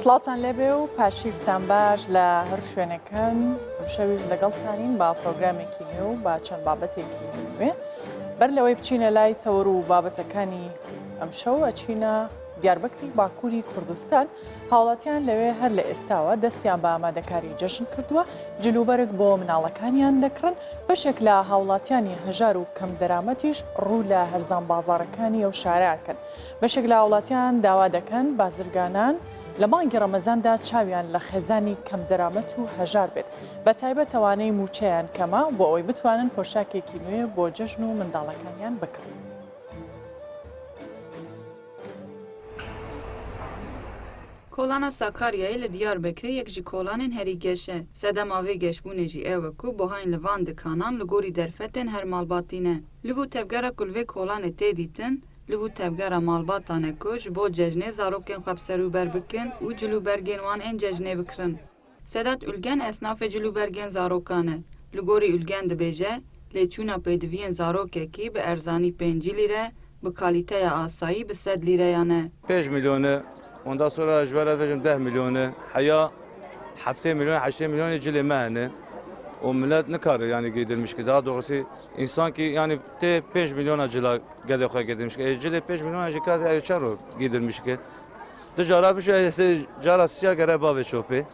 سڵاتان لێبێ و پاشیفتان باش لە هەر شوێنەکەن شەویش لەگەڵتانین با پرۆگرامێکی نوێ و با چەند بابەتێکی نوێ بەر لەوەی بچینە لای تەوەر و بابەتەکانی ئەم شەو ئەچینە دیاربەکری باکووری کوردستان هاوڵاتیان لەوێ هەر لە ئێستاوە دەستیان بە ئامادەکاری جەژن کردووە جلوبەرگ بۆ مناڵەکانیان دەکڕن بەشێک لە هاوڵاتیانی هەژار و کەم دەرامەتیش ڕوو لە هەرزان بازاڕەکانی ئەو شارەکەن بەشێک لە هاوڵاتیان داوا دەکەن بازرگانان لە مانگی ڕەمەزاندا چاویان لە خێزانی کەم دەرامەت و هەژار بێت بە تایبەت توانەی موچەیان کەمە بۆ ئەوەی بتوانن پۆشاکێکی نوێ بۆ جەژن و منداڵەکانیان بکڕن. کۆلانە ساکاریایە لە دیاربەکرێ یەک ji کۆلانên herî geş e. Sedema vê geşbûnê jî ew e ku buhayên li van dikanan li gorî derfetên her malbatî ne. Li vû tevgera ku li vê kolanê tê dîtin, li vû tevgera malbatan e ku ji bo cejnê zarokên xwe bi serûber bikin û cilûbergên wan ên cejnê bikirin. Sedat Ülgen esnafê cilûbergên zarokan e. Li gorî Ülgen dibêje, lêçûna pêdiviyên zarokekî bi erzanî 5 lîre, bi kalîteya asayî bi 100 lîreyan e. 5 milyonu ondan sonra jvara vejim 10 milyonu haya 7 milyon 8 milyon cile mehne o millet ne karı yani gidilmiş ki daha doğrusu insan ki yani te 5 milyon cila gedekha gidilmiş ki cile 5 milyon cila çaro gidilmiş ki de jara bir şey jara siyah kere bave çope.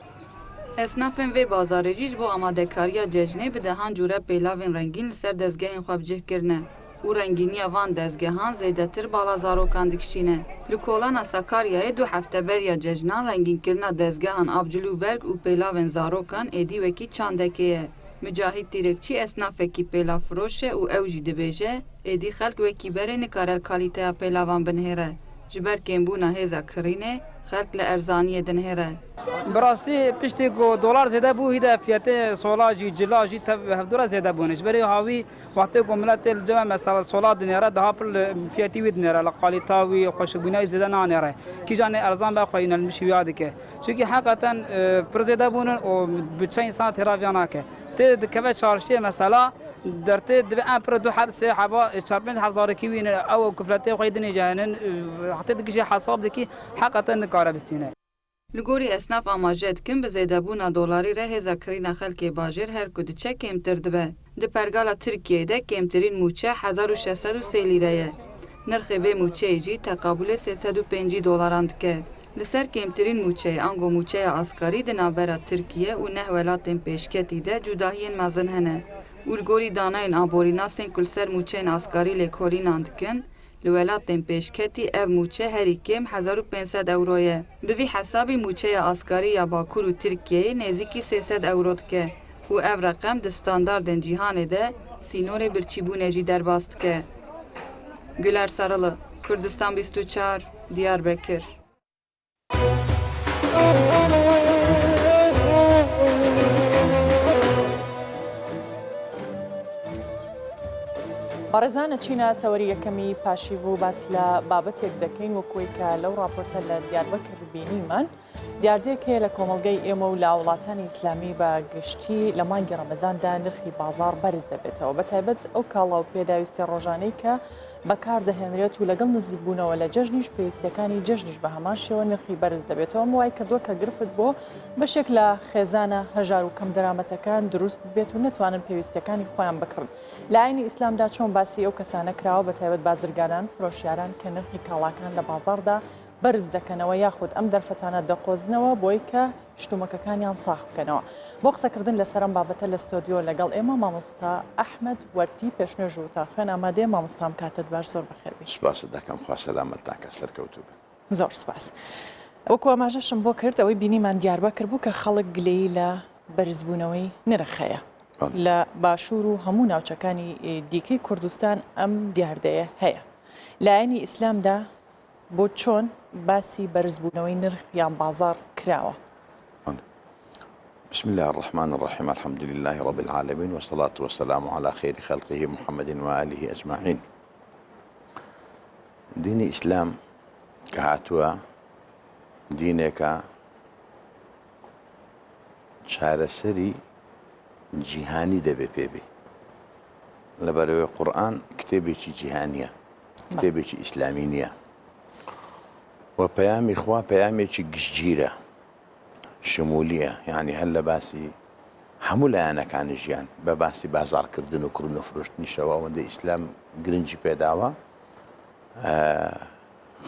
Esnafên vê bazarê jî ji bo amadekariya cejnê bi dehan cure pêlavên rengîn li ser dezgehên xwe bicih kirine û rengîniya van dezgehan zêdetir bala zarokan dikişîne. Li kolana Sakaryayê du hefteberiya cejnan rengînkirina dezgehan avcilûberg û pêlavên zarokan êdî wekî çandekê ye. Mücahit Tîrekçî esnafekî pêlav firoş e û ew jî dibêje êdî xelk wekî berê nikare kalîteya pêlavan binihêre. Ji ber kêmbûna hêza kirînê xelk li erzaniyê dinihêre. Bi rastî piştî ku dolar zêde bû hîde fiyetê sola jî cila jî hevdûra zêde bûne ji berê havî wextê ku miletê li civê mesela sola dinêre daha pir fiyetî wî dinêre li qalîta wî xweşbûniyê zêde nanêre kîjanê erzan be xwe yînelmişî wî dike çûnkî heqeten pir zêde bûnin û bütçe însan têraviya nake tê dikeve çarşiyê mesela dertê dibe em pir du hebsê heba çarpênc hezarekî wî ew kufletê xwe dinêcenin hextê dikişî hesab dikî heqeten nikare bistîne. Li gorî esnaf amaje dikin bi zêdebûna dolarî re hêza kirîna xelkê bajêr her ku diçe kêmtir dibe. Di pergala Tirkiyeyê de kêmtirîn mûçe 1603 lîre ye. Nirxê vê mûçeyê jî teqabûlê 305 dolaran dike. Li ser kêmtirîn mûçeyê ango mûçeya askarî di navbera Tirkiye û neh welatên pêşketî de cudahiyên mezin hene. Û li gorî danayên aborînasên ku li ser mûçeyên askarî lêkolînan dikin, li welatên pêşketî ev mûçe herî kêm 1500 euro ye. Bi vî hesabî mûçeya askarî ya Bakur û Tirkiyeyê nêzîkî 300 euro dike û ev reqem di standardên cîhanê de sînorê birçîbûnê jî derbas dike. Güler Sarılı, Kurdistan 24, Diyarbakır. بەڕێزان ئەچینە تەوەری یەکەمی پاشیڤ و باس لە بابەتێک دەکەین وەکوەی کە لەو راپۆرتە لە دیاربەکر بینیمان دیاردەیەک هەیە لە کۆمەڵگەی ئێمە و لە وڵاتانی ئیسلامی بە گشتی لە مانگی ڕەمەزاندا نرخی بازار بەرز دەبێتەوە بە تایبەت ئەو کاڵا و پێداویستی ڕۆژانەی کە بەکار دەهێنرێت و لەگەڵ نزیکبوونەوە لە جەژنیش پێویستەکانی جەژنیش بە هەمان شێوە نرخی بەرز دەبێتەوە وای کردووە کە گرفت بۆ بەشێک لە خێزانە هەژار و کەم دەرامەتەکان دروست بێت و نەتوانن پێویستەکانی خۆیان بکڕن. لە ئاینی ئیسلامدا چۆن باسی ئەو کەسانە کراوە بە تایبەت بازرگانان فرۆشیاران کە نرخی کاڵاکان لە بازاردا بەرز دەکەنەوە یاخود ئەم دەرفەتانە دەقۆزنەوە بۆی کە شتومەکەکانیان ساخ بکەنەوە. بۆ قسەکردن لەسەر ئەم بابەتە لە ستۆدیۆ لەگەڵ ئێمە مامۆستا ئەحمەد وەرتی پێشنێژ و تاخوێن ئامادەیە. مامۆستام کاتت باش زۆر بەخێر بێت. سپاس دەکەم خوا سەلامەتتان کە سەرکەوتوو بن. زۆر سپاس. وەکو ئاماژەشم بۆ کرد ئەوەی بینیمان دیاربەکر بوو کە خەڵک گلەیی لە بەرزبوونەوەی نرخەیە لە باشوور و هەموو ناوچەکانی دیکەی کوردستان ئەم دیاردەیە هەیە. لە ئاینی ئیسلامدا بۆ چۆن باسی بەرزبوونەوەی نرخ یان بازار کراوە؟ بسم الله الرحمن الرحيم الحمد لله رب العالمين والصلاة والسلام على خير خلقه محمد وآله أجمعين. ديني إسلام كهاتوا دينك چارەسەری جیهانی دەبێ پێبێ لەبەرەوەی قورئان کتێبێکی جیهانیە کتێبێکی ئیسلامی نییە و پەیامی خوا پەیامێکی گشتگیرە شمولية يعني هلا باسي هەموو لایەنەکانی ژیان بە باسی بازارکردن و کڕن و فرۆشتنی شەوە ئەوەندە ئیسلام گرنگی پێداوە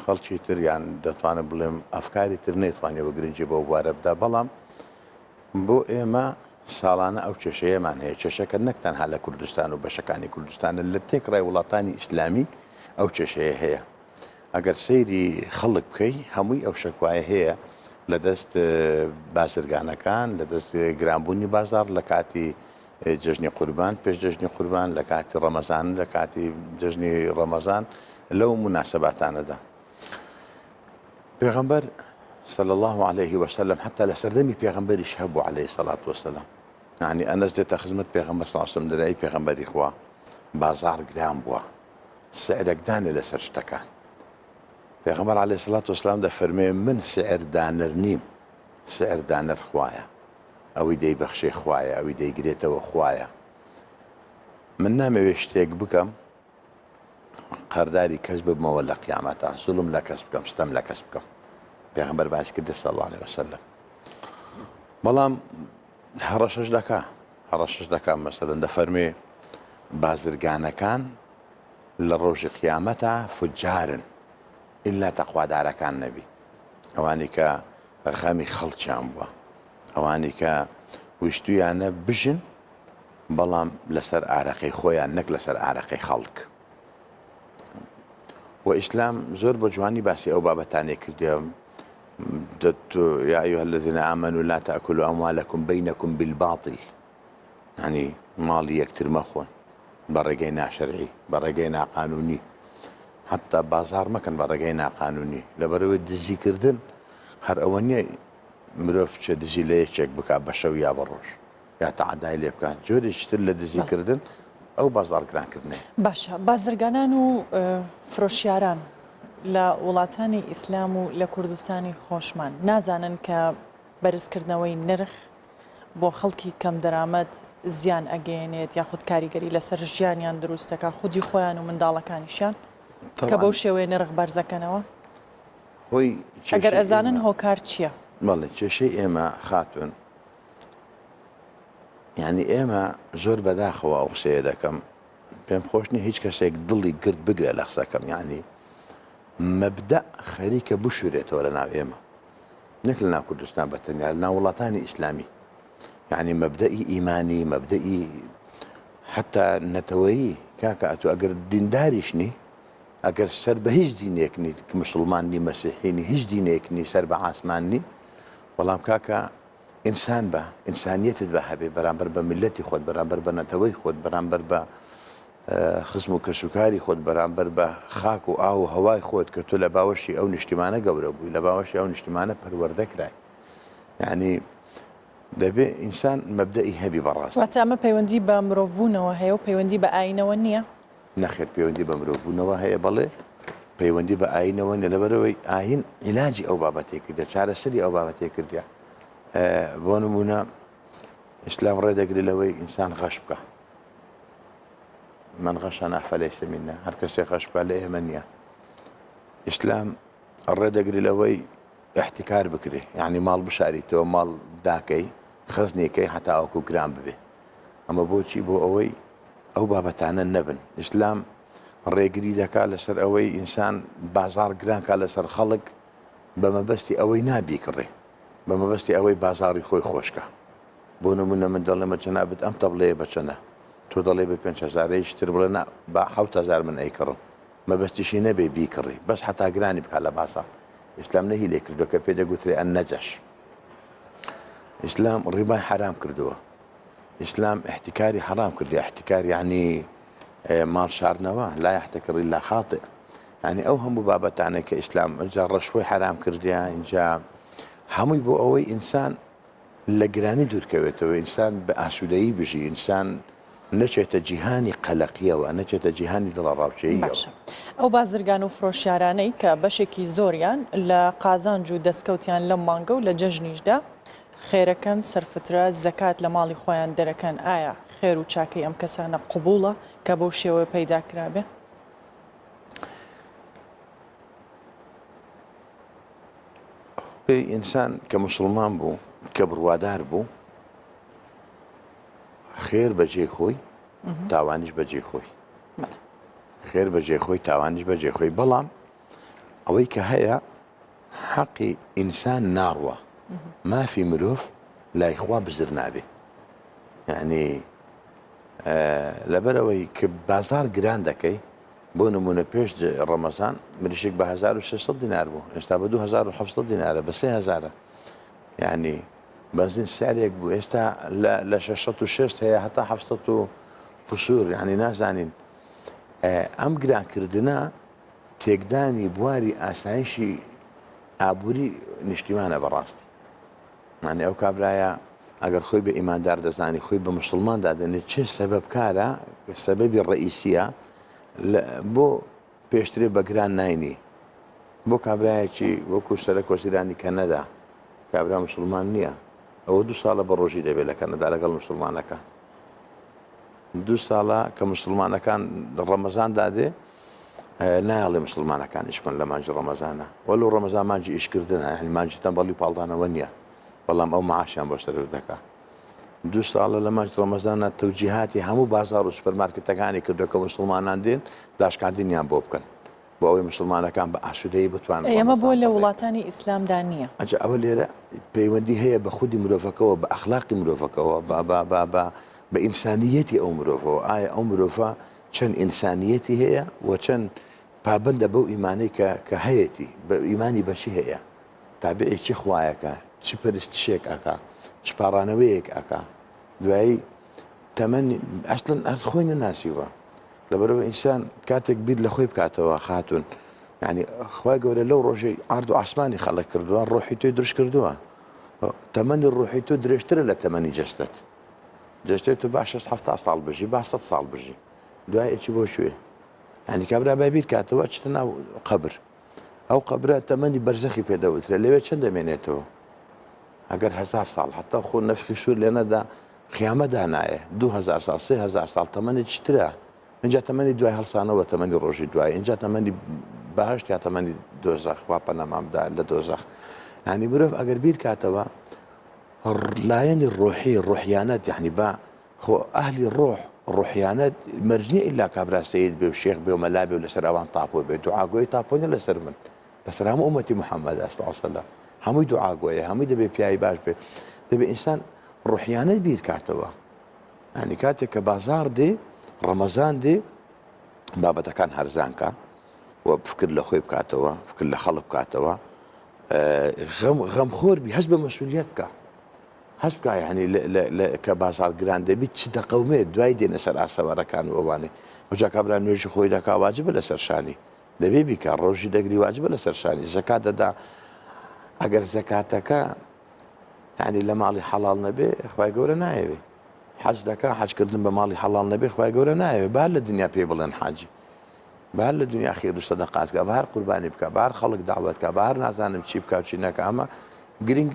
خەڵکی تر یان دەتوانە بڵێم ئەفکاری تر نێتوانێت بە گرنگی بۆ بوارە بدا بەڵام بۆ ئێمە ساڵانە ئەو کێشەیەمان هەیە کێشەکە نەک تەنها لە کوردستان و بەشەکانی کوردستانە لە تێکڕای وڵاتانی ئیسلامی ئەو کێشەیە هەیە ئەگەر سەیری خەڵک بکەی هەمووی ئەو شەکوایە هەیە لە دەست بازرگانەکان لە دەست گرانبوونی بازار لە کاتی جژنی قوربان پێش جژنی قوربان لە کاتی ڕەمەزان لە کاتی جژنی ڕەمەزان لەو مناسباتانەدا پێغەمبەر صلى الله عليه وسلم حتى لسردمي پیغمبری شهبو عليه الصلاة والسلام يعني أنا زدت خدمت پیغمبر صلى الله عليه وسلم دلائي پیغمبری خوا بازار قدام بوا سعر قداني لسرشتكان پیغمبر عليه الصلاة والسلام ده فرمي من سعر دانر نيم سعر دانر خوايا أو يدي بخشي خوايا أو يدي قريته وخوايا من نامي ويشتيق بكم قرداري كسب بمولى قيامته ظلم لا كسبكم ستم لا كسبكم پیغمبر باش کرده صلی الله علیه وسلم بەڵام هەڕەشەش دەکا مەسەلەن دەفەرمێ بازرگانەکان لە ڕۆژی قیامەتە فجارن ئللا تەقوادارەکان نەبی ئەوانی کە غەمی خەڵکیان بووە ئەوانی کە ویستویانە بژن بەڵام لەسەر ئارەقەی خۆیان نەک لەسەر ئارەقەی خەڵک و ئیسلام زۆر بە جوانی باسی ئەو بابەتانێ کردێ يا أيها الذين آمنوا لا تأكلوا أموالكم بينكم بالباطل يعني مالي يكتر مخون برقينا شرعي برقينا قانوني حتى بازار ما كان برقينا قانوني لبرو دزي كردن هر أوانيا مروف دزي ليشك بكا بشويا بروش يا تعداي لي بكا جوري اشتر لدزي كردن أو بازار كران كردني باشا بازرگانان و فرۆشیاران لە وڵاتانی ئیسلام و لە کوردستانی خۆشمان نازانن کە بەرزکردنەوەی نرخ بۆ خەڵکی کەم دەرامەت زیان ئەگەێنێت یاخود کاریگەری لەسەر ژیانیان دروستەکە خودی خۆیان و منداڵەکانیشیان کە بەو شێوەیە نرخ بەرزەکەنەوە ئەگەر ئەزانن هۆکار چییە؟ بەڵێ کێشەی ئێمە خاتون یعنی ئێمە زۆر بەداخەوە ئەو قسەیە دەکەم پێم خۆش نییە هیچ کەسێک دڵی گرت بگرێت لە قسەکەم یعنی مەبدە خەریکە بشورێتەوە لە ناو ئێمە نەک لە ناو کوردستان بەتەنیا لە ناو وڵاتانی ئیسلامی یعنی مەبدەئی ئیمانی مەبدەئی حتا نەتەوەیی کاکە ئەتو ئەگەر دینداریشنی ئەگەر سەر بە هیچ دینێکنی مسلمانی مەسیحینی هیچ دینێکنی سەر بە ئاسماننی بەڵام کاکە ئینسان بە ئینسانیەتت بە هەبێ بەرامبەر بە میلەتی خۆت بەرامبەر بە نەتەوەی خۆت بەرامبەر بە خزم و کەسوکاری خۆت بەرامبەر بە خاک و ئاو و هەوای خۆت کە تۆ لە باوەشی ئەو نیشتیمانە گەورە بووی لە باوەشی ئەو نیشتیمانە پەروەردەکرای یعنی دەبێ ئینسان مەبدەئی هەبی بەڕاست واتە ئەمە پەیوەندی بە مرۆڤبوونەوە هەیە و پەیوەندی بە ئاینەوە نییە؟ نەخێت پەیوەندی بە مرۆڤبوونەوە هەیە بەڵێ پەیوەندی بە ئاینەوە نیە لەبەرەوەی ئاین عیلاجی ئەو بابەتێک کردە چارەسەری ئەو بابەتێک کردیا بۆ نمونە ئیسلام ڕێدەگری لەوەی ئینسان غەش بکە من غشنا فليس منا هر کەسێک غەش بکە لە ئێمە نییە ئیسلام ڕێدەگری لەوەی احتکار بکرێ یعنی ماڵ بشاریتەوە ماڵ داکەی خزنێکەی هەتا ئەوکو گران ببێ ئەمە بۆچی بۆ ئەوەی ئەو بابەتانە نەبن ئیسلام ڕێگری دەکات لەسەر ئەوەی ئینسان بازار گرانکە لەسەر خەڵک بە مەبەستی ئەوەی نابیکڕێ بە مەبەستی ئەوەی بازاری خۆی خۆشکە بۆ نمونە من دەڵێمە جەنابەت ئەم تەبڵەیە بەچەنە تۆ دەڵێ بە 5,000 تر بڵێ بە 7,000 من ئەیکڕم مەبەستیشی نەبێ بیکڕی بەس هەتا گرانی بکات لە بازار ئیسلام نەهی لێ کردووە کە پێ دەگوترێ ئەن نەجەش ئیسلام ڕیبای حرام کردووە ئیسلام احتکاری حرام کردی احتکار یعنی ماڵ شاردنەوە لا يحتكر إلا خاطئ يعني ئەو هەموو بابەتانە کە ئیسلام ئەجا ڕەشوەی حرام کردیان اینجا هەمووی بۆ ئەوەی ئینسان لە گرانی دوورکەوێتەوە ئینسان بە ئاسوودەیی بژی ئینسان نەچێتە جیهانی قەلەقیەوە نەچێتە جیهانی دڵە ڕاوچەییەوە ئەو بازرگان و فرۆشیارانەی کە بەشێکی زۆریان لە قازانج و دەستکەوتیان لەم مانگە و لە جەژنیشدا خێرەکەن سەرفترە زەکات لە ماڵی خۆیان دەرەکەن ئایا خێر و چاکەی ئەم کەسانە قبوڵە کە بەو شێوەیە پەیدا کرابێ؟ ئینسان کە مسلمان بوو کە بڕوادار بوو خێر بەجێ خۆی تاوانیش بەجێ خۆی خێر بەجێ خۆی تاوانیش بەجێ خۆی بەڵام ئەوەی کە هەیە حەقی ئینسان ناڕوە مافی مرۆڤ لای خوا بزر نابێ یعنی لەبەرەوەی کە بازار گران دەکەی بۆ نمونە پێش ڕەمەزان مریشێک بە 1600 دینار بوو ئێستا بە 2700 دینارە بە 3000 یعنی بەنزین سعرێک بوو ئێستا لە 606 هەیە هەتا 700 و قسوور یعنی نازانین ئەم گرانکردنە تێکدانی بواری ئاسایشی ئابووری نیشتیمانە بەڕاستی یعنی ئەو کابرایە ئەگەر خۆی بە ئیماندار دەزانی خۆی بە مسلمان دادێنێت چه سەبەب کارە سەبەبی ڕئیسیە بۆ پێشترێ بە گران ناینی بۆ کابرایەکی وەکو سەرۆک وەزیرانی کەنەدا کابرا مسلمان نییە ئەوە 2 ساڵە بە ڕۆژی دەبێت لە کەنەدا لەگەڵ مسلمانەکان 2 ساڵە کە مسلمانەکان ڕەمەزان دادێ نایڵێ مسلمانەکان ئیشمن لە مانجی ڕەمەزانە وەلو ڕەمەزان مانجی ئیشکردنە یعنی مانجی تەنبەڵی پاڵدانەوە نییە بەڵام ئەو معاشیان بۆ سەرۆر دەکا 2 ساڵە لە مانجی ڕەمەزانە تەوجیهاتی هەموو بازار و سوپەرمارکێتەکانی کردو کە مسلمانان دێن داشکاندنیان بۆ بکەن بۆ ئەوەی مسلمانەکان بە ئاسوودەیی بتوانن ئێمە بۆ لە وڵاتانی ئیسلامدا نییە ئەجا ئەوە لێرە پەیوەندی هەیە بە خودی مرۆڤەکەەوە بە ئەخلاقی مرۆڤەکەەوە بە ئینسانیەتی ئەو مرۆڤەوە ئایا ئەو مرۆڤە چەند ئینسانیەتی هەیە و چەند پابندە بەو ئیمانەی کە هەیەی بە ئیمانی بەچی هەیە تابعێکی خوایەکە چی پەرستشێک ئەکا چ پاڕانەوەیەک ئەکا دوایی تەمەنی ئەسڵەن خۆی نەناسیوە لەبەرەوە ئینسان کاتێک بیر لە خۆی بکاتەوە خاتون یعنی خوای گەورە لەو ڕۆژەی ئارد و ئاسمانی خەڵک کردووە ڕۆحی تۆی دروست کردووە تەمەنی ڕۆحی تۆ درێژترە لە تەمەنی جەستت جەستێت تو با 6 ساڵ بژی با 100 ساڵ بژی دوای ئەچی بۆ شوێ یعنی کابرا با بیر کاتەوە چتە ناو قەبر ئەو قەبرە تەمەنی بەرزەخی پێدەوترە لەوێ چەند دەمێنێتەوە ئەگەر 1000 ساڵ حتا خۆ نەفخی سوور لێنەدا قیامەدا نایە 2000 ساڵ 3000 ساڵ تەمەنی چترە اینجا تەمەنی دوای هەڵسانەوە تەمەنی ڕۆژی دوای اینجا تەمەنی بەهەشت یا تەمەنی دۆزەخ وا پەنەمامدا لە دۆزەخ یعنی مرۆڤ ئەگەر بیر کاتەوە لایەنی ڕۆحی ڕۆحیانەت یعنی با خۆ ئەهلی ڕۆح ڕۆحیانەت مەرجنی ئیلا کابرا سەید بێ و شێخ بێ و مەلا بێ و لەسەر ئەوان تاپۆ بێ دوعاگۆی تاپۆنە لەسەر من لەسەر هەموو ئومەتی محەممەد ئەسڵ سەلەم هەمووی دوعاگۆیە هەمووی دەبێ پیاوی باش بێ دەبێ ئینسان ڕۆحیانەت بیر کاتەوە ینی کاتێک کە بازار دێ ڕەمەزان دێ بابەتەکان هەرزانکە و فکر لە خۆی بکاتەوە فکر لە خەڵک بکاتەوە غەمخۆربی هەست بە مەسئولیەت بکە هەست بکە یعنی کە بازار گران دەبیت چ دەقەومێت دوای دێنە سەر ئاسەوارەکان و ئەوانێ ئەوجا کابرا نوێژی خۆی دەکا واجبە لەسەر شانی دەبێ بیکە ڕۆژی دەگری واجبە لەسەر شانی زەکات دەدا ئەگەر زەکاتەکە یعنی لە ماڵی حەڵاڵ نەبێ خوای گەورە نایەوێ حەج دەکا حەجکردن بە ماڵی حەڵاڵ نەبێ خوای گەورە نایەوێ با لە دنیا پێ بڵێن حاجی با لە دنیا خێر و سەدەقات بکە بە هەر قوربانی بکە بە هەر خەڵک داوەت بکە بە هەر نازانم چی بکە و چی نەکە ئەمە گرنگ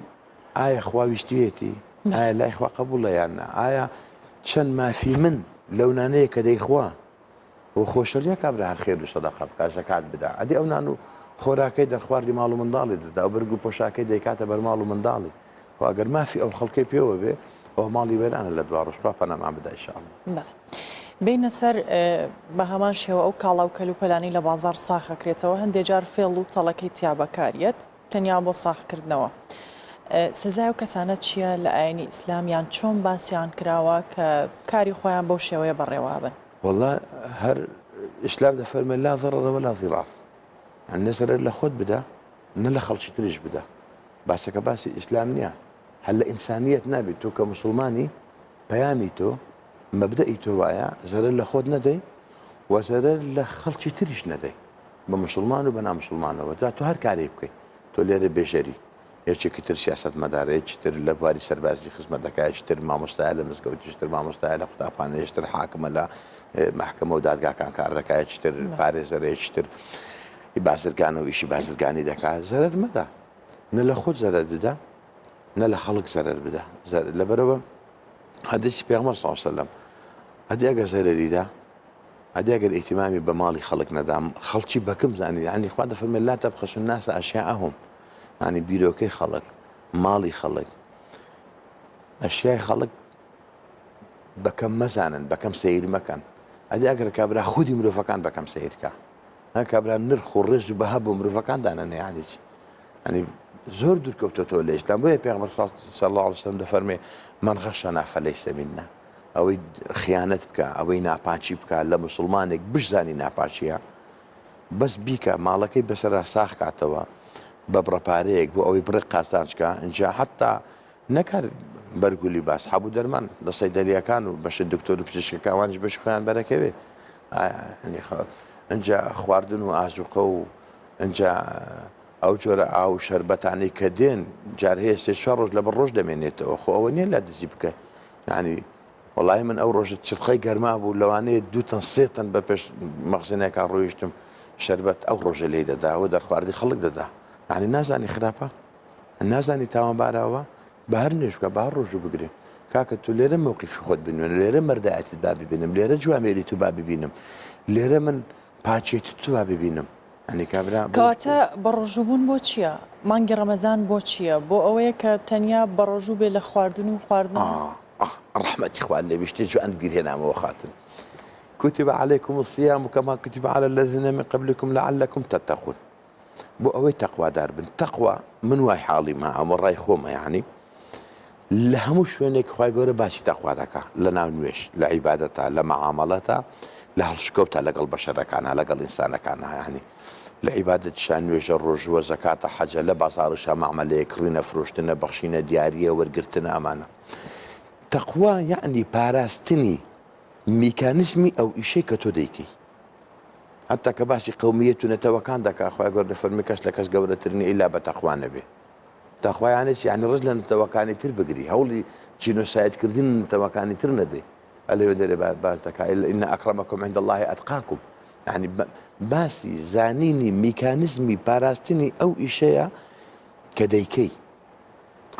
ئایا خوا ویستوێتی ئایا لای خوا قبوڵە یان نە ئایا چەند مافی من لەو نانەیە کە دەیخوا و خۆشەڵیە کابرا هەر خێر و سەدەقە بکە زەکات بدە ئەدی ئەو نان و خۆراکەی دەرخواردی ماڵ و منداڵی دەدا ئەو بەرگ و پۆشاکەی دەیکاتە بەر ماڵ و منداڵی و ئەگەر مافی ئەو خەڵکەی پێوە بێ ئەو ماڵی وێرانە لە دوا ڕۆژ خوا پەنامان بدە ئینشاءالله بینە سەر بە هەمان شێوە ئەو کاڵا و کەلوپەلانی لە بازار ساخەکرێتەوە هەندێک جار فێڵ و تەڵەکەی تیا بەکاریەت تەنیا بۆ ساخکردنەوە سزای و کەسانە چییە لە ئاینی ئیسلامیان چۆن باسییان کراوە کە کاری خۆیان بەو شێوەیە بەڕێوا بن والله هەر ئیسلام دەفەرمێ لا ضەرەر ولا ضیرار نە زەرەر لە خۆت بدە نە لە خەڵکی تریش بدە باسەکە باسی ئیسلام نییە هەر لە ئینسانیەت نابێت تۆ کە مسلمانی پەیامی تۆ مەبدەئی تۆ وایە زەرەر لە خۆت نەدەی و زەرەر لە خەڵکی تریش نەدەی بە مسلمان و بە نامسلمانەوە دا تۆ هەر کارێ بکەیت تۆ لێرە بێژەری یەکێکی تر سیاست مەدارە یەکی تر لە بواری سەربازی خزمەت دەکات یەکی تر مامۆستایە لە مزگەوت یەکی تر مامۆستایە لە قوتابخانە یەکی تر حاکمە لە محکەمە و دادگاکان کار دەکات یەکی تر پارێزەرە یەکی تر بازرگانەوە ئیشی بازرگانی دەکات زەرەر مەدە نە لە خۆت زەرەر بدە نە لە خەڵک زەرەر بدە لەبەرەوە حەدیسی پێغەمبەر صلی الله علیه و سلم ئەدی ئەگەر زەرەریدا ئەدی ئەگەر ئیهتیمامی بە ماڵی خەڵک نەدا خەڵکی بەکەم زانی یعنی خوا دەفەرمێ لا تەبخەسوا الناس ئەشیاءهم یعنی بیرۆکەی خەڵک ماڵی خەڵک ئەشیای خەڵک بەکەم مەزانن بەکەم سەیری مەکەن ئەدی ئەگەر کابرا خودی مرۆڤەکان بەکەم سیرکە کابرا نرخ و ڕێژ و بەها بۆ مرۆڤەکاندانە نەیانیچ ئەنی زۆر دوورکەوتەوە لە ئیسلام بۆیە پێغەمبەر صلی الله علیه وسلم دەفەرمێ من غەشەنا فەلەیسە مینە ئەوەی خیانەت بکە ئەوەی ناپاچی بکە لە موسڵمانێک بشزانی ناپاچیە بەس بیکە ماڵەکەی بەسەرا ساخ کاتەوە بە بڕەپارەیەک بۆ ئەوەی بڕێک قازانچکە اینجا حتا نەکار بەرگولی باس هەبوو دەرمان لە سەیدەلیەکان و بەشە دکتۆر و پزیشکەکانیش بەش خۆیان بەرەکەوێ اینجا خواردن و ئازوقە و اینجا ئەو جۆرە ئاو شەربەتانی کە دێن جار هەیە سێ چوار ڕۆژ لەبەر ڕۆژ دەمێنێتەوە خۆ ئەوە نییە لا دزی بکە یعنی وەڵای من ئەو ڕۆژە چرخەی گەرما بوو لەوانەیە 2 تن 3 تن بە پێش مەخزنێکان ڕۆیشتم شەربەت ئەو ڕۆژە لێی دەداوە دەرخواردی خەڵک دەدا یعنی نازانی خراپە نازانی تاوانباراوە بە هەر نوێژ بکە بە هەر ڕۆژ بگرێ کاکە تو لێرە مووقیفی خۆت بنوێن لێرە مەردایەتت با ببینم لێرە جوامێری تو با ببینم لێرە من پاچێتی تو با ببینم ئەنی کابرا کەواتە بەڕۆژوبوون بۆ چییە؟ مانگی ڕەمەزان بۆ چییە؟ بۆ ئەوەیە کە تەنیا بەڕۆژوو بێ لە خواردن و خواردن ڕەحمەتی خوا لێ بشتێ جوان بیرهێنامەوە خاتن كتب عليكم الصيام كما كتب على الذين من قبلكم لعلكم تتقون بۆ ئەوەی تەقوادار بن تەقوا من وای حاڵی ما ئەمەڕای خۆمە یعنی لە هەموو شوێنێک خوای گەورە باسی تەقوا دەکا لە ناو نوێش لە عیبادەتە لە مەعامەڵەتە لە هەڵشکەوتە لەگەڵ بەشەرەکانە لەگەڵ ئینسانەکانە یعنی لە عیبادەتیشان نوێژە ڕۆژوە زەکاتە حەجە لە بازاڕیشە مەعامەلەیە کڕینە فرۆشتنە بەخشینە دیاریە وەرگرتنە ئەمانە تەقوا یعنی پاراستنی میکانیزمی ئەو ئیشەی کە تۆ دەیکەی حتا کە باسی قەومیەت و نەتەوەکان دەکا خوای گەورە دەفەرمێ کەس لە کەس گەورەترنی ئیلا بە تەقوا نەبێ تەقوایانێت یعنی ڕێز لە نەتەوەکانی تر بگری هەوڵی جینۆسایدکردن نەتەوەکانی تر نەدەی ئەلێوە دەرێ باز دەکا ئین ئەکرەمەکم عند الله ئەتقاکم یعنی باسی زانینی میکانیزمی پاراستنی ئەو ئیشەیە کە دەیکەی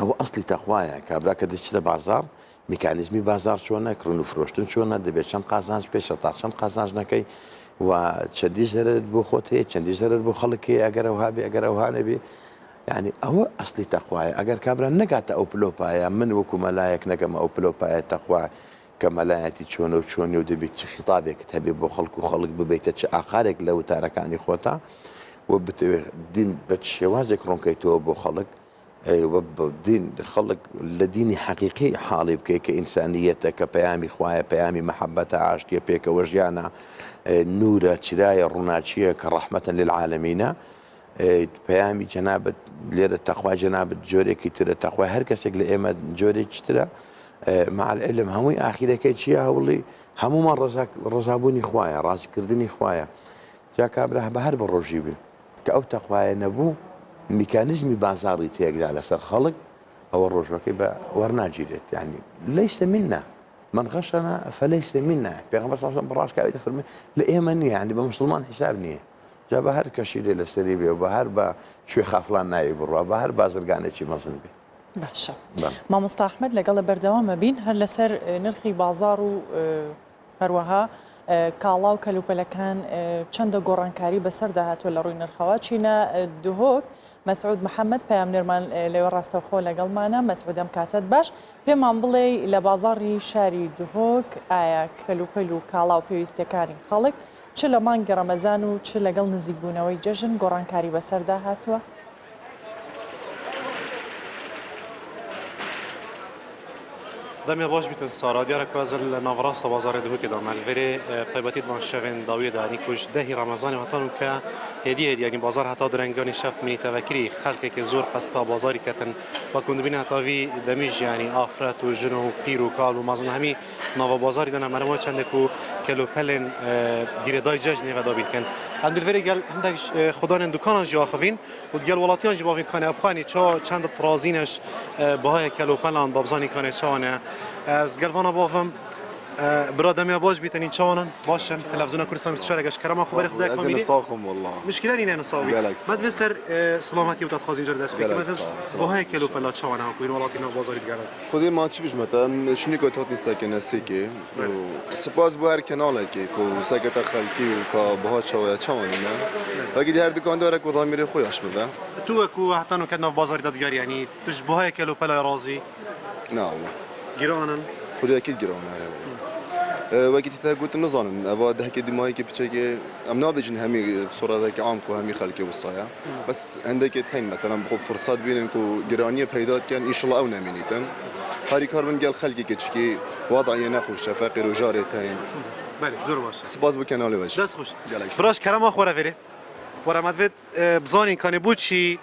ئەوە ئەسلی تەقوایە کابرا کە دەچێتە بازاڕ میکانیزمی بازار چۆنە کڕن و فرۆشتن چۆنە دەبێت چەند قازانج پێش تا چەند قازانج نەکەی و چەندی زەرت بۆ خۆت هەیە چەندی زەرت بۆ خەڵک هەیە ئەگەر ئەوها بێ ئەگەر ئەوها نەبێ یعنی ئەوە ئەسلی تەقوایە ئەگەر کابرا نەگاتە ئەو پلۆپایە من وەکو مەلایەک نەگەمە ئەو پلۆپایە تەقوا کە مەلایەتی چۆنە و چۆنی و دەبێت چ خیتابێکت هەبێ بۆ خەڵک و خەڵک ببیتە چ ئاخارێک لە وتارەکانی خۆتا و بتەوێت دین بە شێوازێک ڕوونکەیتەوە بۆ خەڵک دین خەڵک لە دینی حەقیقی حاڵی بکەی کە ئینسانیەتە کە پەیامی خوایە پەیامی مەحەبەتە ئاشتیە پێکەوە ژیانە نورە چرایە ڕووناچیە کە ڕەحمەتەن للعالەمینە پەیامی جەنابەت لێرە تەخوای جەنابەت جۆرێکی ترە تەخوای هەر کەسێک لە ئێمە جۆرێکی ترە مع العلم هەمووی ئاخیرەکەی چییە هەوڵی هەمومان ڕزابوونی خوایە ڕازیکردنی خوایە جا کابرا بە هەر بە ڕۆژی بێ کە ئەو تەخوایە نەبوو میکانیزمی بازاڕی تێکدا لەسەر خەڵک ئەوە ڕۆژەکەی بە وەرناگیرێت یعنی لەیسە منە من غەشەنا فەلەیسە منە پێغەمبەر صلی الله علیه و ڕاشکاوی دەفەرمێ لە ئێمە نییە یعنی بە موسڵمان حیساب نییە جا بە هەر کەشی لێ لەسەری بێ و بە هەر بە کوێ خافڵان ناوی بڕوە بە هەر بازرگانێکی مەزن بێ باشە مامۆستا ئەحمەد لەگەڵ بەردەوامە بین هەر لەسەر نرخی بازار و هەروەها کاڵا و کەلوپەلەکان چەندە گۆڕانکاری بەسەردا هاتووە لە ڕووی نرخەوە چینە دهۆک مەسعود محەممەد پامنێرمان لێوە ڕاستەوخۆ لەگەڵمانە مەسعودەم کاتت باش پێمان بڵێ لە بازاڕی شاری دهۆک ئایا کەلوپەل و کاڵا و پێویستەکانی خەڵک چ لە مانگی ڕەمەزان و چ لەگەڵ نزیکبوونەوەی جەژن گۆڕانکاری بەسەردا هاتووە؟ دەمێ باش بیتن سارا دیارە کازل ناوەڕاستە بازارێ دهۆکێدا مەلڤێرێ تایبەتیت بان شەوێن داویێدانی کوژ دەهی ڕەمەزانی هاتان کە هێدی هێدیانی بازار هەتا درەنگانی شەفت منی تەڤەکری خەڵکێکی زۆر قەستا بازاری کەتن و کوندبینە هەتاوی دەمیژیانی ئافرەت و ژن و پیر و کاڵ و مازن هەمی ناوە بازاری دەنا مەرەمە چەندێک و کەلوپەلێن گیرێدای جەژ نێڤەدا بیتکەن ئەم دلڤێری گەل هەندێک خودانên دوکانان jî axivîn û gel welatiyan jî bavên kanê abxanî ça çend trazîneş bihayê kelûpelan babzanî kanê çawan e ez gel vana bavim برا دمیا باش بیتنین چوانن باشن تلویزیون کردستان 24 گش کرما خبر خدا کاملی نساخم والله مشكله ني نصاوي بعد بسر سلامتی و تخازین جر دست بگیریم با های کلو پلا چوانه کوین ولاتینا بازاری دیگر خودی ما چی بجمتا شنی کو تاتی ساکن سیکی سپاس بو هر کانال کی کو ساکت خلکی و کا بها چوانه چوانه اگه هر دکاندار کو ضمیر خویش بده تو کو حتی نو کنا بازاری دیگر یعنی توش با های کلو پلا راضی نه گیرانن خودی اکید گران آره وقتی تا قلت نظام أبغى ده كده ماي كي بتشجع أم نابجن همي بصورة ذاك عامكو همي خلقي والصايا بس عندك تين مثلا بخوب فرصات بينكو جرانية بيدات كان إن شاء الله أو نامينيتن هاري كاربن قال خلقي كتشكي وضع يناخوش فقير وجاري تين بله زور باش سپاس بکنم علی باش دست خوش فراش کرم آخوره وره وره مدوید بزانین کانی بود چی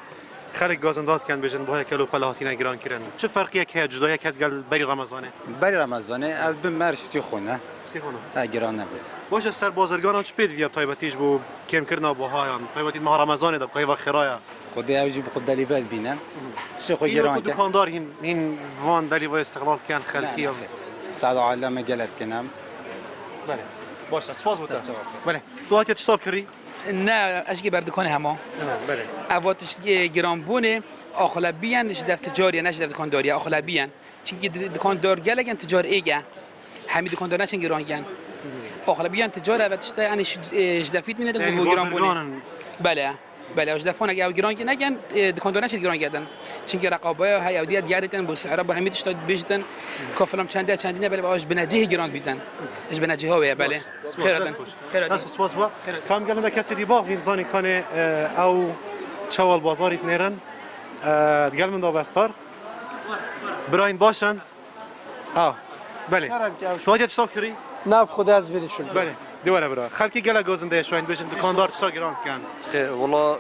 خلق گازنداد کن بجن با کلو پلاهاتی نگران کردن چه فرقی که جدایی که گل بری رمضانه بری رمضانه از بین مرشتی خونه سی خونه گران نبود باشه سر بازرگان چه پید ویا تایبتیش بو کم کردن با هایان تایبتی ماه رمضانه دب که وقت خرایا خودی اوجی بخود دلیوت بینن چه خو اینو گران که دکاندار این وان دلی و استقلال کن خلقی هم سعد عالم گلت کنم بله باشه سپاس بود بله تو هاتی تشتاب کردی نه اشکی بردکان همه بله اواتش گران بونه اغلبیان نش دفت تجاری نش دفت دکانداری اغلبیان چون دکاندار گلگن تجار ایگه همین دکاندار نشن گران گن اغلبیان تجار اواتش تا یعنی دفیت مینه گران بونه بله اجدافون اگه گران نگن دکاندار نشن گران گردن چون که رقابه های اودیت گردن با سعر با همیتش تا بیشتن کافلم چندی بله باش بنجه گران بیدن اش بنجه ها بله خیر سپاس با کام گلن کسی دی باغ ویم زانی کنه او چوال بازاریت نیرن گل من دا بستار براین باشن بله تو هاتی تشتاب کردی نه خدا از ویری شد بله دیواره برا خلکی گله گازنده شوین بجن دکاندار چه گران کن خير والله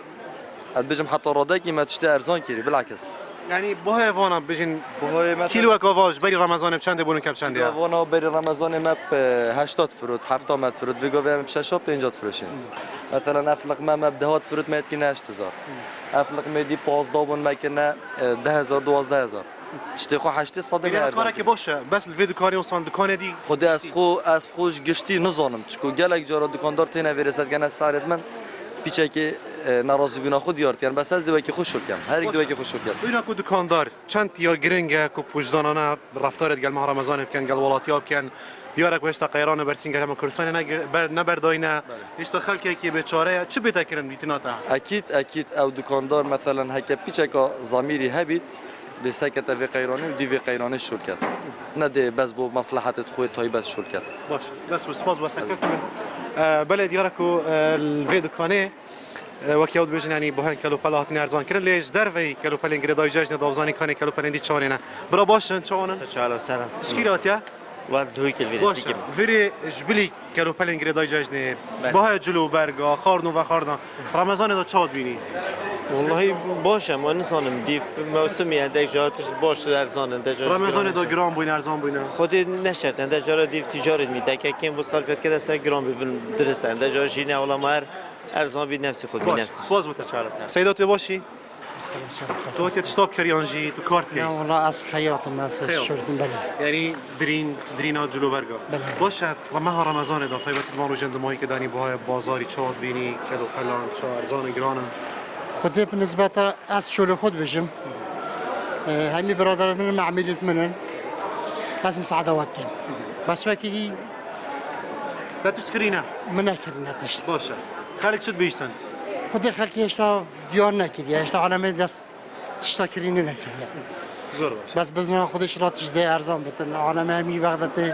بجم حتى راداكي ما تشتري ارزان كيري بالعكس یعنی با حیوانا بجن بهاي مثلا کیلو کاواج بری رمضان بچند بونن کپ چنده وانا بري رمضان ما ب 80 فرود 70 فرود بيجو بيعمل بشاشة 50 فروشين مثلا افلق ما بدهات فرود ما يتكنا 8000 افلق ما دي باز دابون ما كنا 10000 12000 تشتي خو حشتي صدق بله کارا که باشه بس الفيديو کاری اون دکان دی خودی از خوش گشتی نزانم چکو گلک جارا دکاندار تینا ورسد گنا سعرت من پیچه که ناراضی بینا خود یارت کردن بس از دوی که خوش شد کردم هر یک دوی که خوش شد کردم اینا کو دکاندار چند یا گرنگه کو پوجدانانه رفتارت گل ماه رمضان بکن گل ولاتیا بکن دیارک وشتا قیران برسینگر هم کردستان نبرداینه اشتا خلکی که بیچاره چه بیت کردن بیتناتا اكيد او دکاندار مثلا هک پیچه که ضمیری هبید دی سکت وی قیرانی و دی وی قیرانی شد کرد نه دی بس بو مصلحت خود تای بس شد کرد باش بس سپاس بس بله دیارکو الفيديو کانه وقتی اود بیشتر یعنی با هن کلو پلاهاتی ارزان کردن لیش دروی کلو پلنگ گردای جشن داوزانی کنه کلو پلندی چانه برا باشن چانن سلام سلام سکیراتیا والد دوی کل ویری باشه وری جبلی کلو پلنگ گردای جشن با های جلو برگا خاردن و خاردن رمضان دا چاد بینی والله باشه ما نسانم دیف موسمی هندک جاتش باشه ارزان هندک رمضان دا گرام بوین ارزان بوین خود نشرت هندک جارا دیف تجارت میده که کم با صرفیت کده سه گرام ببین درست هندک جارا جینه اولا مار ارزان بی نفسی خود بی نفسی سپاس بوده سیدات باشی تو که تشتاب کردی آنجی تو کارت کی نه والله از خیاطم از شورتم بله یعنی درین جلو برگا باشه ماه رمضان دا طیبت ما رو جند ماهی که دانی با بازاری چاد بینی کلو پلان چا ارزان گرانه خودی به نسبت از شغل خود بشم همی برادران معاملت منن از مساعدات کم بس وقتی لا تسكرينا من نکردنش باشه خالك شد بیشتن خودی خلقی اشتا دیار نکردی اشتا عالمه دست تشتا کرینه نکردی زور باشه بس بزنه خودش را تجده ارزان بتن عالمه همی وقتی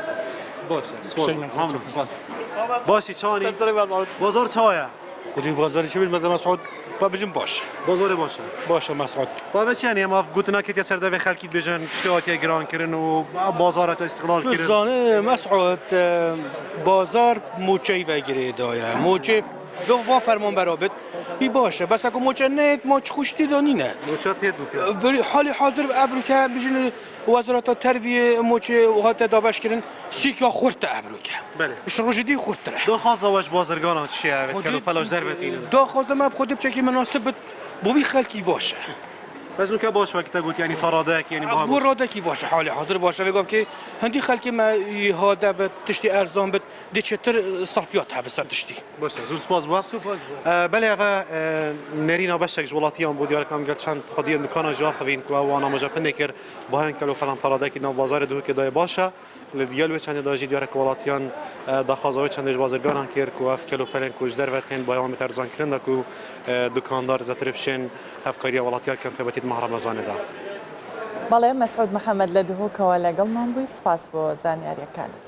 باشه سپاس ممنون سپاس باشی چانی بازار چایا خودی بازاری چی مثلا مسعود با بجیم باشه بازار باشه باشه مسعود با بچ یعنی ما گوتنا که سرده به خلکی بجن اشتراکی گران کردن و بازارات استقلال کردن زانه مسعود بازار موچی و گری دایا موچی و فرمان برابط بی باشه بس اگه موچه نه موچ خوشتی دانی نه موچات هید بکن ولی حالی حاضر افریقا بجن وزارت تربیه موچه و هات دابش کردن سیکا خورد افریقا بله اش روجدی خورد تره دو خاص واش بازرگان چیه کلو پلاش در بتین دو خواست ما خود بچکی مناسب بوی خلکی باشه بس نوکه باشه وقتی گوت یعنی تراده یعنی با براده کی باشه حالی حاضر باشه بگم که هندی خلکی ما هاده به تشتی ارزان بد دی چتر صرفیات ها بسر تشتی باشه زور سپاس با بله و نرینا بشک جولاتیان بود یار کام گل چند خودی دکان جا خوین کو وانا مجپن کر با هن کلو فلان تراده کی نو بازار دو که دای باشه لدیال و چند داجی دیار کولاتیان داخازو چند بازرگان کر کو اف کلو پلن کو جدر وتن با یوم ترزان کردن کو دکاندار زتربشن افکاری ولاتیار کم تبتید ماه رمضان دا بەڵێ مەسعود محەممەد لە دهۆکەوە لەگەڵمان بووی سپاس بۆ زانیاریەکانت.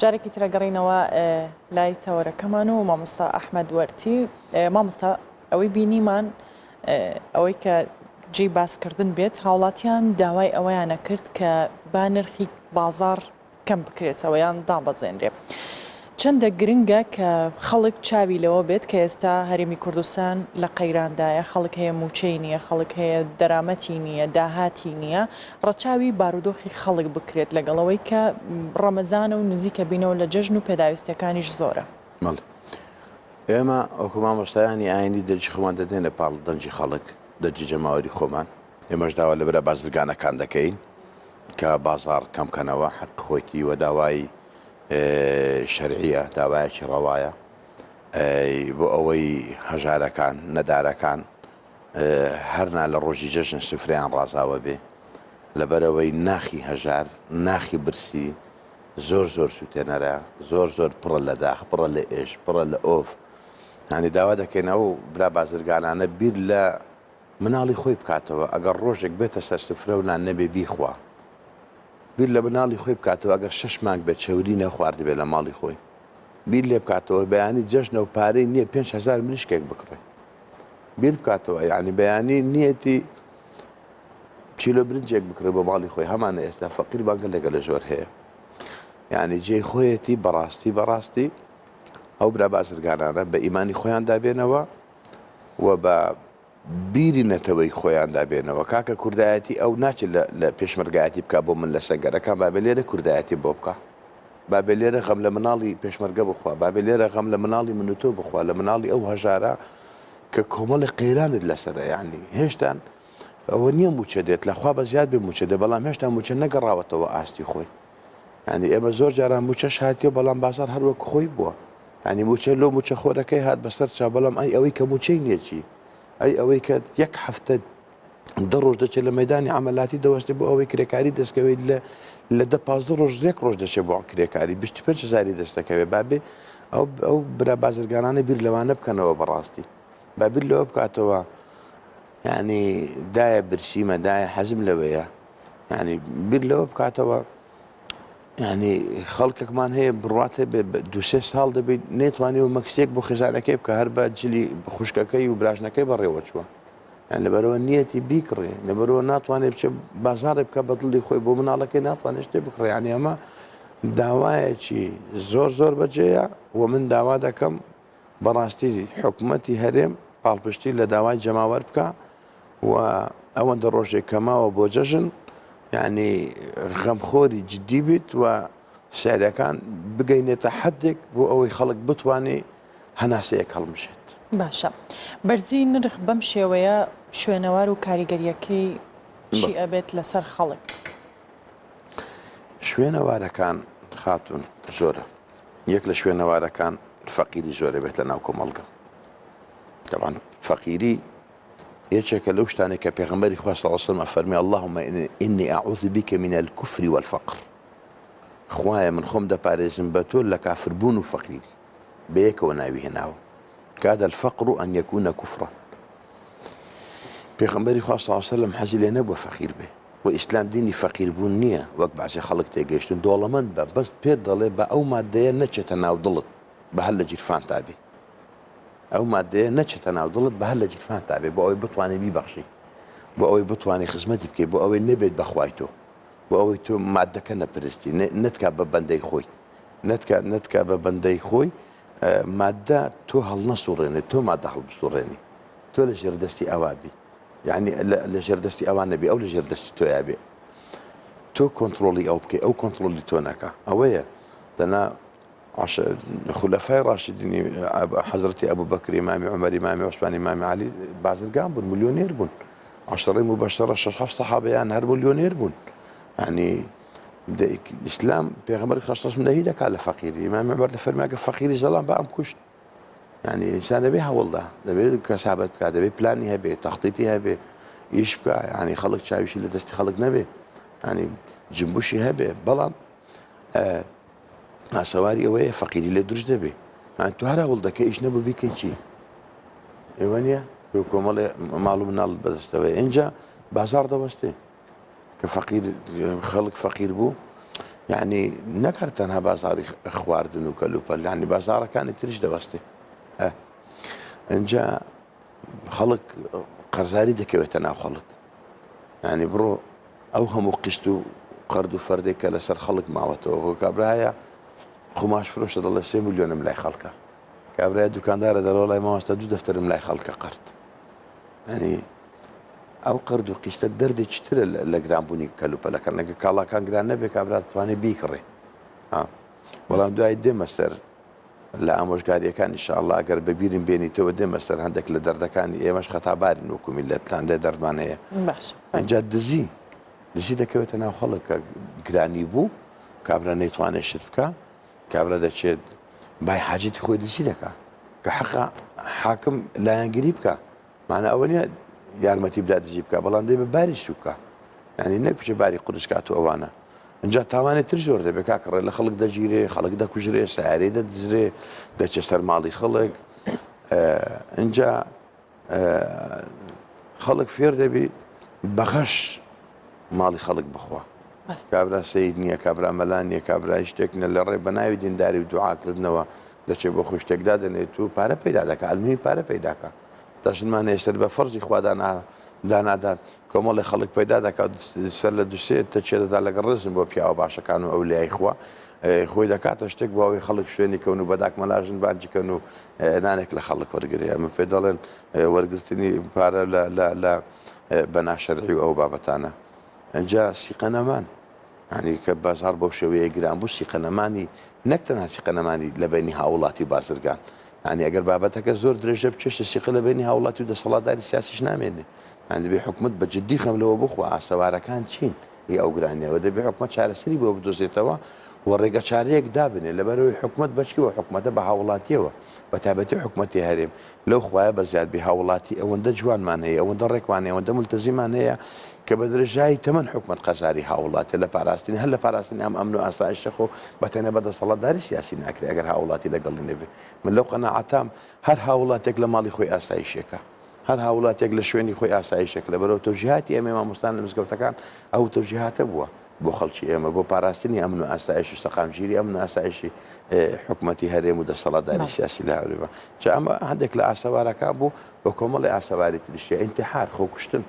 جارێکی ترەگەڕینەوە لای تەوەرەکەمان و مامۆستا ئەحمەد وەرتی مامۆستا ئەوەی بینیمان ئەوەی کە جێی باسکردن بێت هاوڵاتیان داوای ئەوەیانە کرد کە با نرخی بازار کەم بکرێتەوە یان دابەزێنرێ. چەندە گرنگە کە خەڵک چاوی لەوە بێت کە ئێستا هەرێمی کوردستان لە قەیراندایە، خەڵک هەیە موچەی نییە، خەڵک هەیە دەرامەتی نییە، داهاتی نییە، ڕەچاوی بارودۆخی خەڵک بکرێت لەگەڵەوەی کە ڕەمەزانە و نزیکە بینەوە لە جەژن و پێداویستەکانیش زۆرە. ئێمە ئەوکو مامۆستایانی ئاینی دەرجی خۆمان دەدێنە پاڵ دەنجی خەڵک دەرجی جەماوەری خۆمان. ئێمەش داوا لەبەرە بازرگانەکان دەکەین کە بازار کەمکەنەوە حەق خۆیتی و داوای شەرعیە، داوایەکی ڕەوایە بۆ ئەوەی هەژارەکان نەدارەکان هەرنا لە ڕۆژی جەژن سفریان ڕازاوە بێ لەبەرەوەی ناخی هەژار، ناخی برسی زۆر زۆر سوتێنەرە، زۆر زۆر پڕە لە داخ، پڕە لە ئێش، پڕە لە ئۆف. هەنی داوا دەکەینەوە و برا بازرگانانە بیر لە مناڵی خۆی بکاتەوە ئەگەر ڕۆژێک بێتە سەر سفرە و نان نەبێ بیخوا. بیر لە مناڵی خۆی بکاتەوە ئەگەر 6 مانگ بێت چەوری نەخواردی بێت لە ماڵی خۆی. بیر لێ بکاتەوە بەیانی جەژنە و پارەی نییە 5,000 ملیشکێک بکڕێ. بیر بکاتەوە یعنی بەیانی نیەتی چیلۆ برنجێک بکڕێ بۆ ماڵی خۆی هەمانە ئێستا فەقیر بانگە لەگە لە زۆر هەیە. یعنی جێی خۆیەتی بەڕاستی ئەو برا بازرگانانە بە ئیمانی خۆیان دابێنەوە و بە بیری نەتەوەی خۆیان دابێنەوە. کاکە کوردایەتی ئەو ناچێت لە پێشمەرگایەتی بکە بۆ من لە سەنگەرەکان بابێ لێرە کوردایەتی بۆ بکە، بابێ لێرە غەم لە مناڵی پێشمەرگە بخوا، بابێ لێرە غەم لە مناڵی منوتۆ بخوا، لە مناڵی ئەو هەژارە کە کۆمەڵی قەیرانت لەسەرە. یعنی هێشتان ئەوە نییە موچە دێت لەخوا بە زیاد بێ موچە دێ، بەڵام هێشتا موچە نەگەڕاوەتەوە ئاستی خۆی. یعنی ئێمە زۆر جاران موچەش هاتیە بەڵام بازار هەروەک خۆی بووە. یعنی موچە لۆ موچە خۆرەکەی هات بەسەر چا، بەڵام ئەوەی کە موچەی نییە چی؟ ئەوەی کە یەک هەفتە دە ڕۆژ دەچێت لە مەدانی عملاتی دەوەستێت بۆ ئەوەی کرێکاری دەستکەوێت لە 10-15 ڕۆژ یەک ڕۆژ دەچێت بۆ کرێکاری 25,000 دەستەکەوێت. بابێ ئەو برا بازرگانانە بیر لەوانە بکەنەوە بەڕاستی، بابیر لەوە بکاتەوە یعنی دایە برسیمە دایە حەزم لەوەیە، یعنی بیر لەوە بکاتەوە یعنی خەڵکێکمان هەیە بڕاتێ 2-3 ساڵ دەبێت نێتوانێ و مەکسێک بۆ خێزانەکەی بکە هەر بە جلی خوشکەکەی و براشنەکەی بەڕێوە چووە. یان لەبەرەوە نیەتی بیکڕێ، لەبەرەوە ناتوانێت بچێت بازارێ بکە بە دڵی خۆی بۆ مناڵەکەی ناتوانێت شتێ بکڕێ. یعنی ئەمە داوایەکی زۆر بەجێیە و من داوا دەکەم بەڕاستی حکوومەتی هەرێم پاڵپشتی لە داوای جەماوەر بکە و ئەوەندە ڕۆژێک کەماوە بۆ جەژن یعنی غەمخۆری جدی بیت و سیادەکان بگەینێتە حدێک بۆ ئەوەی خەڵک بتوانێ هەناسەیەک هەڵمشێت. باشە بەرزی نرخ بەم شێوەیە شوێنەوار و کاریگەریەکەی چی ئەبێت لەسەر خەڵک؟ شوێنەوارەکان خاتون زۆرە. یەک لە شوێنەوارەکان فەقیری زۆرە بێت لە ناو کۆمەڵگە. طبعا فەقیری یەکێکە لەو شتانێک کە پێغەمبەری خوا صلی الله علیه و سلم فەرمی اللهم إني أعوذ بك من الكفر والفقر. خوایە من خۆم دەپارێزم بە تۆ لە کافربوون و فەقیری بەیەکەوە ناوی هێناوە. كاد الفقر أن يكون كفرا. پێغەمبەری خوا صلی الله علیه و سلم حەزی لێ نەبووە فەقیر بێ و ئیسلام دینی فەقیربوون نییە وەک بەعزێ خەڵک تێگەیشتن دۆڵەمەند بە بەس پێت دەڵێ بە ئەو مادەیە نەچێتە ناو دڵت بە هەر لە جیرفان تابێ. ئەو مادەیە نەچێتە ناو دڵت بە هەر لە جیرفان تابێ بۆ ئەوەی بتوانێ بیبەخشی، بۆ ئەوەی بتوانێ خزمەتی بکەی، بۆ ئەوەی نەبێت بەخوای تۆ، بۆ ئەوەی تۆ مادەکە نەپرستی نەتکا بە بەندەی خۆی، نەتکا بە بەندەی خۆی مادە تۆ هەڵنەسوڕێنێت، تۆ مادە هەڵبسوڕێنی، تۆ لە ژێردەستی ئەوا بی، یعنی لە ژێردەستی ئەوان نەبی ئەو لە ژێردەستی تۆیا بێ، تۆ کۆنتترۆلی ئەو بکەی ئەو کۆنتترۆلی تۆ نەکە. ئەوەیە دەنا خولەفای ڕاشدینی حەزرەتی ئەبوو بەکر ئیمامی عومەر ئیمامی عوسمان ئیمامی عەلی بازرگان بوون، ملیۆنێر بوون، عەشەرەی مبەشەرە 6-7 سەحابەیان هەر ملیۆنێر بوون. یعنی ئیسلام پێغەمبەری خوا صلی الله علیه و سلم نەهی دەکات لە فەقیری. ئیمامی عومەر دەفەرمێ ئەگەر فەقیری زەڵام بە ئەم کوشت. یعنی ئینسان دەبێ هەوڵدا، دەبێت کەسابەت بکات، دەبێت پلانی هەبێ، تەخطیتی هەبێ، ئیش بکە، یعنی خەڵک چاویشی لە دەستی خەڵک نەبێ، یعنی جنبوشی هەبێ، بەڵام ئاسەواری ئەوەیە فەقیری لێ دروست دەبێ. تو هەر هەوڵ دەکەی ئیش نەبوو بیکەی چی؟ ئێوە نییە؟ کۆمەڵێ ماڵ و مناڵت بەدەستەوەی اینجا بازار دەوەستێ. كفقير خلق فقير بو يعني نكرتنها بازاري خواردن وكلوبل يعني بازارة كانت تريش دوستي ان جاء خلق قرزاري دكوتنا خلق يعني برو اوهم وقشتو قردو فردي كلا سر خلق معوته وكابرايا خماش فروش الله 3 مليون ملاي خلقه كابرايا دكاندار دار والله ما استدو دفتر ملاي خلقه قرد يعني او قردو قشت الدردي تشتري الجرام بوني كلوبل كان كالا كان جران نبي كابرات فاني بيكري والله دو ايدي مستر لا امش قاعد كان ان شاء الله اقرب ببيرين بيني تو دي مستر عندك لدرده كان ايه مش خطا باري نوكم ملت عندها دربانيه باش جد دزي دكوتنا خلق جراني بو كابرا نيتوان شركه كابرا دشد باي حاجتي خو دزي دكا كحق حاكم لا ينقريبك معنا اوليا يارمتي تبدا تجيبك بلان دي بباري سوكا يعني انك بش باري قدس كاتو اوانا ان جا تاواني ترجور دي بكاكر لا خلق دا جيري خلق دا كجري سعري دا دزري دا تشتر مالي خلق ان جا خلق فير دبي بخش مالي خلق بخوا كابرا سيدني كابرا ملاني كابرا اشتكنا للري بناوي دين داري ودعاء كردنوا دچه بخو اشتك دادن تو پاره پیدا دک علمی پاره پیدا کا تاش ما نشتر به فرض خو دانا داد کومل خلق پیدا دک سر دوسه تچه دالک رزم بو پیاو باشه كانوا اولياء اخوا خوي دكات اشتك بو خلق شويني كونوا بداك ملاجن بانج كانوا نانك لخلق ورقري اما في دولن ورقرتني بارا لا بنا شرعي او بابتانا جا سيقنمان يعني كبازار بوشويه جرام بو سيقنماني نكتنها سيقنماني لبيني هاولاتي بازرقان يعني اگر بابتك زور درجه بتشش سيق لبيني هاولاتي ده صلاه دار السياسي شنامني يعني بحكمت بجدي خم لو بخوا عسواره كان تشين هي او جرانيا وده بحكمت شعر سري بو بدوزيتوا ورقه شاريك دابن اللي بروي حكمت بشكي وحكمته بهاولاتي وتابتي حكمتي هرم لو خويا بزياد بهاولاتي او ند جوان مانيه او ندرك مانيه او ملتزم مانيه كبدر جاي تمن حكمة قزاري هاولاتي لا باراستني هلا باراستني ام امنو اسا الشخو بتنا بدا صلاه داري سياسي ناكري اگر هاولاتي لقل النبي من لو قناعتام هر هاولاتك لمالي خوي اسا الشيكا هر هاولاتك لشويني خوي اسا الشكل برو توجيهاتي امام مسلم مسكوتكان او توجيهات ابوه بو خلشي اما بو باراستني امنو اسايش استقام جيري امنو اسايش حكمتي هرم ودا صلاه داري سياسي لا ربا اما عندك لا اسوار كابو وكمل اسوار تلشي انتحار خو كشتن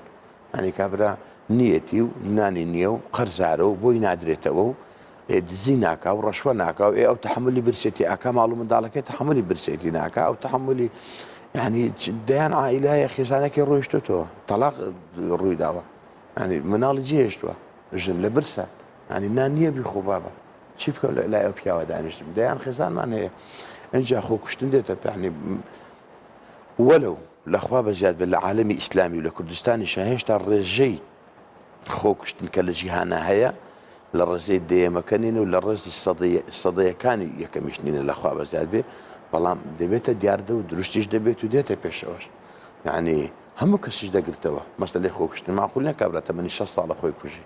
يعني كابرا نيتي وناني نيو قرزارو بوي نادريتو دزيناكا ورشوناكا او تحملي برسيتي اكا معلوم دالك تحملي برسيتي ناكا او تحملي يعني ديان عائله يا اخي زانك رويشتو طلاق روي داوا يعني منال جيشتوا رجل لبرسا يعني نانيه بيخو بابا شيبك لا يوبيا ودانش ديان خزان معناها انجا اخوك شتندت يعني ولو الاخوه بزياد بالعالمي اسلامي ولا كردستاني شاهشت الرجي خوك شتنكل جهانا هيا للرزيد دي مكانين ولا الرز الصديه كان يكمشنين الاخوه بزياد به بلام دبيت ديارده ودرشتيش دبيت وديت بيشوش يعني هم كسج دقرتوا مثلا خوك شتن معقول لك ابره 18 صاله خوك كوجي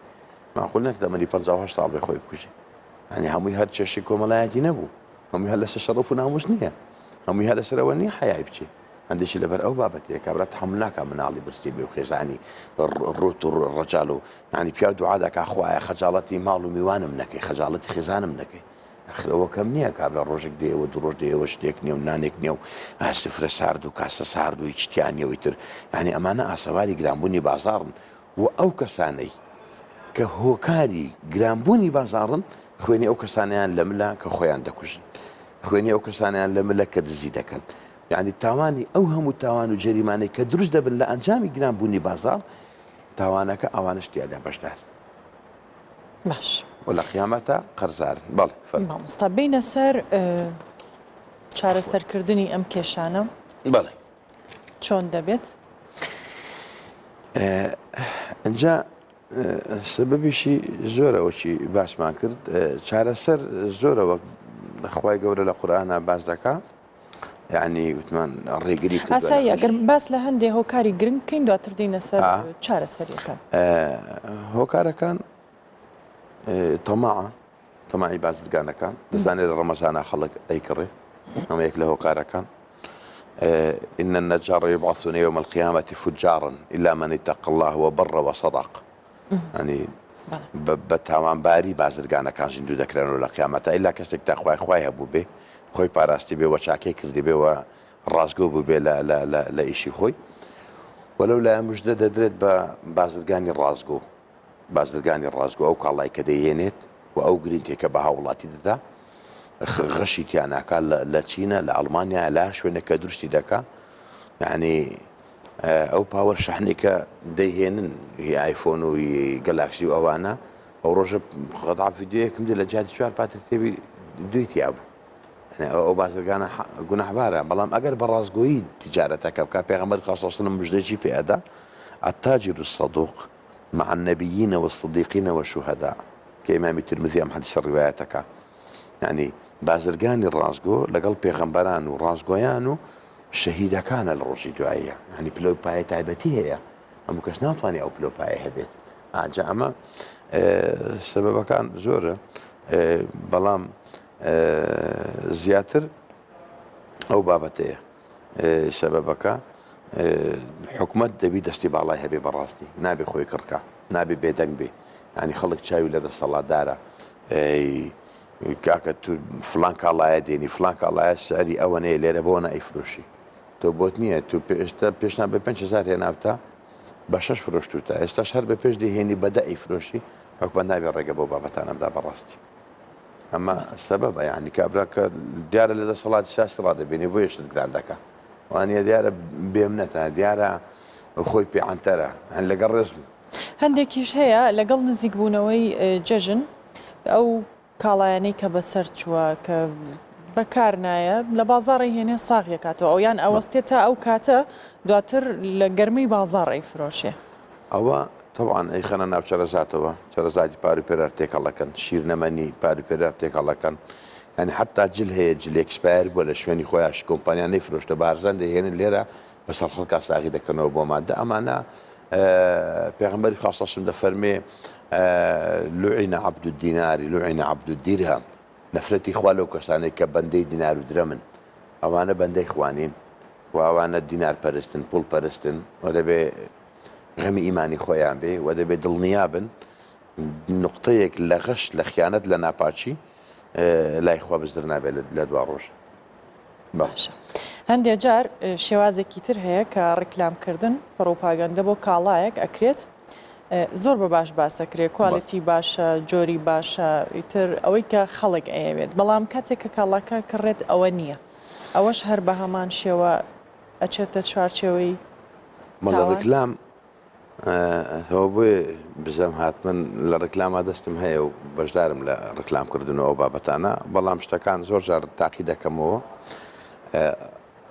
معقول لك 15 صاله خوك كوجي يعني هم يهد شي كوملايتي نبو هم هلا شرفنا مسنيه هم هلا سرواني حياه يبكي عندي شي لبر او بابتي كبرت تحملناك من علي برسيبي وخزاني الروت الرجال يعني بيادو عادك اخويا خجالتي مالو ميوان منك خجالتي خزان منك اخي هو كمنيه كابل الروجك دي ودروج دي وشتيكني ونانكني وسفر ساردو كاس ساردو يشتياني ويتر يعني امانه اسوالي جرامبوني بازار او كساني كهو كاري جرامبوني بازار خويني او كسانيان لملا كخويان دكوش خويني او كسانيان لملا كدزيدكن يعني التواني اوهم التوان وجريماني كدروج دبن لانجامي جرام بوني بازار توانك اوانشتي على بشدار باش ولا قيامته قرزار بله مستبين سر چاره سرکردنی ام کشانه بله چون دبیت انجا سببی شي زوره و شي باش ما کرد چاره سر زوره و خوای گور القرآن باز دکا يعني وثمان الريقري كده اسايا بس لهندي هو كاري جرين كين دوتر دينا سر چاره سر كان هو كارا كان طماعي بعض القانا كان دزاني رمضان خلق اي كري هم يكله كارا كان ان النجار يبعثون يوم القيامه فجارا الا من اتقى الله وبر وصدق يعني بە تاوانباری بازرگانەکان ژیندوو دەکرێنەوە لە قیامەتە ئیلا کەسێک تا خوای هەبوو بێ خۆی پاراستی بێ وە چاکەی کردی بێەوە ڕازگۆ بوو بێ لە ئیشی خۆی وەلەو لای مژدە دەدرێت بە بازرگانی ڕازگۆ ئەو کاڵای کە دەیهێنێت و ئەو گرنگێکە بە هاوڵاتی دەدا غەشی تیاناکە لە چینە لە ئەڵمانیا لا شوێنێکە دروستی دەکا یعنی ئەو پاوەەر شەحنێکە دەیهێنن ئایفۆن و گەلاکسی و ئەوانە ئەو ڕۆژە خەدا ڤیددیوەیەکم دی لە جادی چوار پاتر تێبی دوی تیا بوو ئەو بازرگانە گوناحبارە بەڵام ئەگەر بە ڕازگۆیی تجارەتەکە بکە پێغەمبەر خاصەسلم مژدەی پێئەدا التاجر الصدوق مع النبيين والصديقين والشهداء كإمام الترمذي أم حديث الرواياتك يعني بازرگانی ڕازگۆ لەگەڵ پێغەمبەران و ڕازگۆیان و شەهیدەکانە لە ڕۆژی دواییە ینی پلۆپایە تایبەتی هەیە هەموو کەس ناتوانێت ئەو پلۆپایە هەبێت ئاجا ئەمە سەبەبەکان زۆرە بەڵام زیاتر ئەو بابەتەیە سەبەبەکە حکومت دەبی دەستی باڵای هەبێ بەڕاستی نابێ خۆی کڕکە نابێ بێدەنگ بێ ینی خەڵک چاوی لە دەسەڵاتدارە کاکە تو فلان کاڵایە دێنی فلان کاڵایە سەری ئەوە نەیە لێرە بۆ نائیفرۆشی تۆ بۆت نییە تو ئێستا پێشنا بە 5,000 هێناوتە بە 6 فرۆشتوتە ئێستا شەر بە پێش دەهێنی بەدە ئیفرۆشی حکومت نابێ ڕێگە بۆ بابەتانەمدا بەڕاستی ئەمە سەبەبە یعنی کابراکە دیارە لە دەسەڵاتی سیاسی ڕادەبێنێ بۆ یەشت گران دەکە وانە دیارە بێمنەتە دیارە خۆی پێعانتەرە هەن لەگەڵ ڕێزم هەندێکیش هەیە لەگەڵ نزیکبوونەوەی جەژن ئەو کاڵایانەی کە بەسەر چووە کە بەکار نایە لە بازاڕی هێنێ ساغیە کاتەوە ئەویان ئەوەستێتە ئەو کاتە دواتر لە گەرمەی بازاڕی فرۆشێ ئەوە طبعاان ئەی خەنە ناو چەرەزاتەوە چەرەزاتی پار و پێرار تێکەڵەکەن شیرنەمەنی پار و پێرار تێکەڵەکەن ینی حتا جل هەیە جلێکسپایر بۆ لە شوێنی خۆیاش کۆمپانیانەی فرۆشتە بارزان دەهێنن لێرە بەسەر خەڵکا ساغی دەکەنەوە بۆ مادە ئەمانە پێغەمبەری خاصەسم دەفەرمێ لوعین عەبد الدینار لوعین عەبد الدیرهم نەفرەتی خوا لەو کەسانێک کە بەندەی دینار و درەمن ئەوانە بەندەی خوانین و ئەوانە دینار پەرستن پوڵ پەرستن و دەبێ غەمی ئیمانی خۆیان بێ و دەبێت دڵنیابن نقطەیەک لە غەش لە خیانەت لە ناپاچی لای خوا بزر نابێت لە دوا ڕۆژ باشە هەندێک جار شێوازێکی تر هەیە کە ڕیکلامکردن پڕۆپاگەندە بۆ کاڵایەک ئەکرێت زۆر بە باش باسەکرێت کوالەتی باشە جۆری باشە ئیتر ئەوەی کە خەڵک ئەیەوێت بەڵام کاتێک کە کاڵاکە کڕێت ئەوە نییە ئەوەش هەر بە هەمان شێوە ئەچێتە چوارچێوەی لە ڕیکلام ئەوە بۆیە بزەم هاتمن لە ڕیکلاما دەستم هەیە و بەشدارم لە ڕیکلامکردنەوە بابەتانە بەڵام شتەکان زۆر جار تاقی دەکەمەوە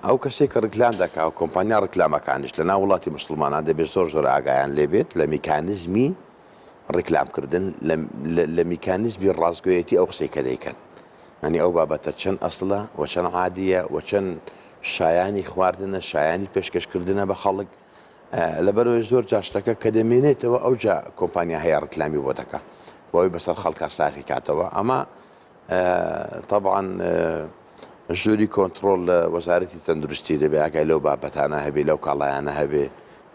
ئەو کەسێک کە ڕیکلام دەکا و کۆمپانیا ڕیکلامەکانیش لە ناو وڵاتی مسلمانان دەبێت زۆر ئاگایان لێبێت لە میکانیزمی ڕیکلامکردن لە میکانیزمی ڕازگۆیەتی ئەو قسەی کە دەیکەن ئەنی ئەو بابەتە چەند ئەسڵە و چەند عادیە و چەند شایانی خواردنە شایانی پێشکەشکردنە بە خەڵک لەبەرەوەی زۆر جاشتەکە کە دەمێنێتەوە ئەو جا کۆمپانیا هەیە ڕیکلامی بۆ دەکە بۆی بەسەر خەڵکە ساغی کاتەوە ئەمە طبعاً ژووری کۆنتترۆل لە وەزارەتی تەندروستی دەبێ ئاگای لەو بابەتانە هەبێ لەو کاڵایانە هەبێ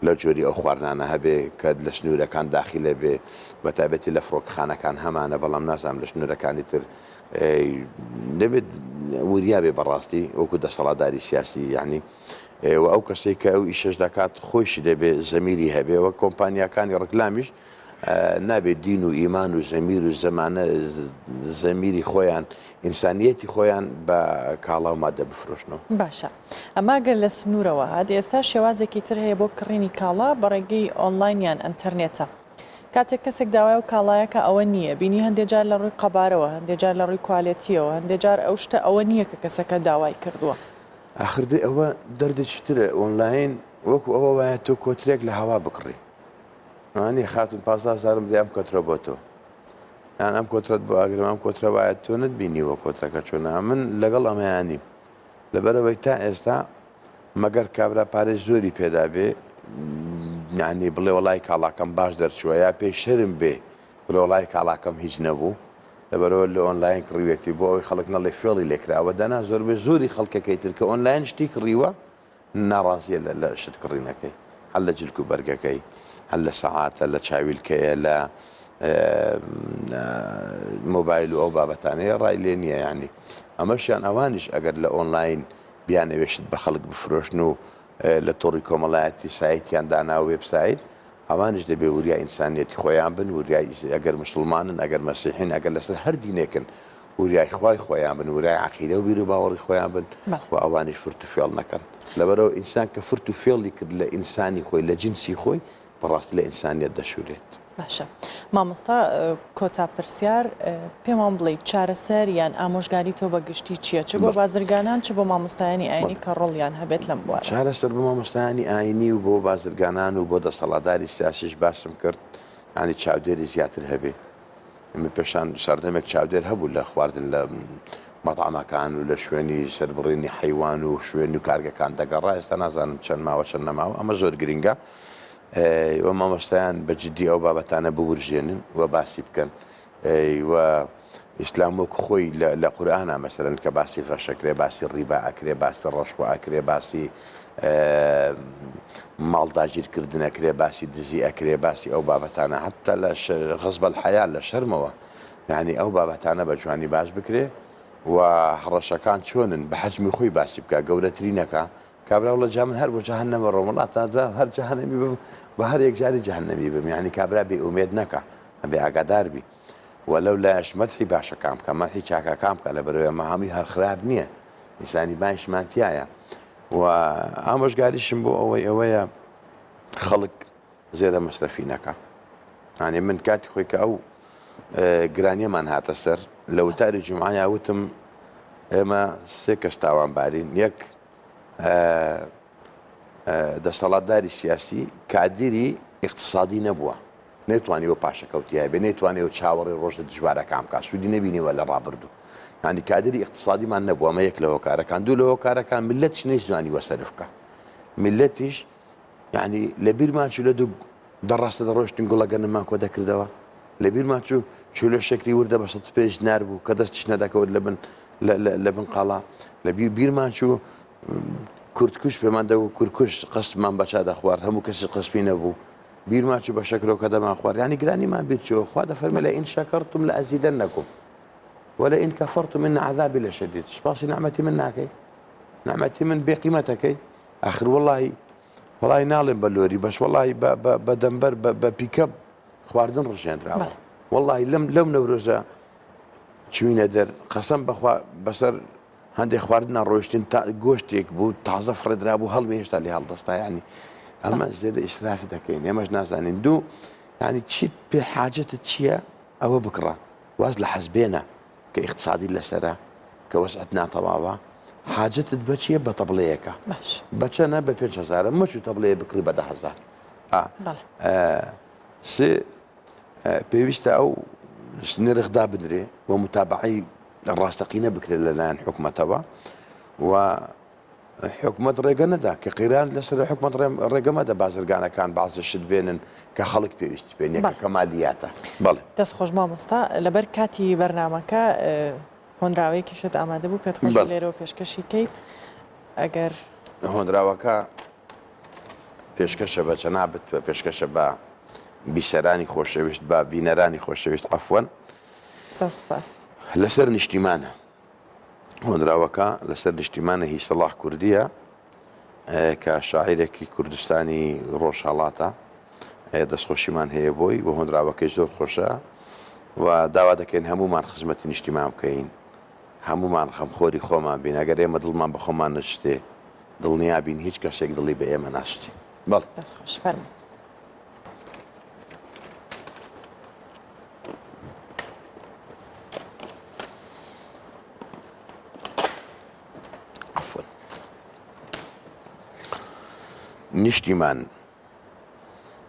لەو جۆری ئەو خواردانە هەبێ کە لە شنوورەکان داخلە بێ بە تایبەتی لە فڕۆکخانەکان هەمانە بەڵام نازانم لە شنوورەکانی تر دەبێت وریا بێ بەڕاستی وەکو دەسەڵاتداری سیاسی یعنی و ئەو کەسێک کە ئەو ئیشەش دەکات خۆشی دەبێت زەمیری هەبێ وە کۆمپانیەکانی ڕیکلامیش نابێت دین و ئیمان و زەمیر و زەمانە زەمیری خۆیان ئینسانیەتی خۆیان بە کاڵا و مادە بفرۆشنەوە باشە ئەماگەر لە سنوورەوە هات ئێستا شێوازێکی تر هەیە بۆ کڕینی کاڵا بەڕێگەی ئۆنلاینیان ئەنتەرنێتە کاتێک کەسێک داوای و کاڵایەکە ئەوە نییە بینی هەندێک جار لە ڕووی قەبارەوە هەندێک جار لە ڕووی کوالێتیەوە هەندێک جار ئەو شتە ئەوە نییە کە کەسەکە داوای کردووە ئاخردی ئەوە دەردێکی ترە ئۆنلاین وەکو ئەوە وایە تۆ کۆترێک لە هەوا بکڕی ئەوانەیە خاتون 15,000 بدە ئەم کۆترە بۆ تۆ یان ئەم کۆترەت بۆ ئاگرم ئەم کۆترە وایە تۆ نتبینیوە کۆترەکە چۆنە من لەگەڵ ئەمەیانیم لەبەرەوەی تا ئێستا مەگەر کابرا پارەی زۆری پێدا بێ یعنی بڵێ وڵای کاڵاکەم باش دەرچووە یا پێی شەرم بێ بڵێ وڵای کاڵاکەم هیچ نەبوو لەبەرەوە لە ئۆنلاین کڕیوێتی بۆ ئەوی خەڵک نەڵێ فێڵی لێکراوە دەنا زۆربێ زۆری خەڵکەکەی تر کە ئۆنلاین شتی کڕیوە ناڕازیە لە شت کڕینەکەی هەل لە جلک و بەرگەکەی هەل لە سەعاتە لە چاویلکەیە مۆبایل و ئەو بابەتانەیە ڕای لێ نییە ینی ئەمەشیان ئەوانیش ئەگەر لە ئۆنلاین بیانەوێشت بە خەڵک بفرۆشن و لە تۆڕی کۆمەڵایەتی سایتیان دانا و وێبسایت ئەوانش دەبێ وریای ئینسانیەتی خۆیان بن وریای ئەگەر مسلمانن ئەگەر مەسیحین ئەگەر لەسەر هەر دینێکن وریای خوای خۆیان بن وریای عەقیدە و بیر و باوەڕی خۆیان بن و ئەوانیش فرت و فێڵ نەکەن لەبەرەوە ئینسان کە فرت و فێڵی کرد لە ئینسانی خۆی لە جنسی خۆی بەڕاستی لە ئینسانیەت دەشورێت. باشە مامۆستا کۆتا پرسیار پێمان بڵێ چارەسەر یان ئامۆژگاری تۆ بە گشتی چییە چ بۆ بازرگانان چ بۆ مامۆستایانی ئاینی کە ڕۆڵیان هەبێت لەم بوارە چارەسەر بە مامۆستایانی ئاینی و بۆ بازرگانان و بۆ دەسەڵاتداری سیاسیش باسم کرد ینی چاودێری زیاتر هەبێ ئمە پێشان سەردەمێک چاودێر هەبوو لە خواردن لە مەطعمەکان و لە شوێنی سەربڕینی حیوان و شوێنی و کارگەکان دەگەڕا ئێستا نازانم چەند ماوە چەند نەماوە ئەمە زۆر گرنگە و مامۆستایان بەجددی ئەو بابەتانە بورژێنن و باسی بکەن و ئیسلام وەکو خۆی لە قورئانە مەسەلەن کە باسی غەشەکرێ باسی ڕیبا ئەکرێ باسی ڕەشوە ئەکرێ باسی ماڵداگیرکردن ئەکرێ باسی دزی ئەکرێ باسی ئەو بابەتانە حتا لە غەزب الحەیا لە شەرمەوە یعنی ئەو بابەتانە بە جوانی باش بکرێ و هەڕەشەکان چۆنن بە حەجمی خۆی باسی بکە گەورەترینەکە کابرا وڵە جا من هەر بۆ جەهەنەمە ڕۆمەڵات تازە هەر جەهەنەمی بم بە هەر یەک جاری جەهەنەمی بم یعنی کابرا بێ ئومێد نەکە بێ ئاگادار بی وەلەو لایەش مەدحی باشەکان بکە مەدحی چاکەکان بکە لەبەرەوەی ئەمە هەمووی هەر خراپ نییە ئینسانی بانشمانتیایە و ئامۆژگاریشم بۆ ئەوەیە خەڵک زێدە مەصرەفی نەکە یعنی من کاتی خۆی کە ئەو گرانیەمان هاتە سەر لە وتاری جومعەیە وتم ئێمە سێ کەس تاوانبارین یەک دەسەڵاتداری سیاسی کادری اقتصادی نەبووە نێتوانیەوە پاشەکەوتیای بێ نێتوانێت چاوەڕێ ڕۆژە دژوارەکان بکات سوودی نەبینیوە لە ڕابردوو ینی کادری اقتصادیمان نەبووە ئەمە یەک لەوە کارەکان دوو لەوە کارەکان ملەتیش نەیزوانی وەسەرف بکە ملەتیش یعنی لە بیرمان چوو لە دوو دەڕاستە دەڕۆشتین گوڵەگەنمان کۆ دەکردەوە لە بیرمان چوو چولە شەکری وردە بە سەد پێش نار بوو کە دەستیش نەدەکەوت لە بن قاڵا لە بیرمان چوو کورتکوش پێمان دەبوو کورکوش قەسمان بەچا دەخوارد هەموو کەسی قەسپی نەبوو بیرمان چوو بە شەکرەوە کە دەمان خوارد ینی گرانیمان بێت چوە خوا دەفەرمێ لە ئین شەکەرتم لە ئەزیدەنەکم ولئن كفرتم من عذابي لشديد سپاسی نعمەتی من ناکەی نعمەتی من بێقیمەتەکەی آخر والله ناڵێم بە لۆری بەش والله بە دەمبەر بە پیکەپ خواردن ڕژێنراوە والله لەم نەورۆزە چوینە دەر قەسەم بەخوا بەسەر هەندێک خواردنە ڕۆیشتن گۆشتێک بوو تازە فڕێدرا بوو هەڵمی هێشتا لێ هەڵدەستا ینی ئەمە زێدە ئیسراف دەکەین ئێمەش نازانین دوو ینی چیت پێ حاجەتت چییە ئەوە بکڕە واز لە حەزبێنە کە اقتصادی لەسرە کە وەسعەت ناتەواوە حاجەتت بە چییە بە تەبڵەیەکە بەچەنە بە 5,000 مەچوو تەبڵەیە بکڕی بە 10,000 سێ پێویستە ئەو نرخدا بدرێ و متابعی ڕاستەقینە بکرێت لەلایەن حکومەتەوە و حکومت ڕێگە نەدا کە قیران لەسەر حکومت ڕێگەمەدە بازرگانەکان بازشت بێنن کە خەڵک پێویستی پێێنێ کە مالیاتە بەڵێ دەست خۆش مامۆستا لەبەر کاتی بەرنامەکە هۆنراوەیەکیشت ئامادە بوو کە خۆش لێرەوە پێشکەشی کەیت ئەگەر هۆنراوەکە پێشکەشە بە چەنابێت پێشکەشە بە بیسەرانی خۆشەویست بە بینەرانی خۆشەویست ئەفوەن لەسەر نیشتیمانە هۆنراوەکە لەسەر نیشتیمانە هی سەڵاح کوردیە کە شاعیرێکی کوردستانی ڕۆژهەڵاتە دەستخۆشیمان هەیە بۆی بۆ هۆنراوەکەی زۆر خۆشە و داوا دەکەین هەمومان خزمەتی نیشتیمان بکەین هەمومان خەمخۆری خۆمان بین ئەگەر ئێمە دڵمان بە خۆمان نشتێ دڵنیا بین هیچ کەسێک دڵی بە ئێمە ناشتی بەڵ دەست خۆش فەرموو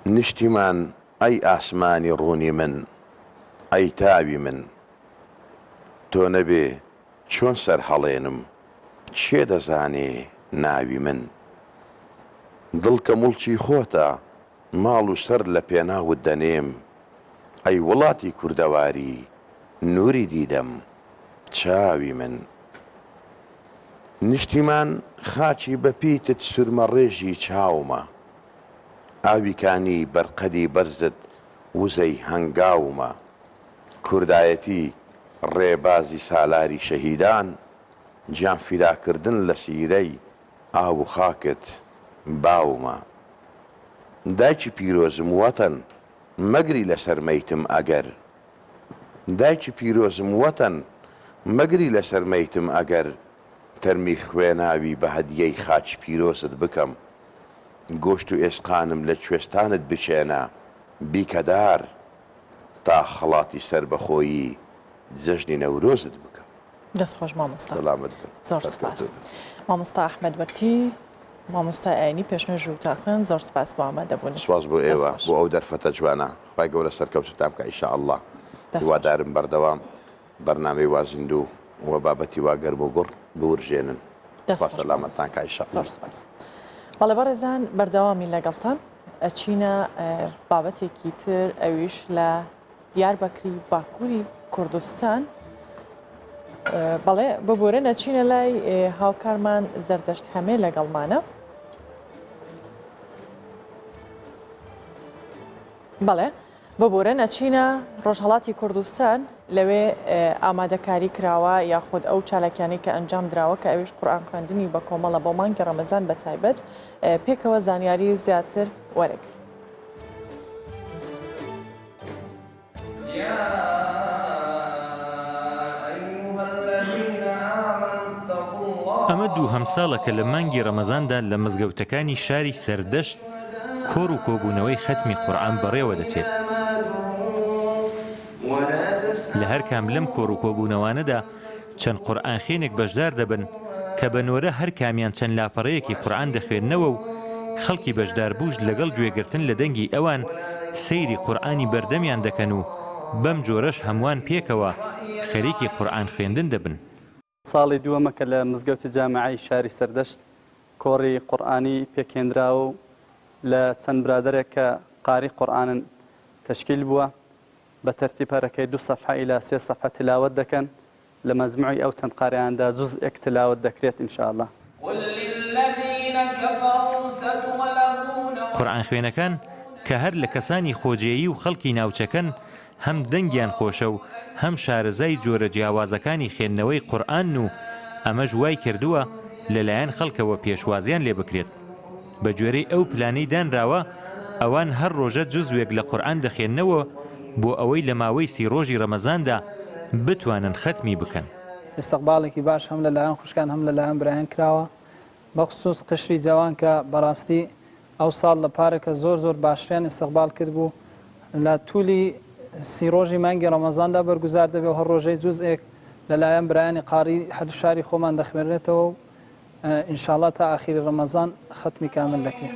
نیشتیمان ئەی ئاسمانی ڕوونی من ئەی تاوی من تۆ نەبێ چۆن سەر هەڵێنم چێ دەزانێ ناوی من دڵ کە موڵکی خۆتە ماڵ و سەر لە پێناوت دەنێم ئەی وڵاتی کوردەواری نووری دیدەم چاوی من نیشتیمان خاچی بەپیتت سورمە ڕێژی چاومە ئاویکانی بەرقەدی بەرزت وزەی هەنگاومە کوردایەتی ڕێبازی سالاری شەهیدان گیان فیداکردن لە سیرەی ئاو و خاکت باومە دایکی پیرۆزم وەتەن مەگری لەسەر مەیتم ئەگەر دایکی پیرۆزم وەتەن مەگری لەسەر مەیتم ئەگەر تەرمی خوێناوی بە هەدیەی خاچ پیرۆست بکەم گۆشت و ئێسقانم لە کوێستانت بچێنە بیکەدار تا خەڵاتی سربەخۆیی جەژنی نەورۆزت بکەم. دەستخۆش مامۆستا. سەلامت بن. زۆر سپاس. مامۆستا ئەحمەد وەرتی مامۆستا ئاینی پێشنەوەژ و تارخوێن زۆر سپاس بۆ ئامادەبوون. سپاس بۆ ئێوە بۆ ئەو دەرفەتە جوانە خوای گەورە سەرکەوتتان بکە ئینشاءالله. هیوادارم بەردەوام بەرنامەی وازیندوو و بابەتی وا گەرم و گوڕ بورژێنن. سەلامەتتان کە ئینشاءالله. زۆر سپاس. بەڵێ بەڕێزان بەردەوامی لەگەڵتان ئەچینە بابەتێکی تر ئەویش لە دیاربەکری باکووری کوردستان بەڵێ ببورن ئەچینە لای هاوکارمان زەردەشت هەمێ لەگەڵمانە. بەڵێ ببورن ئەچینە ڕۆژهەڵاتی کوردستان لەوێ ئامادەکاری کراوە یاخود ئەو چالاکیانی کە ئەنجام دراوە کە ئەویش قورئان خوێندنی بە کۆمەڵە بۆ مانگی ڕەمەزان بە تایبەت پێکەوە زانیاری زیاتر وەرەگرن. ئەمە دوو هەمساڵەکە لە مانگی ڕەمەزاندا لە مزگەوتەکانی شاری سەردەشت کۆڕ و کۆبوونەوەی ختمی قورئان بەڕێوە دەچێت. لە هەر کام لەم کۆڕ و کۆبوونەوانەدا چەند قورئان خوێنێک بەشدار دەبن کە بەنۆرە هەر کامیان چەند لاپەڕەیەکی قورئان دەخوێننەوە و خەڵکی بەشدار بووش لەگەڵ گوێگرتن لە دەنگی ئەوان سەیری قورئانی بەردەمیان دەکەن و بەم جۆرەش هەمووان پێکەوە خەریکی قورئان خوێندن دەبن. ساڵی دووەمە کە لە مزگەوتی جامعی شاری سەردەشت کۆڕی قورئانی پێکێنراوە و لە چەند برادێک کە قاری قورئانن تشکیل بووە بە تەرتیب هەرەکەی 2 سەفحە إلى 3 سەفحە تلاوەت دەکەن لە مەجموعی ئەو چەند قاریاندا جوزئێک تلاوەت دەکرێت ئینشاءالله. قورئان خوێنەکان کە هەر لە کەسانی خۆجێیی و خەڵکی ناوچەکەن هەم دەنگیان خۆشە و هەم شارەزای جۆرە جیاوازەکانی خوێندنەوەی قورئان و ئەمەش وای کردووە لەلایەن خەڵکەوە پێشوازیان لێ بکرێت. بە جۆرەی ئەو پلانەی دانراوە ئەوان هەر ڕۆژە جزوێک لە قورئان دەخوێننەوە بۆ ئەوەی لە ماوەی 30 ڕۆژی ڕەمەزاندا بتوانن ختمی بکەن. استقبالێکی باش هەم لەلایەن خوشکان هەم لەلایەن برایان کراوە بەخصوص قشری جوان کە بەڕاستی ئەو ساڵ لە پارێکە زۆر باشترین استقبال کرد بوو لە توولی 30 ڕۆژی مانگی ڕەمەزاندا بەرگوزار دەبێت و هەر ڕۆژەی جزئێک لەلایەن برایانی قاری هەردوو شاری خۆمان دەخوێنرێتەوە و ئینشاءالله تا ئاخری ڕەمەزان ختمی کامل دەکرێت.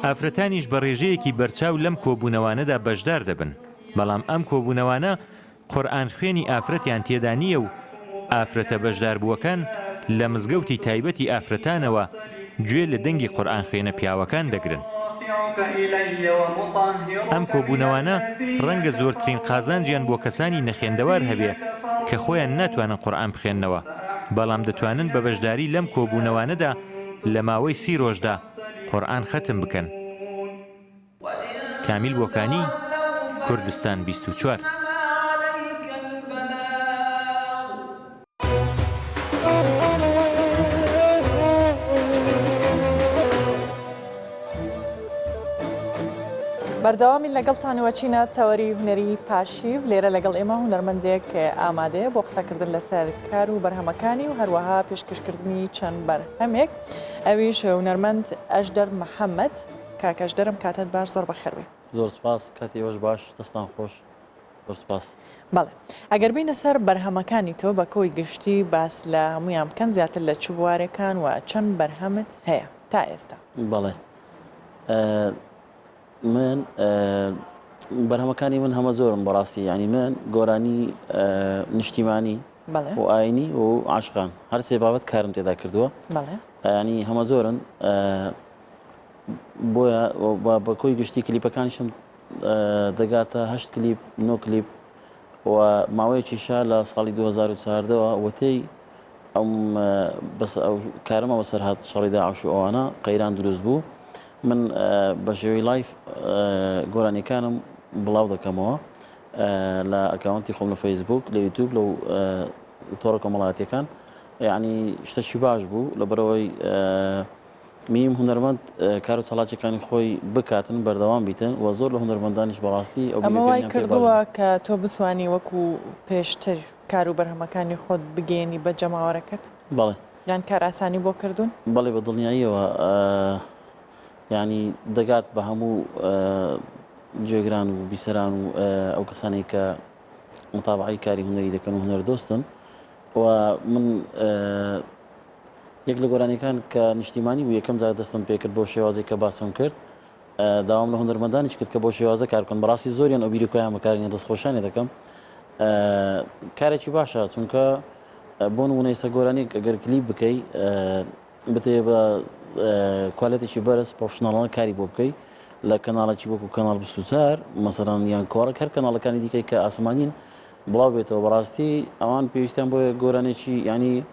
ئافرەتانیش بە ڕێژەیەکی بەرچاو لەم کۆبوونەوانەدا بەشدار دەبن بەڵام ئەم کۆبوونەوانە قورئان خوێنی ئافرەتیان تێدا نییە و ئافرەتە بەشدار بووەکان لە مزگەوتی تایبەتی ئافرەتانەوە گوێ لە دەنگی قورئان خوێنە پیاوەکان دەگرن. ئەم کۆبوونەوانە ڕەنگە زۆرترین قازانجیان بۆ کەسانی نەخێندەوار هەبێ کە خۆیان ناتوانن قورئان بخوێننەوە بەڵام دەتوانن بە بەشداری لەم کۆبوونەوانەدا لە ماوەی 30 ڕۆژدا قورئان ختم بکەن. کامیل بۆکانی کوردستان 24. بەردەوامی لەگەڵتانەوە چینە تەوەری هونەری پاشیو لێرە لەگەڵ ئێمە هونەرمەندێک ئامادەیە بۆ قسەکردن لەسەر کار و بەرهەمەکانی و هەروەها پێشکەشکردنی چەند بەرهەمێک ئەویش هونەرمەند ئەژدەر محەممەد کاکەژدەرم کاتت باش زۆر بەخێربێ. زۆر سپاس کاتی ئێوەش باش دەستان خۆش زۆر سپاس. بەڵێ ئەگەر بینە سەر بەرهەمەکانی تۆ بە کۆی گشتی باس لە هەمویان بکەن زیاتر لە چ بوارێکان و چەند بەرهەمت هەیە تا ئێستا؟ بەڵێ من بەرهەمەکانی من هەمە زۆرم بەڕاستی ینی من گۆرانی نیشتیمانی و ئاینی و عاشقان هەر سێ بابەت کارم تێدا کردووە ینی هەمە زۆرن بۆیە بە کۆی گشتی کلیپەکانیشم دەگاتە 8 کلیپ 9 کلیپ و ماوەیەکیشا لە ساڵی 2014ەوە وەتەی ئەو کارمە بەسەر هات شەڕی داعش و ئەوانە قەیران دروست بوو من بە شێوەی لایف گۆرانیەکانم بڵاو دەکەمەوە لە ئەکاونتی خۆم لە فەیسبوک لە یوتیوب لەو تۆڕە کۆمەڵاتیەکان یعنی شتێکی باش بوو لەبەرەوەی میم هونەرمەند کار و چالاکیەکانی خۆی بکاتن بەردەوام بیتن و زۆر لە هونەرمەندانیش بەڕاستی ئەمە وای کردووە کە تۆ بتوانی وەکو پێشتر کار و بەرهەمەکانی خۆت بگەێنی بە جەماوەرەکەت بەڵێ یان کار ئاسانی بۆ کردوون بەڵێ بە دڵنیاییەوە ینی دەگات بە هەموو جێگران و بیسەران و ئەو کەسانی کە متابعی کاری هونەری دەکەن و هونەر دۆستن و من یەک لە گۆرانیەکان کە نیشتیمانی بوو یەکەم جار دەستم پێکرد بۆ شێوازێک کە باسم کرد داوام لە هونەرمەندانیش کرد کە بۆ شێوازە کار بکەن بەڕاستی زۆریان ئەو بیرۆکۆیان بەکارێنێ دەستخۆشانێ دەکەم کارێکی باشە چونکە بۆ نمونە ئێستا گۆرانێک ئەگەر کلیپ بکەی بتێ بە کوالەتێکی بەرز پرۆفشناڵانە کاری بۆ بکەی لە کەناڵێکی وەکو کەناڵ 24 مەسەڵەن یان کۆڕێک هەر کەناڵەکانی دیکەی کە ئاسمانین بڵاو بێتەوە بەڕاستی ئەوان پێویستیان بۆ گۆرانێکی ینی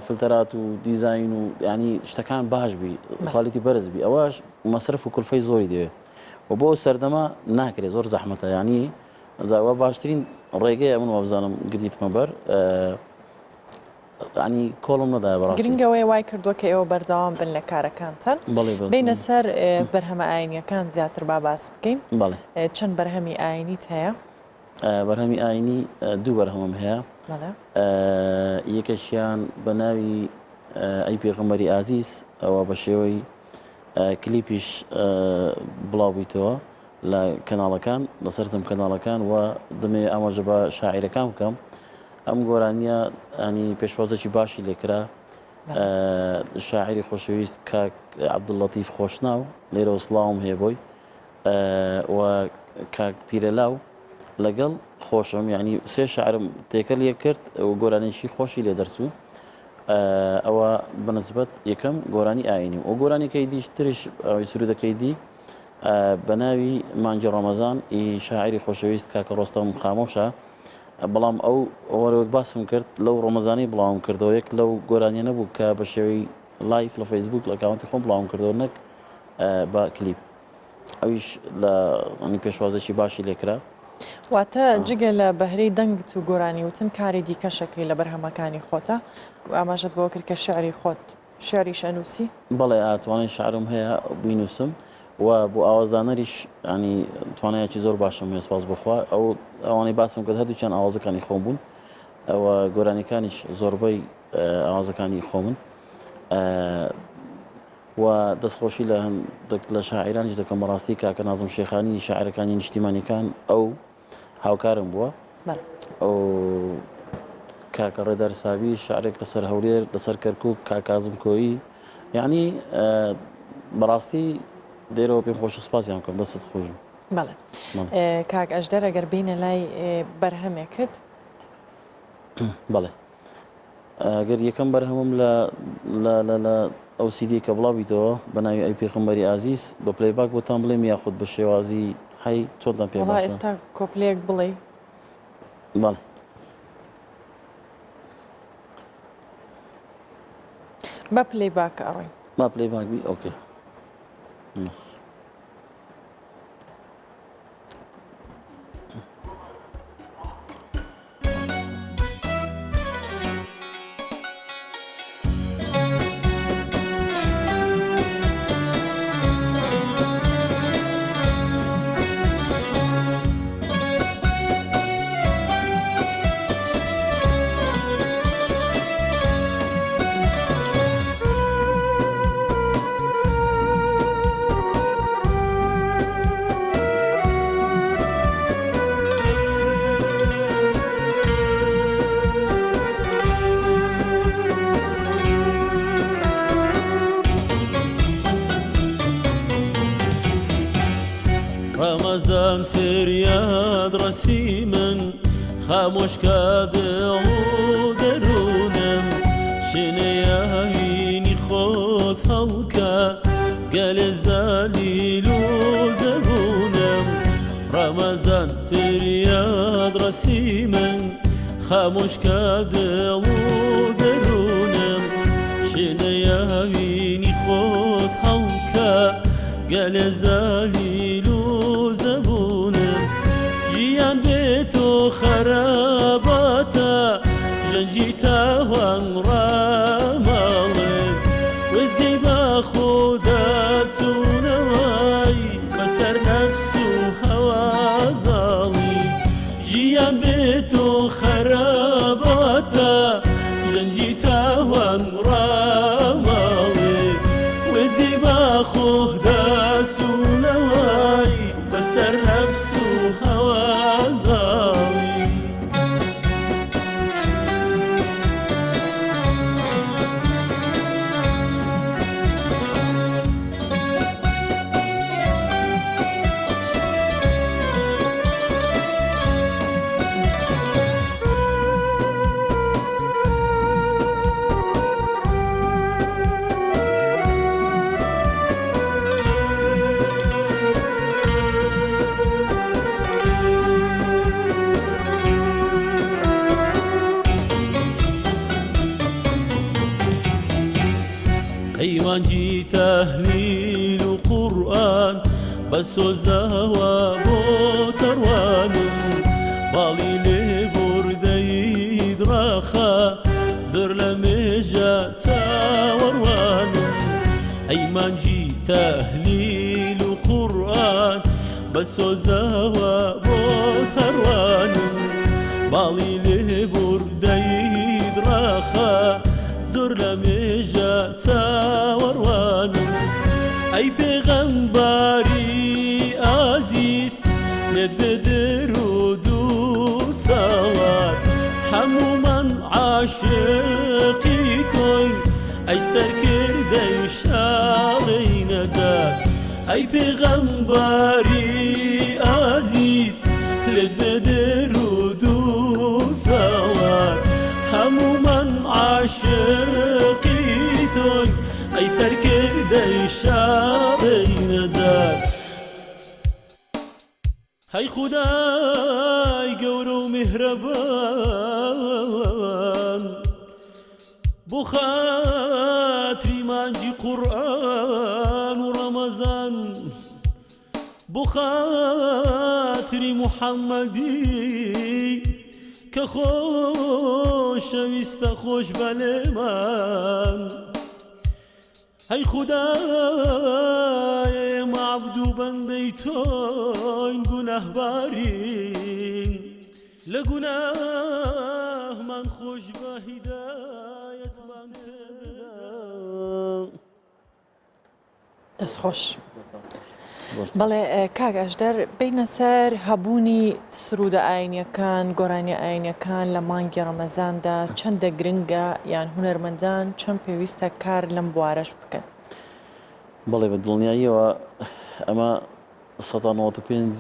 فلتەرات و دیزاین و ینی شتەکان باش بی خاڵێتی بەرز بی ئەوەش مەسرف و کولفەی زۆری دەوێت و بۆ سەردەما ناکرێت زۆر زەحمەتە ینی زاوە باشترین ڕێگەیە من وابزانم گریتمە بەر ینی کۆڵم نەدای بەڕاستی گرنگەوەی وای کردووە کە ئێوە بەردەوام بن لە کارەکانتان بینە سەر بەرهەمە ئاینیەکان زیاتر باس بکەین چەند بەرهەمی ئاینیت هەیە بەرهەمی ئاینی دوو بەرهەمم هەیە یەکەشیان بە ناوی ئەی پێغەمبەری ئازیز ئەوە بە شێوەی کلیپیش بڵاو بیتەوە لە کەناڵەکان لەسەر زەم کەناڵەکان و دەمێ ئاماژە بە شاعیرەکان بکەم ئەم گۆرانیە ئەنی پێشوازێکی باشی لێکرا شاعری خۆشەویست کاک عەبدوڵڵەتیف خۆشناو لێرە سڵاوم هەیە بۆی و کاک پیرەلاو لەگەڵ خۆشم ینی سێ شعرم تێکەل یەک کرد و گۆرانێکی خۆشی لێ دەرچوو ئەوە بەنسبەت یەکەم گۆرانی ئاینی و گۆرانێکەی دیش ترش ئەوەی سرودەکەی دی بە ناوی مانجی ڕەمەزان ئی شاعری خۆشەویست کاکە ڕۆستەم خامۆشە بەڵام ئەو وەرەوەک باسم کرد لەو ڕۆمەزانی بڵاوم کردەوە یەک لەو گۆرانیە نەبوو کە بە شێوەی لایف لە فەیسبوک لە ئەکاونتی خۆم بڵاوم کردەوە نەک بە کلیپ ئەویش لە ئەنی پێشوازێکی باشی لێکرا واتە جگە لە بەهرەی دەنگت و گۆرانی وتن کاری دیکەشەکەی لە بەرهەمەکانی خۆتە ئاماژەت بۆ کرد کە شعری خۆت شعریش ئەنووسی بەڵێ ئاتوانێت شعرم هەیە بینوسم و بۆ ئاوازدانەریش ینی توانایەکی زۆر باشم هەیە سپاس بخوا ئەو ئەوانەی باسم کرد هەردووچیان ئاوازەکانی خۆم بوون ئەوە گۆرانیەکانیش زۆربەی ئاوازەکانی خۆمن و دەستخۆشی لە شاعیرانیش دەکەم بەڕاستی کاکە نازم شێخانی شاعرەکانی نیشتیمانیەکان ئەو هاوکارم بووە ئەو کاکە ڕێدار ساوی شاعرێک لەسەر هەولێر لەسەر کەرکووک کاکازم کۆیی یعنی بەڕاستی دێرەوە پێم خۆش سپاسیان بکەم دەستت خۆشم بەڵێ کاک ئەژدەر ئەگەر بینە لای بەرهەمێکت بەڵێ ئەگەر یەکەم بەرهەمم لە ئەو سیدی کە بڵاویتەوە بە ناوی ئەی پێغەمبەری ئازیز بە پلەیباک بۆتان بڵێم یاخود بە شێوازی هەی چۆنتان پێ باشە ئێستا کۆپلەیەک بڵێ بەڵێ بە پلەیباک ئەڕۆین با پلەیباکبی ئۆکێ رمضان فریاد رسی من خاموش کرده و درونم شنیایی خود هلکا گل زلیل و زبونم رمضان فریاد رسی من خاموش کرده و درونم شنیایی خود هلکا قال زليل وزبونم جيان بيتو خراباتا جنجيتا وانرامالم وزدي باخودات سونواي بسر نفسه هوازالي جيان بيتو خراباتا جنجيتا وانرامالي وزدي باخودات سونواي بسر نفسه هوازالي أيوان جي تهليل وقرآن بس وزاوى بوتروان بالي لبردي دراخا زر لمجا تساوروان أيمان جي تهليل وقرآن بس وزاوى بوتروان بالي لبردي دراخا زور لمجا تساوروان أي پیغمبری عزیز ند بدرود و سوار همو من عاشقی توی ای سرکرده شاقی نزار ای پیغمبری عزیز ند بدرود و سوار همو من عاشقی توی ای سرکرده شاقی نزار هی خدای گور و مهربان بو خاطری منجی قرآن و رمضان بو خاطری محمدی که خوش ویست خوش بله من هی خدای معبدو بنده تو این گناه بارین لگناه من خوش به هدایت من دەست خۆش بەڵێ کاک ئەژدەر بینە سەر هەبوونی سرودە ئاینیەکان گۆرانی ئاینیەکان لە مانگی ڕەمەزاندا چەندە گرنگە یان هونەرمەندان چەند پێویستە کار لەم بوارەش بکەن بەڵێ بە دڵنیاییەوە ئەمە 195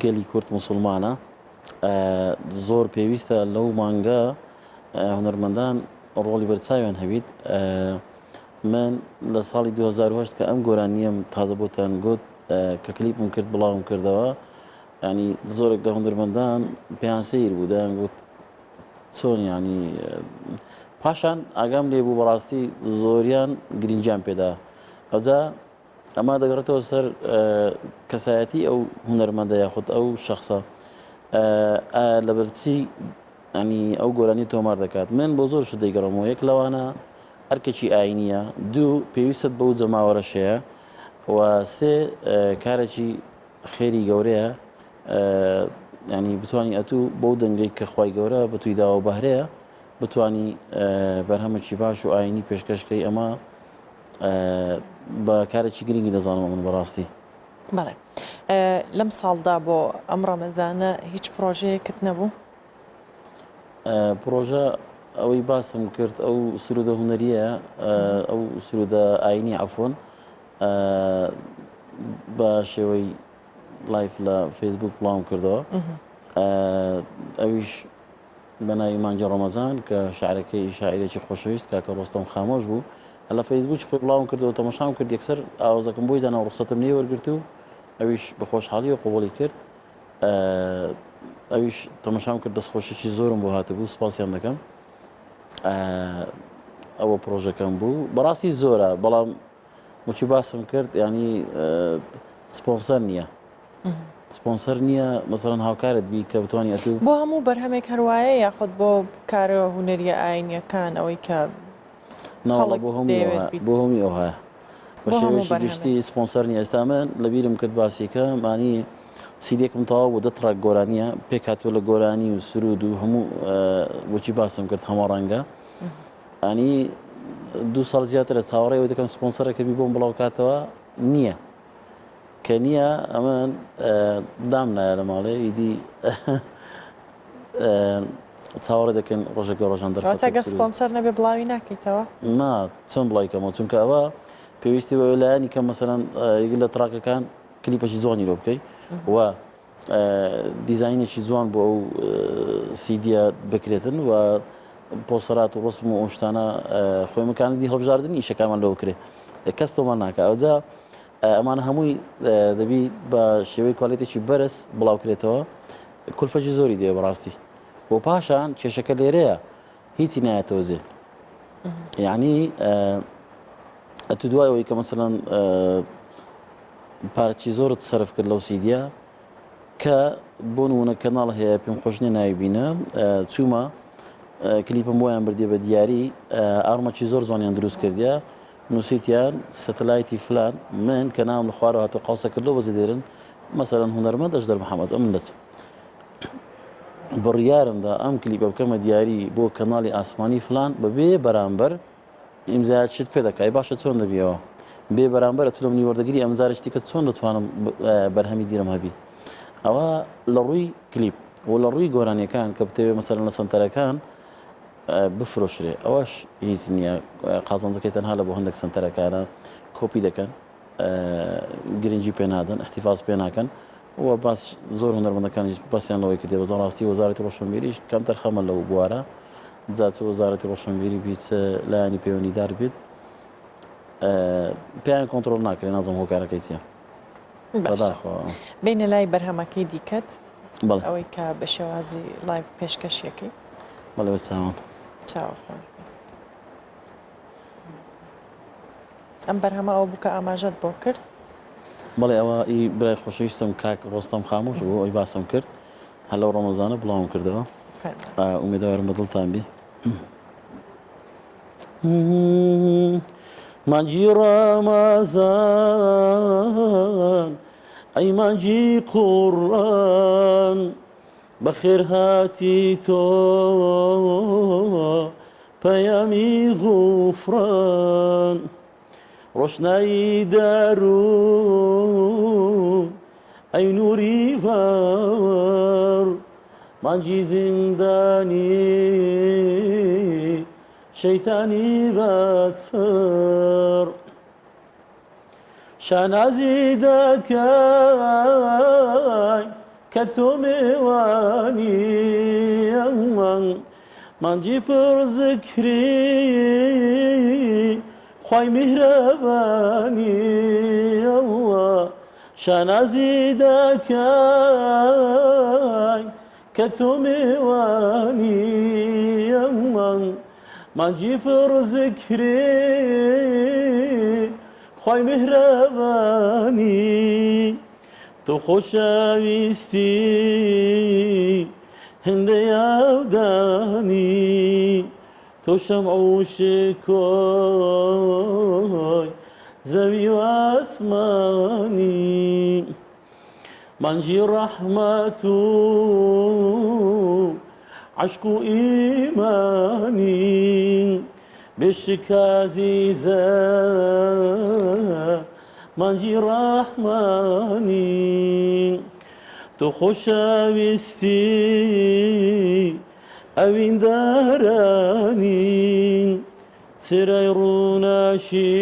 گەلی کورد موسڵمانە زۆر پێویستە لەو مانگە هونەرمەندان ڕۆڵی بەرچاویان هەبیت من لە ساڵی 2008 کە ئەم گۆرانیم تازە بۆتان گوت کە کلیپم کرد بڵاوم کردەوە ینی زۆرێک لە هونەرمەندان پێیان سەیر بوو دەیان گوت چۆن ینی پاشان ئاگام لێ بوو بەڕاستی زۆریان گرنگیان پێدا ئەوجا ئەمە دەگەڕێتەوە سەر کەسایەتی ئەو هونەرمەندە یاخود ئەو شەخصە لەبەرچی ینی ئەو گۆرانی تۆمار دەکات من بۆ زۆر شت دەیگەڕمەوە یەک لەوانە هەرکەچی ئاینیە دوو پێویستت بەو جەماوەرەشەیە و سێ کارێکی خێری گەورەیە ینی بتوانانی ئەتوو بەو دەنگەی کە خوای گەورە بەتووی داوە بەهرەیە بتوانی بەرهەمێکی باش و ئاینی پێشکەشکەی ئەمە بە کارێکی گرنگی دەزانم من بەڕاستی بەڵێ لەم ساڵدا بۆ ئەم ڕەمەزانە هیچ پرۆژەیەکت نەبوو پرۆژە ئەوەی باسم کرد ئەو سرودە هونەریە ئەو سرودە ئاینی عەفۆن بە شێوەی لایف لە فەیسبوک بڵاوم کردەوە ئەویش بە ناوی مانگی ڕەمەزان کە شاعرەکەی شاعیرێکی خۆشەویست کاکە ڕۆستەم خامۆش بوو لە فەیسبوک خۆی بڵاوم کردەوە تەماشام کرد یەکسەر ئاوازەکەم بۆی دانا و ڕوخسەتم لێ وەرگرت و ئەویش بە خۆشحاڵی و قبوڵی کرد ئەویش تەماشام کرد دەستخۆشێکی زۆرم بۆ هاتبوو سپاسیان دەکەم ئەوە پرۆژەکەم بوو بەڕاستی زۆرە بەڵام وچی باسم کرد ینی سپۆنسەر نییە سپۆنسەر نییە مەسەڵەن هاوکارت بی کە بتوانانی ئەتوو بۆ هەموو بەرهەمێک هەروایە یاخود بۆ کارەوە هوەریە ئاینیەکان ئەوەی کە بۆ هەمی ئەو هەیە بە شێوەیەکی گشتی سپۆنسەر نیە ئێستا من لەبیرم کرد باسیکە مانی سیدێکم تەواو بۆ 10 تراک گۆرانیە پێک هاتووە لە گۆرانی و سرود و هەموو بۆچی باسم کرد هەموو ڕەنگە ئەنی 2 ساڵ زیاترە چاوەڕێەوە دەکەم سپۆنسەرەکە بی بۆم بڵاو کاتەوە نییە کە نییە ئەمە دام نایە لە ماڵێ ئیدی چاوەڕێ دەکەن ڕۆژێک لە ڕۆژان دەرفەتەگەر سپۆنسەر نەبێ بڵاوی ناکەیتەوە نا چۆن بڵایکەمەوە چونکە ئەوە پێویستی بە لایەنی کە مەسەرەن لە تراکەکان کلیپەشی جوانی لۆ بکەیت و دیزاینێکی جوان بۆ ئەو سیدیە بکرێتن و پۆسەرات و ڕسم و ئەو شتانە خۆی مکانیدی هەڵبژاردننی ئیشەکانمان لەوە کرێت کەس تۆمان ناکە ئەوجا ئەمانە هەمووی دەبی بە شێوەی کوالیتێکی بەرز بڵاوکرێتەوە کولفەشی زۆری دێ بەڕاستی بۆ پاشان کێشەکە لێرەیە هیچی نایەتەوە زێ یعنی ئەتو دوایەوەی کە مەسەڵەن پارچی زۆرت سەرف کرد لەو سیدیە کە بۆ نمونە کەناڵ هەیە پێم خۆشنێ ناویبینە چوومە کلیپم بۆیان بردێ بە دیاری ئارمەکی زۆر زۆنیان دروست کردیا نووسیتیان سەتەلایتی فلان من کە نام لە خوارەوە هاتە قاوسە کردەوە بەزی دێرن مەسەڵەن هونەرمەند ئەژدەر محەممەد ئەم دەچم بڕیارمدا ئەم کلیپە بکەمە دیاری بۆ کەناڵی ئاسمانی فلان بەبێ بەرامبەر ئیمزایەت چیت پێ دەکای باشە چۆن دەبیەوە بێ بەرامبەر تو لەم نیوەردەگیری ئەمزارشتی کە چۆن دەتوانم بەرهەمی دیرم هەبی ئەوە لە ڕووی کلیپ و لە ڕووی گۆرانیەکان کە بتەوێت مەسەرەن لە سنتەرەکان بفرۆشرێ ئەوەش هیچ نییە قازانجەکەی تەنها لە بۆ هەندێک سنتەرەکانە کۆپی دەکەن گرنگی پێ نادەن احتیفاز پێ ناکەن و باس زۆر هونەرمەندەکانی باسییان لەوەی کردێ بەزان ڕاستی وەزارەتی ڕۆشنبیریش کەم تەرخەمە لەو بوارە جاچە وەزارەتی ڕۆشنبیری بیچ لایەنی پەیوەندیدار بێت پێیان کۆنتترۆل ناکرێن نازم هۆکارەکەی چیە بینە لای بەرهەمەکەی دیکەت ئەوەی کە بە شێوازی لایڤ پێشکەشیەکەی بەڵێ چاوان چاوەخۆن ئەم بەرهەمە ئەو بووکە ئاماژەت بۆ کرد بەڵێ ئەوە ئی برای خۆشەویستم کاک ڕۆستەم خامۆش بوو ئەوی باسم کرد هەلە ڕۆمەزانە بڵاوم کردەوە ئومێدەوارم بەدڵتان بێ مانجی ڕەمەزان ئەی مانجی قوڕان بەخێر هاتی تۆ پەیامی غوفران ڕۆشنایی دەروون ئەی نووری باوەڕ مانجی زیندانی شەیتانی بەدفەر شانازی دەکەی کە تۆ میوانی ئەمان مانجی پڕ زکری خوای میهرەبانی ئەڵڵا شانازی دەکەی کە تۆ میوانی ئەمان مانجی پڕ زکری خوای میهرەبانی تۆ خۆشەویستی هەندە یاودانی تۆ شەمع و شکۆی زەوی و ئاسمانی مانجی ڕەحمەت و عشق و ئیمانی بێشکازیزە مانجی ڕەحمانی تۆ خۆشەویستی ئەویندارانی چرای ڕووناشی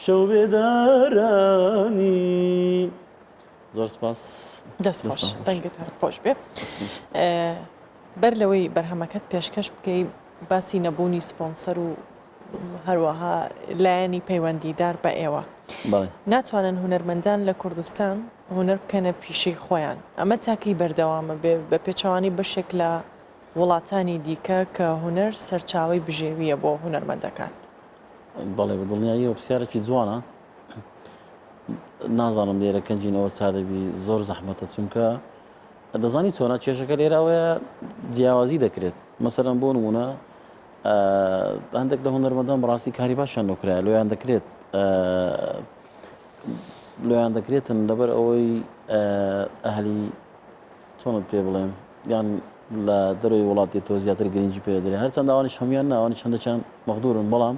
شەو بێدارانی زۆر سپاس دەستخۆش دەنگت هەر خۆش بێ بەر لەوەی بەرهەمەکەت پێشکەش بکەی باسی نەبوونی سپۆنسەر و هەروەها لایەنی پەیوەندیدار بە ئێوە ناتوانن هونەرمەندان لە کوردستان هونەر بکەنە پیشەی خۆیان ئەمە تاکەی بەردەوامە بە پێچەوانی بەشێک لە وڵاتانی دیکە کە هونەر سەرچاوی بژێویە بۆ هونەرمەندەکان بەڵێ بەدڵنیاییەوە پرسیارێکی جوانە نازانم لێرە کەنجینەوە چادەبی زۆر زەحمەتە چونکە دەزانی چۆنە کێشەکە لێرە ئەوەیە جیاوازی دەکرێت مەسەرەن بۆ نمونە هەندێک لە هونەرمەندان بەڕاستی کاری باشیان نۆکرایە لۆیان دەکرێتن لەبەر ئەوەی ئەهلی چۆنت پێ بڵێم یان لە دەروی وڵاتی تۆ زیاتر گرنگی پێ دەرێت هەرچەند ئەوانیش هەمویان ناوانی چەندەچیان مەغدورن بەڵام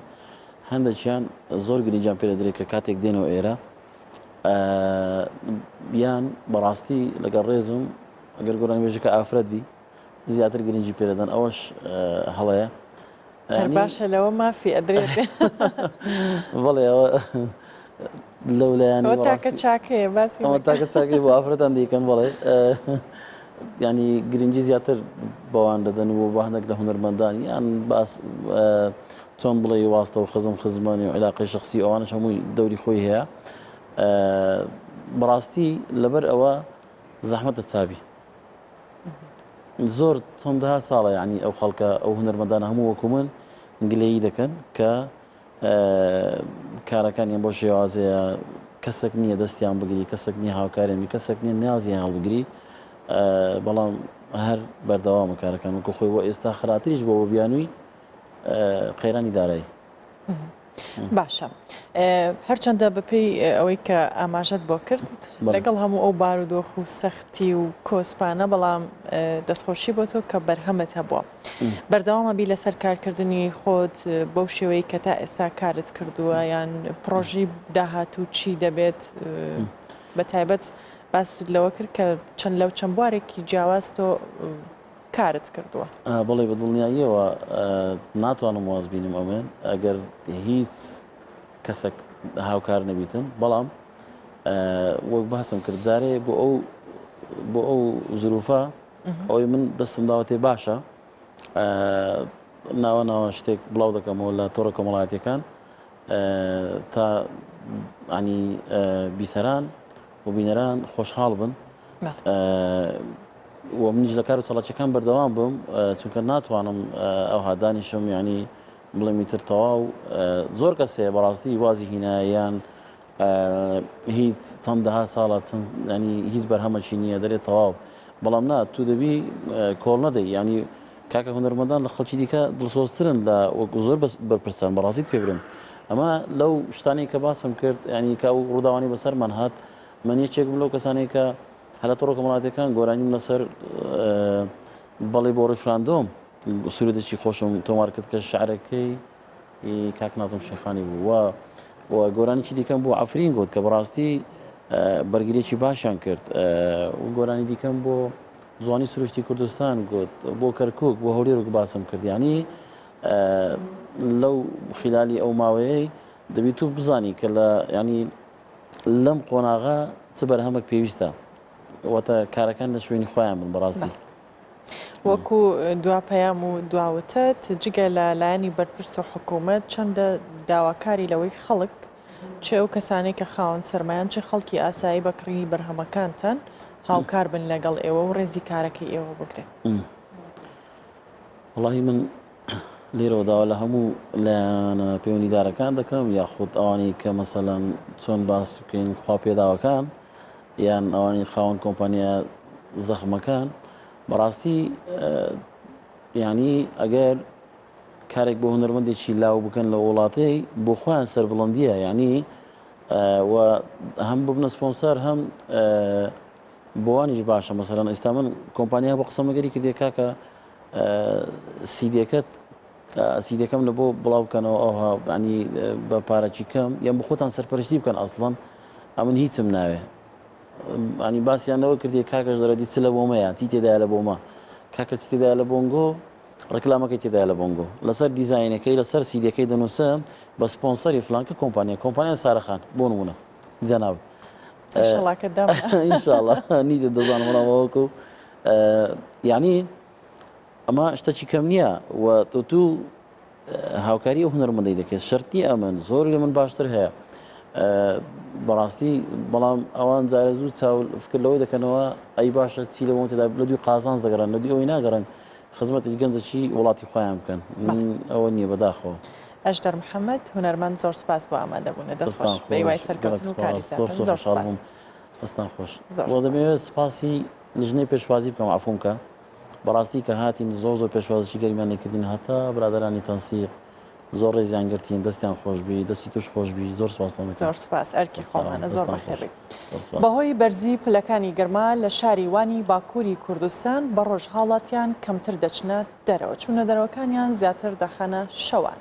هەندێکیان زۆر گرنگیان پێ دەرێت کە کاتێک دێنەوە ئێرە یان بەڕاستی لەگەڵ ڕێزم ئەگەر گۆرانی بێژەکە ئافرەت بی زیاتر گرنگی پێدەدەن ئەوەش هەڵەیە هەر باشە لەوە مافی ئەدرێت بەڵێ ئەوە لەولایانی ئەوە تاکە چاکەیە باسی ئەوە تاکە چاکەی بۆ ئافرەتان دیکەن بەڵێ ینی گرنگی زیاتر بەوان دەدەن و بە هەندێک لە هونەرمەندان یان باس چۆن بڵێ واستە و خزمانی و علاقەی شخصی ئەوانش هەمووی دەوری خۆی هەیە بەڕاستی لەبەر ئەوە زەحمەتە چابی زۆر چەندەها ساڵە ینی ئەو خەڵکە ئەو هونەرمەندانە هەموو وەکو من گلەیی دەکەن کە کارەکانیان بۆ شێوازەیە کەسێک نییە دەستیان بگری کەسێک نییە هاوکارێمی کەسێک نییە نیازیان هەڵبگری بەڵام هەر بەردەوامە کارەکان وەکو خۆی بۆ ئێستا خراتریش بۆ بیانووی قەیرانی دارایی باشە هەرچەندە بەپێی ئەوەی کە ئاماژەت بۆ کردت لەگەڵ هەموو ئەو بارودۆخ و سەختی و کۆسپانە بەڵام دەستخۆشی بۆ تۆ کە بەرهەمت هەبووە بەردەوامە بی لەسەر کارکردنی خۆت بەو شێوەیە کە تا ئێستا کارت کردووە یان پرۆژی داهاتوو چی دەبێت بە تایبەت باست لەوە کرد کە چەند بوارێکی جیاواز تۆ کارت کردووە بەڵێ بە دڵنیاییەوە ناتوانم واز بینم ئەوێن ئەگەر هیچ کەسێک هاوکار نەبیتن بەڵام وەک باسم کرد جارێ بۆ ئەو زروفە ئەوەی من دەستم داوەتێ باشە ناوە شتێک بڵاو دەکەمەوە لە تۆڕە کۆمەڵایەتیەکان تا ینی بیسەران و بینەران خۆشحاڵ بن و منیش لە کار و چاڵاکیەکان بەردەوام بم چونکە ناتوانم ئەو هادانیشم ینی بڵێمی تر تەواو زۆر کەس هەیە بەڕاستی وازی هینایان هیچ چەندەها ساڵە ینی هیچ بەرهەمەکی نییە دەرێت تەواو بەڵام نا تو دەبی کۆڵ نەدەی ینی کاکە هونەرمەندان لە خەڵکی دیکە دڵسۆزترن لە زۆر بەرپرسان بەڕاستیت پێ برم ئەمە لەو شتانی کە باسم کرد ینی کە ئەو ڕووداوانی بەسەرمان هات من یەکێک بم لەو کەسانەی کە هەلە تۆڕە کۆمەڵایەتیەکان گۆرانیم لەسەر بەڵێ بۆ ڕیفراندۆم سوورەتێکی خۆشم تۆمار کرد کە شعرەکەی کاک نازم شێخانی بوو و گۆرانێکی دیکەم بۆ عەفرین گوت کە بەڕاستی بەرگریێکی باشیان کرد و گۆرانی دیکەم بۆ زوانی سروشتی کوردستان گوت بۆ کەرکووک بۆ هەولێرێک باسم کرد ینی لەو خلالی ئەو ماوەیەی دەبێت تو بزانی کە لە ینی لەم قۆناغا چ بەرهەمێک پێویستە واتە کارەکان لە شوێنی خۆیان بن بەڕاستی وەکو دواپەیام و دواوتت جگە لە لایەنی بەرپرس و حکوومەت چەندە داواکاری لەوەی خەڵک چێ ئەو کەسانەی کە خاوەن سەرمایان چه خەڵکی ئاسایی بەکڕی بەرهەمەکانتان هاوکار بن لەگەڵ ئێوە و ڕێزی کارەکەی ئێوە بگرێت وڵی من لێرەوە داوا لە هەموو لایەنە پەیوەندیدارەکان دەکەم یاخود ئەوانی کە مەسەلەن چۆن باس بکەین خوا پێداوەکان یان ئەوانی خاوەن کۆمپانیا زەخمەکان بەڕاستی ینی ئەگەر کارێک بۆ هونەرمەندێکی لاو بکەن لە وڵاتەی بۆ خۆیان سەربڵندیە ینی هەم ببنە سپۆنسەر هەم بۆوانیش باشە مەسەلەن ئێستا من کۆمپانیا بۆ قسەمەگەری کردێ کاکە سیدەکەم لە بۆ بڵاو بکەنەوە ئەوها ینی بە پارەکی کەم یان بۆ خۆتان سەرپەرشتی بکەن ئەسڵەن ئەمن هیچم ناوێ ینی باسییانەوە کردی کاکەش دەرەدی چ لە بۆمەیە چی تێدایە لە بۆمە کاکە چی تێدایە لە بۆنگۆ ڕکلامەکەی تێدایە لە بۆنگۆ لەسەر دیزاینەکەی لەسەر سیدەکەی دەنووسە بە سپۆنسەری فلانکە کۆمپانیا سارەخان بۆ نمونە جەناب ئینشاڵڵا نیدە دەزانم ڕاوەوەکو یعنی ئەمە شتێکی کەم نییە و تو هاوکاری و هونەرمەندی دەکەێت شەرتی ئەمن زۆر لە من باشتر هەیە بەڕاستی بەڵام ئەوان جارە زوو چاو فکردەوەی دەکەنەوە ئەی باشە چی لە وتەدا لە دوی قازانز دەگەڕن لە دوی ئەوی ناگەڕن خزمەتی گەنجەکی وڵاتی خۆیان بکەن ئەوە نییە بەداخەوە ئەژدەر محەممەد هونەرمەند زۆر سپاس بۆ ئامادەبوونە دەست خۆش بەیوای سەرکەوتن و کاریتان زۆر سپاس دەستان خۆش بۆ دەبێت سپاسی لژنەی پێشوازی بکەم عفومکە بەڕاستی کە هاتین زۆر پێشوازی گەریمان نەکردین هەتا برادرانی تەنسیق زۆر ڕێزیان گرتین دەستیان خۆشبی دەستی توش خۆشبی زۆر سپاسان زۆر سپاس ئەرکی خۆمانە زۆر بەخێڕی بەهۆی بەرزی پلەکانی گەرما لە شاری وانی باکووری کوردستان بە ڕۆژهاڵاتیان کەمتر دەچنە دەرەوە چوونە دەرەوەکانیان زیاتر دەخەنە شەوان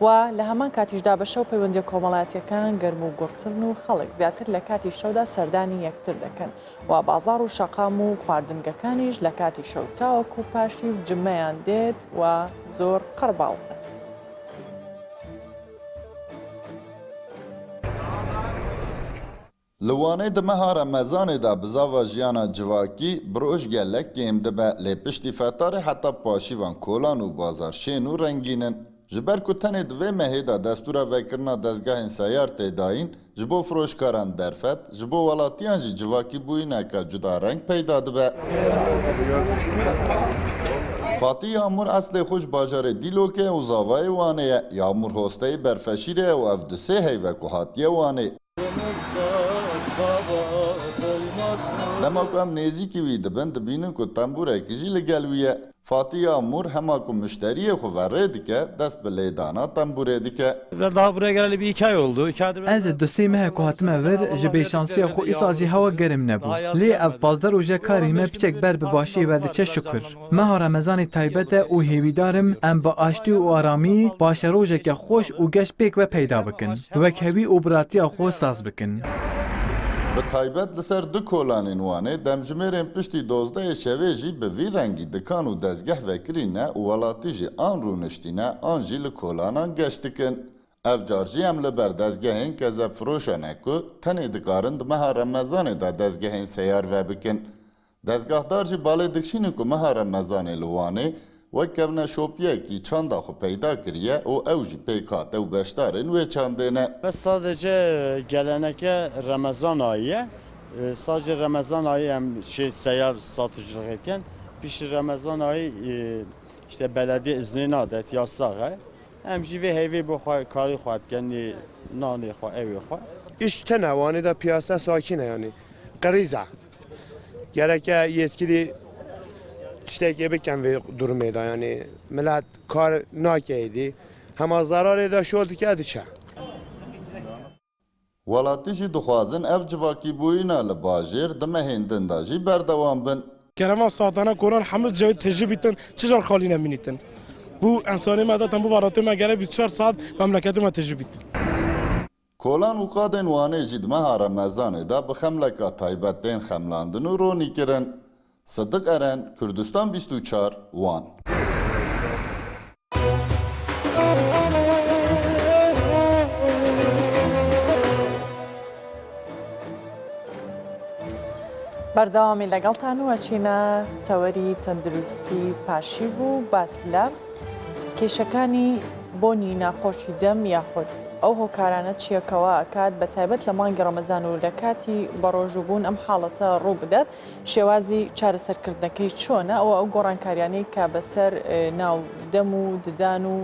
و لە هەمان کاتیشدا بە شەو پەیوەندی کۆمەڵایەتیەکان گەرم و گورتن و خەڵک زیاتر لە کاتی شەودا سەردانی یەکتر دەکەن و بازار و شەقام و خواردنگەکانیش لە کاتی شەو تاوەکو پاشی و جمەیان دێت و زۆر قەرباڵن. لوانه د مها رمضان دا بزاوا جیانا جواکی بروش گلک کم دبه لپشتی فتاره حتی پاشیوان کولان و بازار شین و رنگینن جبر کو تنه دوی مهیدا دستورا وکرنا دزگاه سیار تیداین جبو فروشکاران درفت جبو ولاتیان جی جواکی بوینه که جدا رنگ پیدا دبه فاتی یامور اصل خوش باجار دیلوکه و زاوای وانه یامور هسته برفشیره و افدسه هیوه که هاتیه وانه دما کو ام نزی کی وی دبن دبینن کو تنبوره کیجی لگلویه فاتی یامور هما کو müşteriye خو ورد که دست به لیدانا تنبوره دیکه daha buraya geleli bir 2 ay oldu. 2 aydır Ez dosê me ku hatime ver ji bêşansiya xwe îsal jî hewa gerim nebû. Lê ev pazdar û jekarî me piçek ber bi başî ve diçe şükür. Meha Remezanê taybet e û hêvîdarim em bi aştî û aramî paşerojeke xweş û geşpêk ve peyda bikin. Wekhevî û biratiya xwe saz bikin. به تایبەت لەسەر دو کۆلانên وانê demjimêrên piştî dozdeyê şevê jî bi vî rengî dikan û dezgeh vekirîne û welatî jî an rûniştîne an jî li kolanan geş dikin. Ev car jî em li ber dezgehên kezebfiroşan e ku tenê dikarin di meha Remezanê de dezgehên seyar vebikin. Dezgahdar jî balê dikşînin ku meha Remezanê li Wanê wek kevne şopiyekî çanda xwe peyda kiriye û ew jî pêk hate û beşdarên wê çandêne. Ve sadece geleneke Ramazan ayı, sadece Ramazan ayı hem seyyar satıcılık eken, pişi Ramazan ayı işte belediye iznini adet yasağı, hem jive hevi bu kari xwat kendi nani xwa evi xwa. İş tenevani de piyasa sakine yani. Krize. Gereke yetkili tişteki biken ve durumda yani millet kar nakeydi. Hema zararı da şu oldu ki adiçe. Welatî jî dixwazin ev civakîbûyîna li bajêr di mehêndin de jî berdewam bin. Kerema satana Kur'an hemû cewî tecrübe bitin, çijar xalî nemînitin. Bu insanê me datan bu varatê me gele 24 saat memleketê me tecrübe bitin. Kolan û qadên Wanê jî di meha Remezanê de bi xemleka taybet tên xemlandin û ronî kirin. Sıddık Eren, Kürdistan 24, Van. بەردەوامی لەگەڵتان و ئەچینە تەوەری تەندروستی پاشی بوو باس لە کێشەکانی بۆنی ناخۆشی دەم یاخود ئەو هۆکارانە چیەکەوە ئەکات بە تایبەت لە مانگی ڕەمەزان و لە کاتی بەڕۆژوبوون ئەم حاڵەتە ڕوو بدات شێوازی چارەسەرکردنەکەی چۆنە ئەو گۆڕانکاریانەی کا بەسەر ناو دەم و ددان و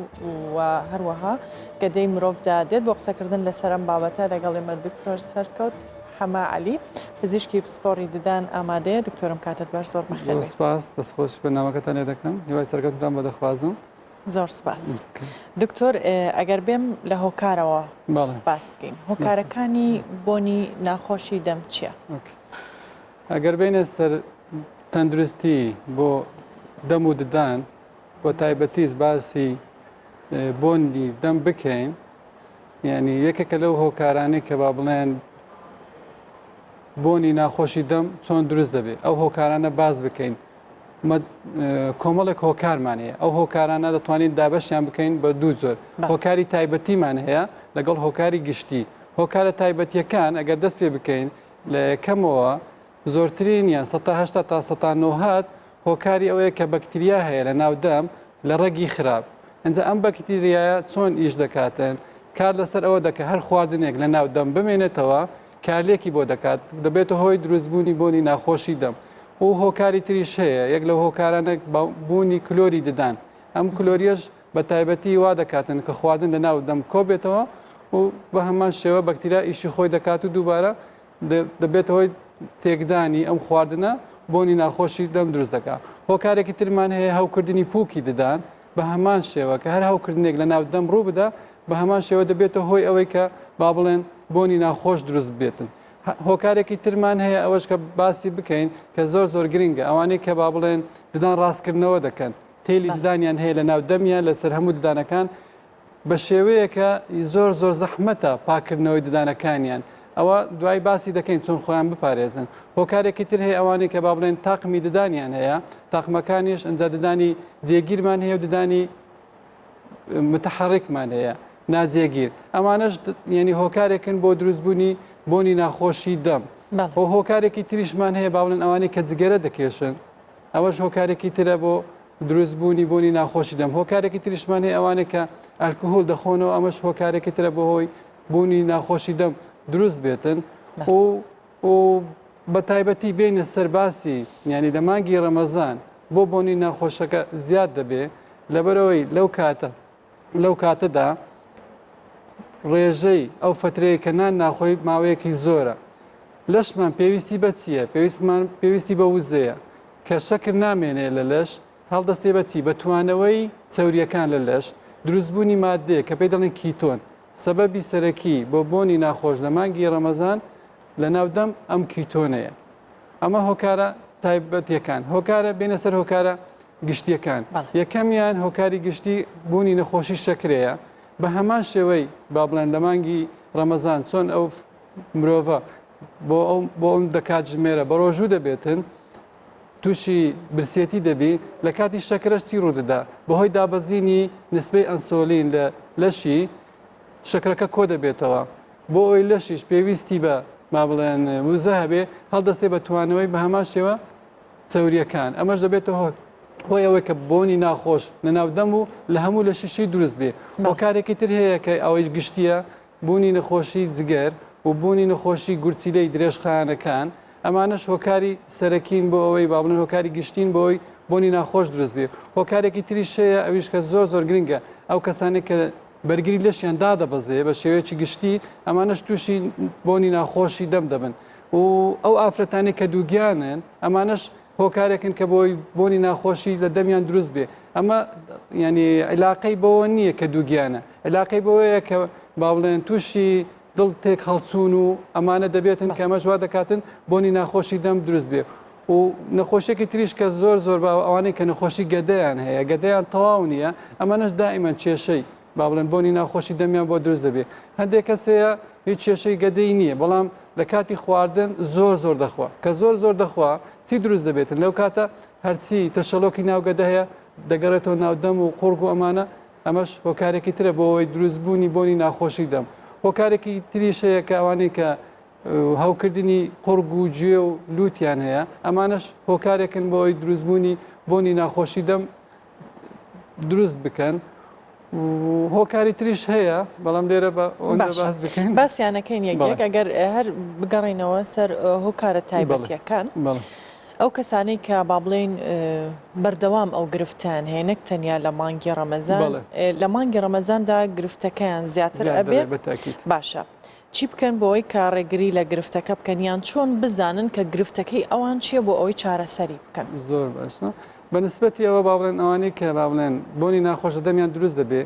هەروەها گەدەی مرۆڤدا دێت بۆ قسەکردن لەسەر ئەم بابەتە لەگەڵ ئێمە دکتۆر سەرکەوت حەما عەلی پزیشکی پسپۆڕی ددان ئامادەیە دکتۆرم کاتت بەر زۆر بەخێر سپاس دەستخۆش بەنامەکەتان لێ دەکەم هیوای سەرکەوتتان بۆ دەخوازم زۆر سپاس دکتۆر ئەگەر بێم لە هۆکارەوە باس بکەین هۆکارەکانی بۆنی ناخۆشی دەم چییە؟ ئەگەر بینە سەر تەندروستی بۆ دەم و ددان بۆ تایبەتیز باسی بۆنی دەم بکەین یعنی یەکێکە لەو هۆکارانەی کە با بڵێن بۆنی ناخۆشی دەم چۆن دروست دەبێت ئەو هۆکارانە باز بکەین کۆمەڵێک هۆکارمان هەیە ئەو هۆکارانە دەتوانین دابەشیان بکەین بە دوو زۆر هۆکاری تایبەتیمان هەیە لەگەڵ هۆکاری گشتی هۆکارە تایبەتیەکان ئەگەر دەست پێ بکەین لە یەکەمەوە زۆرترین یان 180 تا 190 هۆکاری ئەوەیە کە بەکتریا هەیە لە ناودەم لە ڕەگی خراپ ئەنجا ئەم بەکتریایە چۆن ئیش دەکاتن کار لەسەر ئەوە دەکە هەر خواردنێک لە ناودەم بمێنێتەوە کارلێکی بۆ دەکات دەبێتە هۆی دروستبوونی بۆنی ناخۆشی دەم و هۆکاری تریش هەیە یەک لە هۆکارانێک بوونی کلۆری ددان ئەم کلۆریەش بە تایبەتی وا دەکاتن کە خواردن لە ناو دەم کۆ بێتەوە و بە هەمان شێوە بەکتریا ئیشی خۆی دەکات و دووبارە دەبێتەوەی تێکدانی ئەم خواردنە بۆنی ناخۆشی دەم دروست دەکات. هۆکارێکی ترمان هەیە هەوکردنی پووکی ددان بە هەمان شێوە کە هەر هەوکردنێک لە ناو دەم ڕوو بدە بە هەمان شێوە دەبێتە هۆی ئەوەی کە با بڵێن بۆنی ناخۆش دروست بێتن. هۆکارێکی ترمان هەیە ئەوەش کە باسی بکەین کە زۆر گرنگە ئەوانەی کە با بڵێن ددان ڕاستکردنەوە دەکەن تێلی ددانیان هەیە لە ناو دەمیان لەسەر هەموو ددانەکان بە شێوەیەکە زۆر زەحمەتە پاکردنەوەی ددانەکانیان ئەوە دوای باسی دەکەین چۆن خۆیان بپارێزن. هۆکارێکی تر هەیە ئەوانەی کە با بڵێن تاقمی ددانیان هەیە تاقمەکانیش ئەنجا ددانی جێگیرمان هەیە و ددانی متحرکمان هەیە ناجێگیر ئەمانش یعنی هۆکارێکن بۆ دروستبوونی بۆنی ناخۆشی دەم. هۆکارێکی تریشمان هەیە با بڵێن ئەوانەی کە جگەرە دەکێشن ئەوەش هۆکارێکی ترە بۆ دروستبوونی بۆنی ناخۆشی دەم. هۆکارێکی تریشمان هەیە ئەوانەیە کە ئەلکۆهۆل دەخۆنەوە ئەمەش هۆکارێکی ترە بۆ هۆی بوونی ناخۆشی دەم دروست بێتن و بە تایبەتی بینە سەرباسی ینی لە مانگی ڕەمەزان بۆ بۆنی ناخۆشەکە زیاد دەبێ لەبەرەوەی لەو کاتەدا ڕێژەی ئەو فترەیە کە نان ناخۆی ماوەیەکی زۆرە لەشمان پێویستی بە چییە؟ پێویستی بە وزەیە کە شەکر نامێنێ لە لەش هەڵدەستێ بە چی؟ بە توانەوەی چەوریەکان لە لەش دروستبوونی مادەیە کە پێی دەڵێن کیتۆن سەبەبی سەرەکی بۆ بۆنی ناخۆش لە مانگی ڕەمەزان لە ناودەم ئەم کیتۆنەیە. ئەمە هۆکارە تایبەتیەکان هۆکارە بینە سەر هۆکارە گشتیەکان. یەکەمیان هۆکاری گشتی بوونی نەخۆشی شەکرەیە بە هەمان شێوەی با بڵێن لە مانگی ڕەمەزان چۆن ئەو مرۆڤە بۆ ئەم دەکات ژمێرە بە ڕۆژوو دەبێتن تووشی برسێتی دەبی لە کاتی شەکرەش چی ڕوودەدا بەهۆی دابەزینی نسبەی ئەنسۆلین لە لەشی شەکرەکە کۆ دەبێتەوە بۆ ئەوی لەشیش پێویستی بە ما بڵێن وزە هەبێ هەڵدەستێ بە توانەوەی بە هەمان شێوە چەوریەکان ئەمەش دەبێتەوە هۆی ئەوەی کە بۆنی ناخۆش لە ناودەم و لە هەموو لە شیشی دروست بێ. هۆکارێکی تر هەیە کە ئەوەی گشتیە بوونی نەخۆشی جگەر و بوونی نەخۆشی گورچیلەی درێژخانەکان ئەمانش هۆکاری سەرەکین بۆ ئەوەی با بڵێن هۆکاری گشتین بۆی بۆنی ناخۆش دروست بێ. هۆکارێکی تریش هەیە ئەویش کە زۆر گرنگە ئەو کەسانی کە بەرگری لەشیان دادەبەزێ بە شێوەیەکی گشتی ئەمانش تووشی بۆنی ناخۆشی دەم دەبن و ئەو ئافرەتانی کە دووگیانن ئەمانش هۆکارێکن کە بۆی بۆنی ناخۆشی لە دەمیان دروست بێ. ئەمە ینی عیلاقەی بەوە نییە کە دووگیانە عیلاقەی بەوەیە کە با بڵێن تووشی دڵ تێک هەڵچوون و ئەمانە دەبێتن کە ئەمە جوا دەکاتن بۆنی ناخۆشی دەم دروست بێ. و نەخۆشیێکی تریش کە زۆر بە ئەوانەی کە نەخۆشی گەدەیان هەیە گەدەیان تەواو نییە ئەمانش دائیمەن کێشەی با بڵێن بۆنی ناخۆشی دەمیان بۆ دروست دەبێت. هەندێک کەسەیە هیچ کێشەی گەدەی نییە بەڵام لە کاتی خواردن زۆر دەخوا کە زۆر دەخوا چی دروست دەبێتن لەو کاتە هەرچی تەشەلۆکی ناوگەدە هەیە دەگەڕێتەوە ناودەم و قورگ و ئەمانە ئەمەش هۆکارێکی ترە بۆ ئەوەی دروستبوونی بۆنی ناخۆشی دەم. هۆکارێکی تریش هەیە کە ئەوانەی کە هەوکردنی قورگ و گوێ و لووتیان هەیە ئەمانش هۆکارێکن بۆ ئەوەی دروستبوونی بۆنی ناخۆشی دەم دروست بکەن. هۆکاری تریش هەیە بەڵام لێرە باس بکەین باسییانەکەین یەکێک ئەگەر هەر بگەڕینەوە سەر هۆکارە تایبەتیەکان ئەو کەسانەی کە با بڵێن بەردەوام ئەو گرفتیان هەیە نەک تەنیا لە مانگی ڕەمەزان لە مانگی ڕەمەزاندا گرفتەکەیان زیاتر ئەبێت باشە چی بکەن بۆ ئەوی کە ڕێگری لە گرفتەکە بکەن یان چۆن بزانن کە گرفتەکەی ئەوان چییە بۆ ئەوەی چارەسەری بکەن. زۆر باشە بەنسبەتی ئەوە با بڵێن ئەوانەی کە با بڵێن بۆنی ناخۆشە دەمیان دروست دەبێ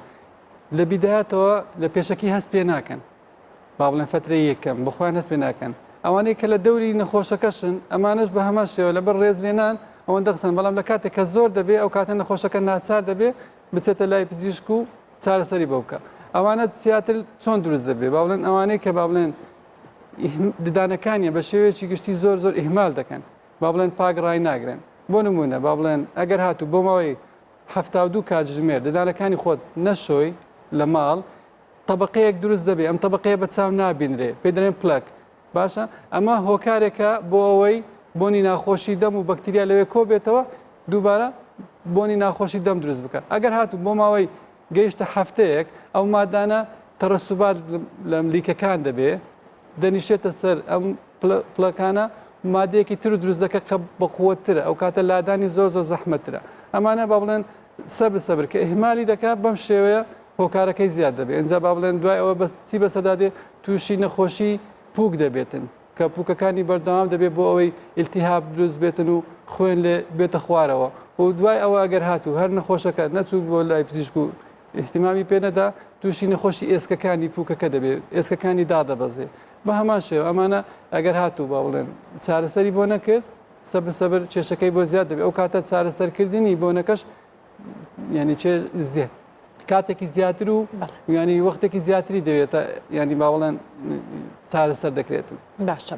لە بیدایەتەوە لە پێشەکی هەست پێ ناکەن با بڵێن فترەی یەکەم بخۆیان هەست پێ ناکەن ئەوانەی کە لە دەوری نەخۆشەکەشن ئەمانش بە هەمان شێوە لەبەر ڕێزلێنان ئەوەندە قسەن بەڵام لە کاتێک کە زۆر دەبێ ئەو کاتە نەخۆشەکە ناچار دەبێ بچێتە لای پزیشک و چارەسەری بۆ بکە. ئەوانە زیاتر چۆن دروست دەبێ با بڵێن ئەوانەی کە با بڵێن ددانەکانیە بە شێوەیەکی گشتی زۆر ئیهمال دەکەن با بڵێن پاگڕای ناگرن. بۆ نمونە با بڵێن ئەگەر هاتوو بۆ ماوەی 72 کاتژمێر ددانەکانی خۆت نەشۆی لە ماڵ طبقەیەک دروست دەبێ ئەم طبقەیە بە چاو نابینرێ پێ دەڵێن پلەک باشە ئەمە هۆکارێکە بۆ ئەوەی بۆنی ناخۆشی دەم و بەکتریا لەوێ کۆ بێتەوە دووبارە بۆنی ناخۆشی دەم دروست بکە. ئەگەر هاتوو بۆ ماوەی گەیشتە هەفتەیەک ئەو مادانە تەڕەسوبات لە لیکەکان دەبێ دەنیشێتە سەر ئەم پلەکانە مادەیەکی تر دروست دەکە کە بەقووەترە ئەو کاتە لادانی زۆر زەحمەترە ئەمانە با بڵێن سەبر کە ئهمالی دەکات بەم شێوەیە هۆکارەکەی زیاد دەبێت ئەنج با بڵێن دوای ئەوە چی بەسەدادێ تووشی نەخۆشی پووک دەبێتن کە پووکەکانی بەردەوام دەبێت بۆ ئەوەی ئیلتیهاب دروست بێتن و خوێن لێ بێتە خوارەوە و دوای ئەوە ئەگەر هاتوو هەر نەخۆشەکە نەچوو بۆ لای پزیشک و احتیمامی پێنەدا تووشی نەخۆشی ئێسکەکانی پووکەکە دەبێت ئێسکەکانی دادەبەزێ بە هەمان شێوە ئەمانە ئەگەر هاتوو با بڵێن چارەسەری بۆ نەکرد سەبر کێشەکەی بۆ زیاد دەبێت ئەو کاتە چارەسەرکردنی بۆ نەکەش ینی چێ زیاد کاتێکی زیاتر و ینی وەختێکی زیاتری دەوێتە ینی باوەڵەن چارەسەر دەکرێتن باشە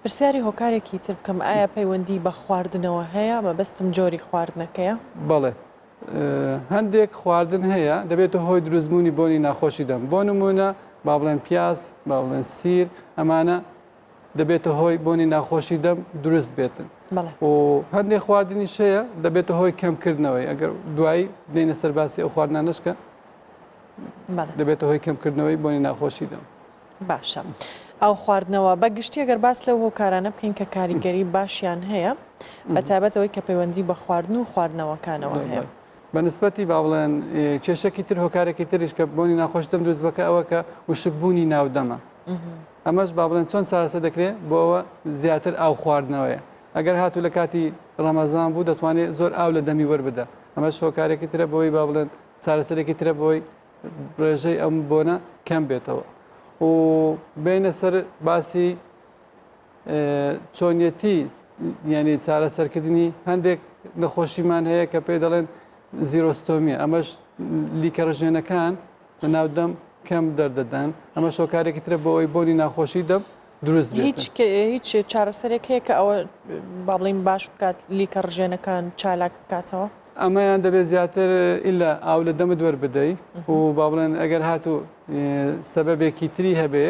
پرسیاری هۆکارێکی تر بکەم ئایا پەیوەندی بە خواردنەوە هەیە مەبەستم جۆری خواردنەکەیە بەڵێ هەندێک خواردن هەیە دەبێتە هۆی دروستبوونی بۆنی ناخۆشی دەم بۆ نمونە با بڵێن پیاز با بڵێن سیر ئەمانە دەبێتە هۆی بۆنی ناخۆشی دەم دروست بێتن و هەندێک خواردنیش هەیە دەبێتە هۆی کەمکردنەوەی ئەگەر دوایی بینە سەرباسی ئەو خواردنانەشکە دەبێتە هۆی کەمکردنەوەی بۆنی ناخۆشی دەم باشە ئەو خواردنەوە بەگشتی ئەگەر باس لەو هۆکارانە بکەین کە کاریگەری باشیان هەیە بە تایبەتەوەی کە پەیوەندی بە خواردن و خواردنەوەکانەوە هەیە بەنسبەتی با بڵێن کێشەکی تر هۆکارێکی تریش کە بۆنی ناخۆش دەم دروست بکە ئەوە کە وشکبوونی ناودەمە ئەمەش با بڵێن چۆن چارەسەر دەکرێت بۆ ئەوە زیاتر ئاو خواردنەوەیە ئەگەر هاتوو لە کاتی ڕەمەزان بوو دەتوانێت زۆر ئاو لە دەمی وەربدە ئەمەش هۆکارێکی ترە بۆی با بڵێن چارەسەرێکی ترە بۆی ڕێژەی ئەم بۆنە کەم بێتەوە و بینە سەر باسی چۆنیەتی ینی چارەسەرکردنی هەندێک نەخۆشیمان هەیە کە پێی دەڵێن زیرۆستۆمیە ئەمەش لیکە ڕژێنەکان لە ناودەم کەم دەردەدەن ئەمە شۆکارێکی ترە بۆ ئەوی بۆنی ناخۆشی دەم دروست هیچ چارەسەرێک هەیە کە ئەوە با بڵین باش بکات لیکە ڕژێنەکان چالاک بکاتەوە ئەمەیان دەبێت زیاتر ئیلا ئاو لە دەمت وەربدەی و با بڵێن ئەگەر هاتوو سەبەبێکی تری هەبێ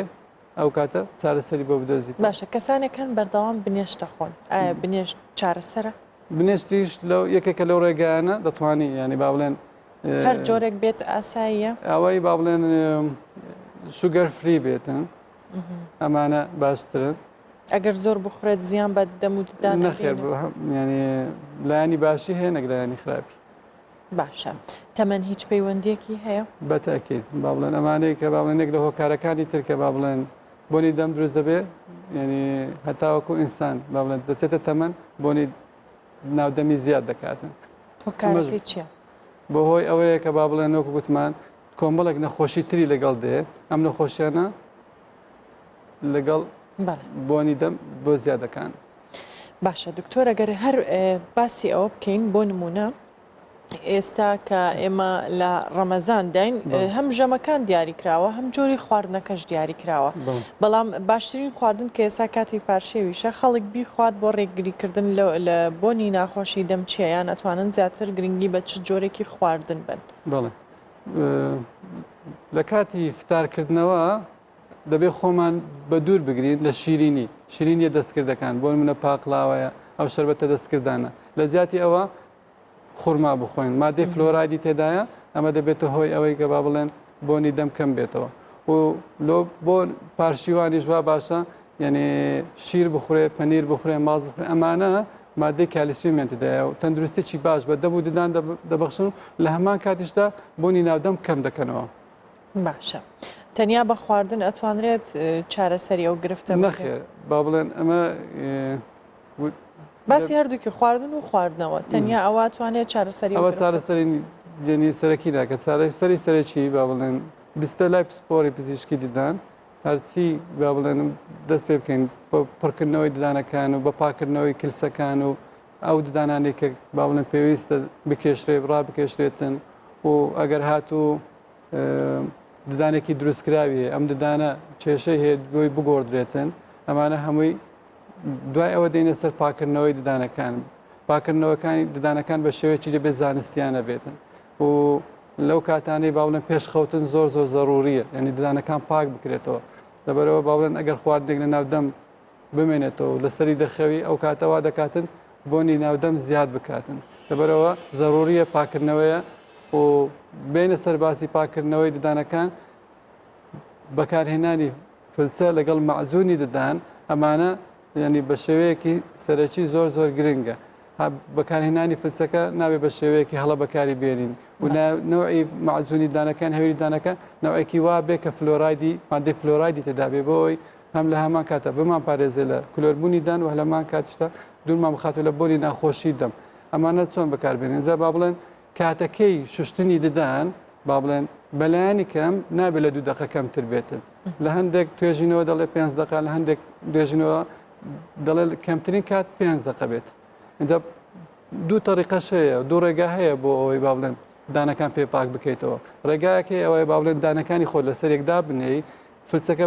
ئەو کاتە چارەسەری بۆ بدۆزیت باشە کەسانێکان بەردەوام بنێشتە خۆن ئایا بنێش چارەسەرە بنێشتیش لەو یەکێکە لەو ڕێگایانە دەتوانی ینی با بڵێن هەر جۆرێک بێت ئاساییە ئەوەی با بڵێن شوگەر فری بێتن ئەمانە باشترن ئەگەر زۆر بخورێت زیان بە دەموددان نەخێر ینی لایانی باشی هەیە نەک لایانی خراپی باشە تەمەەن هیچ پەیوەندیەکی هەیە بەتاکیت با بڵێن ئەمانەیە کە با بڵێنێک لە هۆکارەکانی ترکە با بڵێن بۆنی دەم دروست دەبێت ینی هەتاوەکو ئینسان با بڵێن دەچێتە تەمەەن بۆنی ناودەمی زیاد دەکاتن هۆکارەکەی چییە؟ بۆ هۆی ئەوەیە کە با بڵێن وەکو گوتمان کۆمەڵێک نەخۆشی تری لەگەڵ دێ ئەم نەخۆشیانە لەگەڵ بۆنی دەم بۆ زیادەکان باشە دکتۆر ئەگەر هەر باسی ئەوە بکەین بۆ نمونە ئێستا کە ئێمە لە ڕەمەزان داین هەم ژەمەکان دیاری کراوە هەم جۆری خواردنەکەش دیاری کراوە بەڵام باشترین خواردن کە ئێستا کاتی پارشێویشە خەڵک بیخوات بۆ ڕێگریکردن لە بۆنی ناخۆشی دەم چیە یان ئەتوانن زیاتر گرنگی بە چ جۆرێکی خواردن بن بەڵێ لە کاتی فتارکردنەوە دەبێت خۆمان بە دوور بگرین لە شیرینیە دەستکردەکان بۆ منە پاقلاوەیە ئەو شەربەتە دەستکردانە لە جیاتی ئەوە خورما بخۆین مادەی فلۆرایدی تێدایە ئەمە دەبێتە هۆی ئەوەی کە با بڵێن بۆنی دەم کەم بێتەوە و بۆ پارشیوانی ژوا باشە یعنی شیر بخورێ پەنیر بخورێ ماز بخورێ ئەمانە مادەی کالیسیومیان تێدایە و تەندروستێکی باش بە دەم و ددان دەبەخشن لە هەمان کاتیشدا بۆنی ناودەم کەم دەکەنەوە باشە تەنیا بە خواردن ئەتوانرێت چارەسەری ئەو گرفتە نەخێر با بڵێن ئەمە باسی هەردووکی خواردن و خواردنەوە تەنیا ئەوە توانێت چارەسەری ئەوە چارەسەری جێنی سەرەکی ناکە چارەسەری سەرەکی با بڵێن بیستە لای پسپۆری پزیشکی دیدان هەرچی با بڵێن دەست پێ بکەین پڕکردنەوەی ددانەکان و بە پاکردنەوەی کلسەکان و ئەو ددانانی کە با بڵێن پێویستە بکێشرێ بکێشرێتن و ئەگەر هاتوو ددانێکی دروستکراوی ئەم ددانە کێشەی هەیە بۆی بگۆڕدرێتن ئەمانە هەمووی دوای ئەوە دێنە سەر پاکردنەوەی ددانەکان پاکردنەوەکانی ددانەکان بە شێوەیەکی دەبێت زانستیانە بێتن و لەو کاتانەی باوڵێن پێشخەوتن زۆر ضروریە یعنی ددانەکان پاک بکرێتەوە لەبەرەوە باوڵێن ئەگەر خواردێک لە ناودەم بمێنێتەوە لەسەری دەخەوی ئەو کاتەوە دەکاتن بۆنی ناودەم زیاد بکاتن لەبەرەوە ضروریە پاکردنەوەیە و بینە سەرباسی پاکردنەوەی ددانەکان بەکارهێنانی فلچە لەگەڵ مەعجونی ددان ئەمانە ینی بە شێوەیەکی سەرەکی زۆر گرنگە بەکارهێنانی فلچەکە نابێت بە شێوەیەکی هەڵە بەکاری بێنین و نوعی معجونی دانەکان هەوری دانەکە نوعێکی وا بێ کە فلۆرایدی مادەی فلۆرایدی تێدا بێ بۆی هەم لە هەمان کاتە بمان پارێزێ لە کلۆربوونی دان و هەلەمان کاتشتا دوورمان بخاتە لە بۆنی ناخۆشی دەم ئەمانە چۆن بەکاربێنین جا با بڵێن کاتەکەی شوشتنی ددان با بڵێن بەلایانی کەم نابێت لە 2 دقە کەمتر بێتن لە هەندێک توێژینەوە دەڵێ 5 دقە لە هەندێک دوێژینەوە دەڵێ کەمترین کات 5 دقە بێت اینجا 2 طریقەش هەیە 2 ڕێگا هەیە بۆ ئەوەی با بڵێن دانەکان پێ پاک بکەیتەوە ڕێگایەکی ئەوەی با بڵێن دانەکانی خۆت لەسەر یەکدا بنێی فلچەکە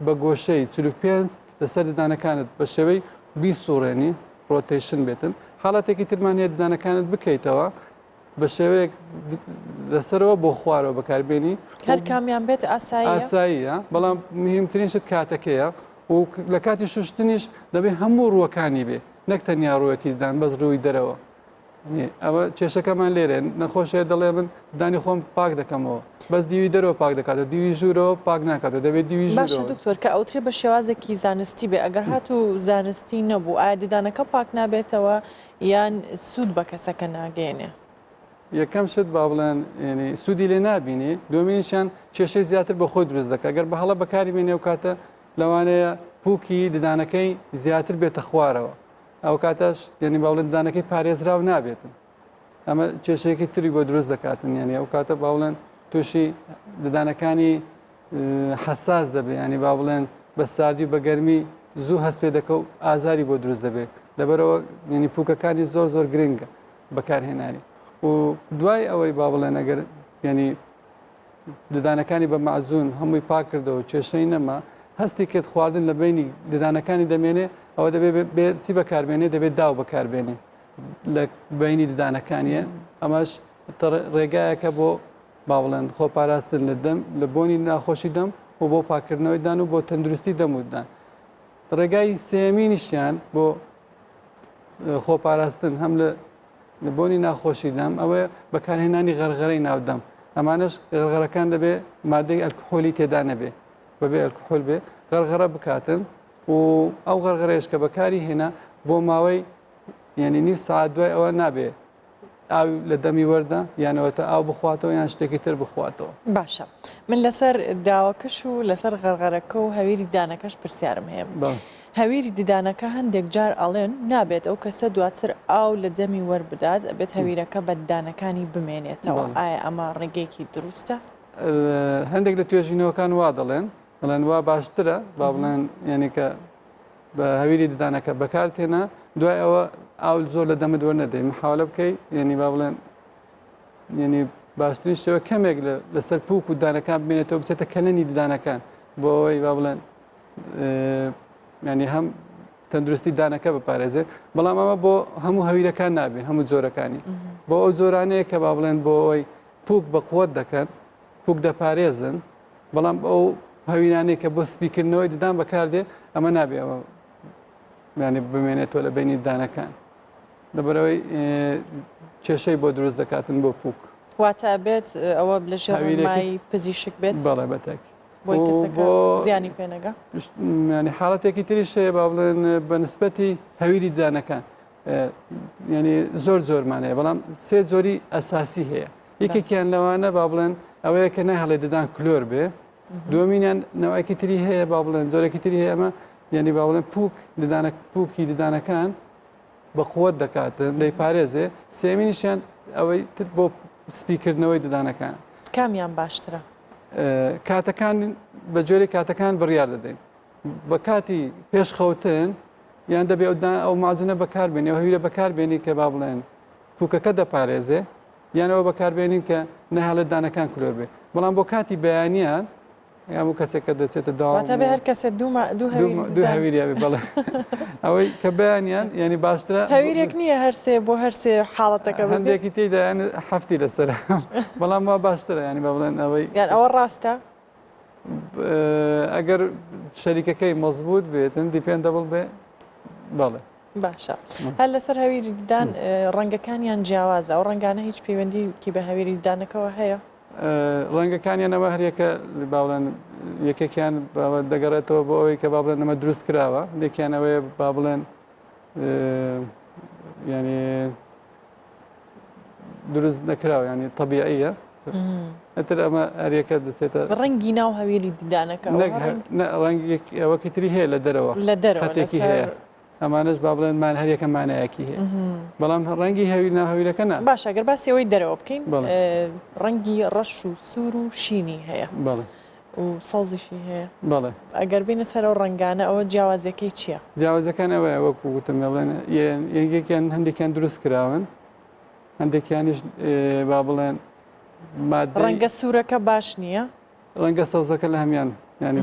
بە گۆشەی 45 لەسەر ددانەکانت بە شێوەی بیسوڕێنی ڕۆتیشن بێتن حاڵەتێکی ترمانە ددانەکانت بکەیتەوە بە شێوەیەک لەسەرەوە بۆ خوارەوە بەکاربێنی هەر کامیان بێت ئاساییە بەڵام مهمترینشت کاتەکەیە و لە کاتی شوشتنیش دەبێت هەموو ڕووەکانی بێ نەک تەنیا ڕووەتی دان بەس ڕووی دەرەوە ئەوە کێشەکەمان لێرێ نەخۆشیە دەڵێ من دانی خۆم پاک دەکەمەوە بەس دیوی دەرەوە پاک دەکاتەوە دیوی ژوورەوە پاک ناکاتەوە دەبێت دیوی ژوور باشە دکتۆر کە ئەوترێ بە شێوازێکی زانستی بێ ئەگەر هاتوو زانستی نەبوو ئایا ددانەکە پاک نابێتەوە یان سوود بە کەسەکە ناگەێنێ یەکەم شت با بڵێن ینی سوودی لێ نبینی دومینیشان کێشەی زیاتر بە خۆی دروست دەکە گەر بە هەڵە بەکاری بێنێ و کاتە لەوانەیە پووکی ددانەکەی زیاتر بێتە خوارەوە ئەو کاتەش ینی باڵێن ددانەکەی پارێزراو نابێتن ئەمە کێشەیەکی تری بۆ دروست دەکاتن ینی ئەو کاتە باڵێن تووشی ددانەکانی حساس دەبێت ینی با بڵێن بە ساردی و بە گەرمی زوو هەست پێ دەکە و ئازاری بۆ دروست دەبێت لەبەرەوە ینی پووکەکانی زۆر گرنگە بەکارهێنانی و دوای ئەوەی با بڵێن ئەگەر ینی ددانەکانی بە معزون هەمووی پاک کردەوە کێشەی نەما هەستی کرد خواردن لە بینی ددانەکانی دەمێنێ ئەوە دەبێت چی بەکاربێنێ دەبێت داو بەکاربێنێ لە بینی ددانەکانیە ئەمەش ڕێگایەکە بۆ با بڵێن خۆپاراستن لە دەم لە بۆنی ناخۆشی دەم و بۆ پاکردنەوەی دان و بۆ تەندروستی دەمودان ڕێگای سێمینیشیان بۆ خۆپاراستن هەم لە بۆنی ناخۆشی دەم ئەوەیە بەکارهێنانی غەرغەرەی ناودەم ئەمانش غەرغەرەکان دەبێت مادەی ئەلکحۆلی تێدا نەبێ بەبێ ئەلکحۆل بێ غەرغەرە بکاتن و ئەو غەرغەرەیەش کە بەکاری هێنا بۆ ماوەی ینی نیو ساعت دوای ئەوە نابێ ئاو لە دەمی وەردا یانەوەتە ئاو بخواتەوە یان شتێکی تر بخواتەوە باشە من لەسەر داواکەش و لەسەر غەرغەرەکە و هەویری دانەکەش پرسیارم هەیە هەویری ددانەکە هەندێک جار ئەڵێن نابێت ئەو کەسە دواتر ئاو لە دەمی وەربدات ئەبێت هەویرەکە بە ددانەکانی بمێنێتەوە ئایا ئەمە ڕێگەیەکی دروستە؟ هەندێک لە توێژینەوەکان وا دەڵێن بڵێن وا باشترە با بڵێن یعنی کە بە هەویری ددانەکە بەکارتێنە دوای ئەوە ئاو زۆر لە دەمت وەرنەدەی محاولە بکەیت یعنی با بڵێن یعنی باشترین شێوە کەمێک لەسەر پووک و دانەکان ببێنێتەوە بچێتە کەنەنی ددانەکان بۆ ئەوەی با بڵێن ینی هەم تەندروستی دانەکە بپارێزێ بەڵام ئەمە بۆ هەموو هەویرەکان نابێ هەموو جۆرەکانی بۆ ئەو جۆرانەیە کە با بڵێن بۆ ئەوەی پووک بە قووەت دەکەن پووک دەپارێزن بەڵام ئەو هەویرانەی کە بۆ سپیکردنەوەی ددان بەکاردێ ئەمە نابێ ئەوە ینی بمێنێتەوە لە بینی دانەکان لەبەرەوەی کێشەی بۆ دروست دەکاتن بۆ پووک واتە بێت ئەوە لە ژێڕمای پزیشک بێت بەڵێ بەتاکی بۆی کەسەکە زیانی پێنەگە ینی حاڵەتێکی تریش هەیە با بڵێن بە نسبەتی هەویری دانەکان ینی زۆرمانەیە بەڵام سێ جۆری ئەساسی هەیە یەکێکیان لەوانە با بڵێن ئەوەیە کە نەهەڵێ ددان کلۆر بێ دومینیان نەوەیەکی تری هەیە با بڵێن زۆرێکی تری هەیە ئەمە ینی با بڵێن پووکی ددانەکان بە قووەت دەکاتن دەی پارێزێ سێمینیشیان ئەوەی تر بۆ سپیکردنەوەی ددانەکان کامیان باشترە کاتەکان بە جۆری کاتەکان بڕیار دەدەین بە کاتی پێش خەوتن یان دەبێ ئەو ماجونە بەکاربێنی ئەو هەویرە بەکاربێنی کە با بڵێن پووکەکە دەپارێزێ یانەوە بەکاربێنین کە نەهاڵێت دانەکان کلۆر بێ بەڵام بۆ کاتی بەیانیان هەموو کەسێکە دەچێتە داواتەبێ هەر کەسێ دوو هەویریاوی بەڵێ ئەوەی کە بەیانیان ینی باشترە هەویرێک نییە هەرسێ بۆ هەرسێ حاڵەتەکە هەندێکی تێدا هەفتی لەسەر بەڵام وا باشترە ینی بە بڵێن ئەوەی یان ئەوە ڕاستە ئەگەر شەریکەکەی مەزبوط بێتن دیپێندەبڵ بێ بەڵێ باشە هەر لەسەر هەویری ددان ڕەنگەکانیان جیاوازە ئەو ڕەنگانە هیچ پەیوەندیکی بە هەویری ددانەکەەوە هەیە ڕەنگەکانیانەوە هەریەکە باڵێن یەکێکیان دەگەڕێتەوە بۆ ئەوەی کە با بڵێن ئەمە دروست کراوە لێکیانەوەی با بڵێن يعني دروست نكراو يعني طبيعية أتر أما أريكا دسيتا ڕەنگی ناو هەویری دیدانەکە ڕەنگی وەکیتری هەیە لە دەرەوە خەتێکی هەیە ئەمانش با بڵێن مان هەریەکە مانایەکی هەیە بەڵام ڕەنگی هەوی ناهەویرەکە نا باش ئەگەر باسیەوەی دەرەوە بکەین ڕەنگی ڕەش و سوور و شینی هەیە و سەڵزیشی هەیە ئەگەر بینە سەرەوە ڕەنگانە ئەوە جیاوازەکەی چییە؟ جیاوازەکان ئەوەیە وەکو وتم بڵێن یەکێکیان هەندێکیان دروست کراون هەندێکیانیش با بڵێن ڕەنگە سوورەکە باش نییە؟ ڕەنگە سەوزەکە لە هەمیان ینی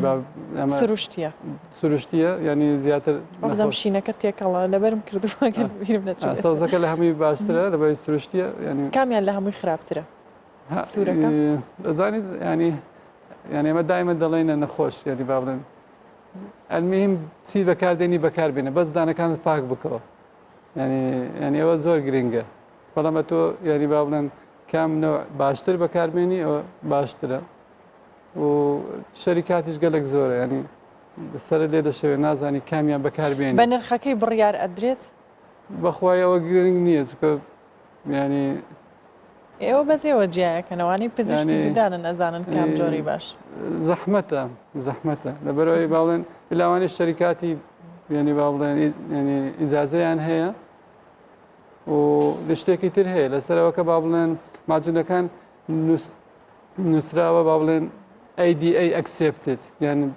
سروشتیە سروشتیە ینی زیاتر بەزەم شینەکە تێکەڵە لەبەرم کردووەگەبیرم نەچێت سەوزەکە لە هەمووی باشترە لەبەر سروشتیە ینی کامیان لە هەمووی خراپترە سوورەکە دەزانیت ینی ئێمە دایمە دەڵێنە نەخۆش ینی با بڵێن ئەلمیم چی بەکاردێنی بەکاربێنە بەس دانەکانت پاک بکەوە ینی ئەوە زۆر گرنگە بەڵام تۆ ینی با بڵێن کام نەوە باشتر بەکاربێنی ئەوە باشترە و شەریکاتیش گەلێک زۆرە ینی سەر لێ دەشەوێت نازانی کامیان بەکاربێنی بە نرخەکەی بڕیار ئەدرێت بەخوای ئەوە گرنگ نییە چکە ینی ئێوە بەزێەوە جیایەکەنەوانی پزیشکی دیدانە نەزانن کام جۆری باش زەحمەتە لەبەرەوەی با بڵێن لاوانی شەریکاتی ینی با بڵێن ینی ئیجازەیان هەیە و لە شتێکی تر هەیە لەسەرەوەکە با بڵێن ماجونەکان نووسراوە با بڵێن ADA accepted یان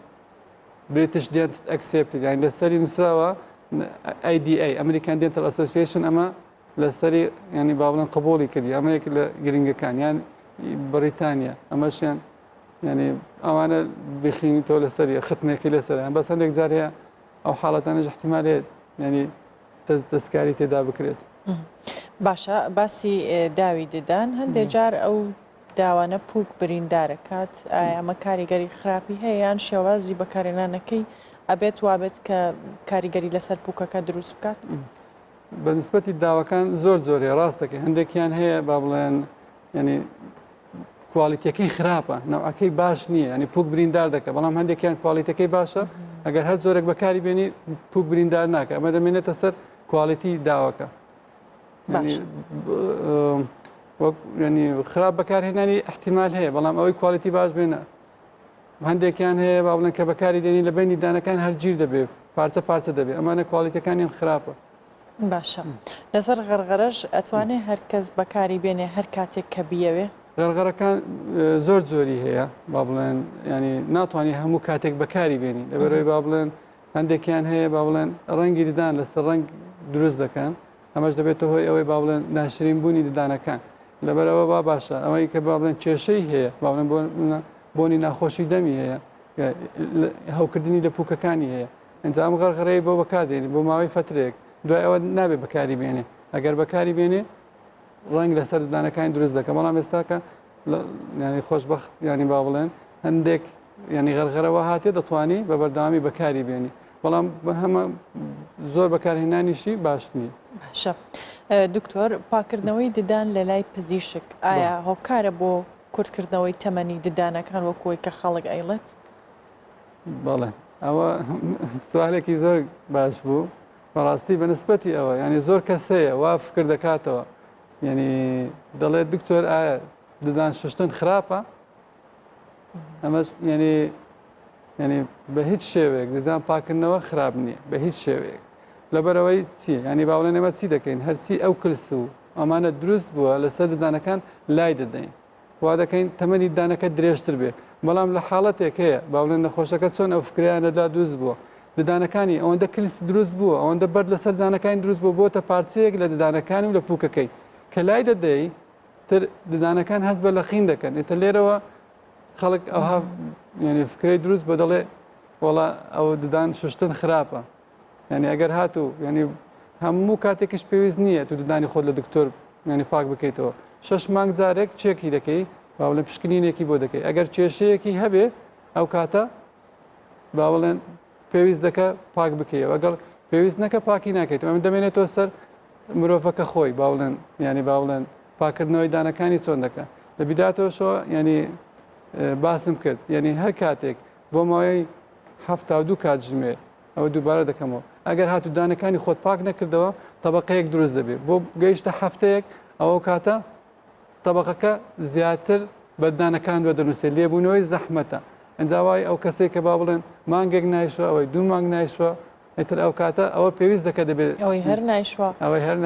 British Dentist accepted یان لەسەری نووسراوە ADA American Dental Association ئەمە لەسەری ینی با بڵێن قبوڵی کردی ئەمەیەک لە گرنگەکان یان بریتانیا ئەمەشیان ینی ئەوانە بخینی تۆ لەسەری ختمێکی لەسەریان بەس هەندێک جار هەیە ئەو حاڵەتانەش احتیمال هەیە ینی دەستکاری تێدا بکرێت باشە باسی داوی ددان هەندێک جار ئەو داوانە پووک بریندارەکات ئەمە کاریگەری خراپی هەیە یان شێوازی بەکارێنانەکەی ئەبێت وابێت کە کاریگەری لەسەر پووکەکە دروست بکات بە نسبەتی داواکان زۆر زۆرێ ڕاستەکە هەندێکیان هەیە با بڵێن ینی کوالیتیەکەی خراپە نەوەکەی باش نییە ینی پووک بریندار دەکە بەڵام هەندێکیان کوالیتەکەی باشە ئەگەر هەر زۆرێک بەکاری بێنی پووک بریندار ناکە ئەمە دەمێنێتە سەر کوالیتی داواکە ینی خراپ بەکارهێنانی احتیمال هەیە بەڵام ئەوەی کوالیتی باش بێنە هەندێکیان هەیە با بڵێن کە بەکاری دێنی لە بینی دانەکان هەرگیر دەبێت پارچە دەبێت ئەمانە کوالیتەکانیان خراپە باشە لەسەر غەرغەرەش ئەتوانێت هەرکەس بەکاری بێنێ هەر کاتێک کە بیەوێ غەرغەرەکان زۆر زۆری هەیە با بڵێن ینی ناتوانانی هەموو کاتێک بەکاری بێنی لەبەرەوەی با بڵێن هەندێکیان هەیە با بڵێن ڕەنگی ددان لەسەر ڕەنگ دروست دەکەن ئەمەش دەبێتەوە هۆی ئەوەی با بڵێن ناشرین بوونی ددانەکان لەبەرەوە با باشە ئەوەی کە با بڵێن کێشەی هەیە با بڵێن بۆنی ناخۆشی دەمی هەیە هەوکردنی لە پووکەکانی هەیە ئەنجام غەرغەرەی بۆ بەکاردێنی بۆ ماوەی فترێک دوای ئەوە نابێت بەکاری بێنێ ئەگەر بەکاری بێنێ ڕەنگ لەسەر ددانەکانی دروست دەکە بەڵام ئێستاکە ینی خۆشبەخت ینی با بڵێن هەندێک ینی غەرغەرەوە هاتێ دەتوانی بە بەردەوامی بەکاری بێنی بەڵام هەمە زۆر بەکارهێنانیشی باش نییە باشە دکتۆر پاکردنەوەی ددان لە لای پزیشک ئایا هۆکارە بۆ کورتکردنەوەی تەمەنی ددانەکان وەکوی کە خەڵک ئەیڵێت بەڵێ ئەوە سوالێکی زۆر باش بوو بەڕاستی بەنسبەتی ئەوە ینی زۆر کەسەیە وا فکر دەکاتەوە ینی دەڵێت دکتۆر ئایا ددان شوشتن خراپە ئەمەش ینی بە هیچ شێوەیەک ددان پاکردنەوە خراپ نییە بە هیچ شێوەیەک لەبەرەوەی چی ینی باوڵێن ئێمە چی دەکەین هەرچی ئەو کلس و ئەمانە دروست بووە لەسەر ددانەکان لای دەدەین وا دەکەین تەمەنی ددانەکە درێژتر بێت بەڵام لە حاڵەتێک هەیە باوڵێن نەخۆشەکە چۆن ئەو فکریانەدا دروست بووە ددانەکانی ئەوەندە کلیس دروست بووە ئەوەندە بەر لەسەر ددانەکانی دروست بوو بۆتە پارچەیەک لە ددانەکانی و لە پووکەکەی کە لای دەدەی تر ددانەکان هەست بە لەخین دەکەن ئێتە لێرەوە خەڵک ئەوها ینی فکرەی دروست بە دەڵێ وڵا ئەو ددان شوشتن خراپە ینی ئەگەر هاتوو ینی هەموو کاتێکش پێویست نییە تو ددانی خۆت لە دکتۆر ینی پاک بکەیتەوە 6 مانگ جارێک چێکی دەکەی باوڵێن پشکنینێکی بۆ دەکەی ئەگەر کێشەیەکی هەبێ ئەو کاتە باوڵێن پێویست دەکە پاک بکەیەوە ئەگەڵ پێویست نەکە پاکی ناکەیت ئەم دەمێنێتەوە سەر مرۆڤەکە خۆی باوڵێن ینی باوڵێن پاکردنەوەی دانەکانی چۆن دەکە لە بیداتەوەشەوە ینی باسم کرد ینی هەر کاتێک بۆ ماوەی 72 کات ژمێ ئەوە دووبارە دەکەمەوە ئەگەر هاتو دانەکانی خۆت پاک نەکردەوە تەبقەیەک دروست دەبێت بۆ گەیشتە هەفتەیەک ئەوە کاتە تەبقەکە زیاتر بەدانەکان دووە دەنووسێت لێبوونەوەی زەحمەتە ئەنجاوای ئەو کەسێک کە با بڵێن مانگێک نایشوە ئەوەی 2 مانگ نایشوە ئیتر ئەو کاتە ئەوە پێویست دەکە دەبێت ئەوەی هەر نایشوە ئەوەی هەر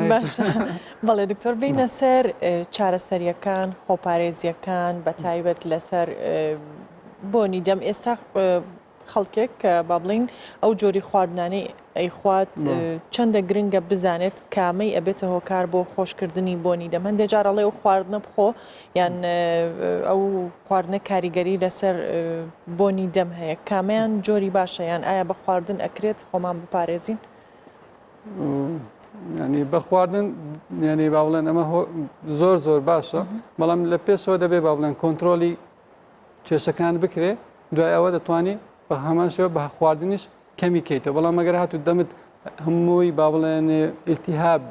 بەڵێ دکتۆر بینە سەر چارەسەریەکان خۆپارێزیەکان بە تایبەت لەسەر بۆنی دەم ئێستا خەڵکێک کە با بڵین ئەو جۆری خواردنانەی ئەیخوات چەندە گرنگە بزانێت کامەی ئەبێتە هۆکار بۆ خۆشکردنی بۆنی دەم هەندێک جارەڵێ ئەو خواردنە بخۆ یان ئەو خواردنە کاریگەری لەسەر بۆنی دەم هەیە کامیان جۆری باشە یان ئایا بە خواردن ئەکرێت خۆمان بپارێزین ینی بە خواردن ینی با بڵێن ئەمە زۆر زۆر باشە بەڵام لە پێشەوە دەبێت با بڵێن کۆنتترۆلی کێشەکان بکرێ دوای ئەوە دەتوانێت بە هەمان شێوە بە خواردنیش کەمی کەیتەوە بەڵام ئەگەر هاتو دەمت هەمووی با بڵێن ئیلتیهاب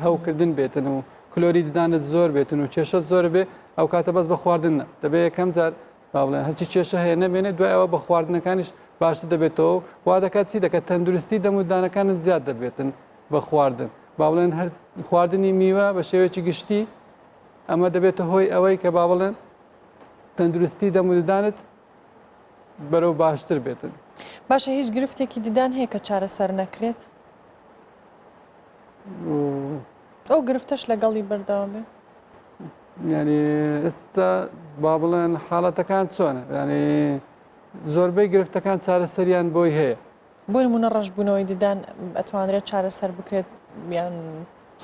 هەوکردن بێتن و کلۆری ددانت زۆر بێتن و کێشت زۆر بێ ئەو کاتە بەس بە خواردن دەبێت یەکەم جار با بڵێن هەرچی کێشە هەیە نەبێنێت دوای ئەوە بە خواردنەکانیش باشتر دەبێتەوە وا دەکات چی دەکات تەندروستی دەمودانەکانت زیاد دەبێتن بە خواردن با بڵێن هەر خواردنی میوە بە شێوەیەکی گشتی ئەمە دەبێتە هۆی ئەوەی کە با بڵێن تەندروستی دەمودانت بەرەو باشتر بێتن باشە هیچ گرفتێکی دیدان هەیە کە چارەسەر نەکرێت ئەو گرفتەش لەگەڵی بەردەوام بێ ینی ئێستا با بڵێن حاڵەتەکان چۆنە ینی زۆربەی گرفتەکان چارەسەریان بۆی هەیە بۆ نمونە ڕەشبوونەوەی دیدان ئەتوانرێت چارەسەر بکرێت یان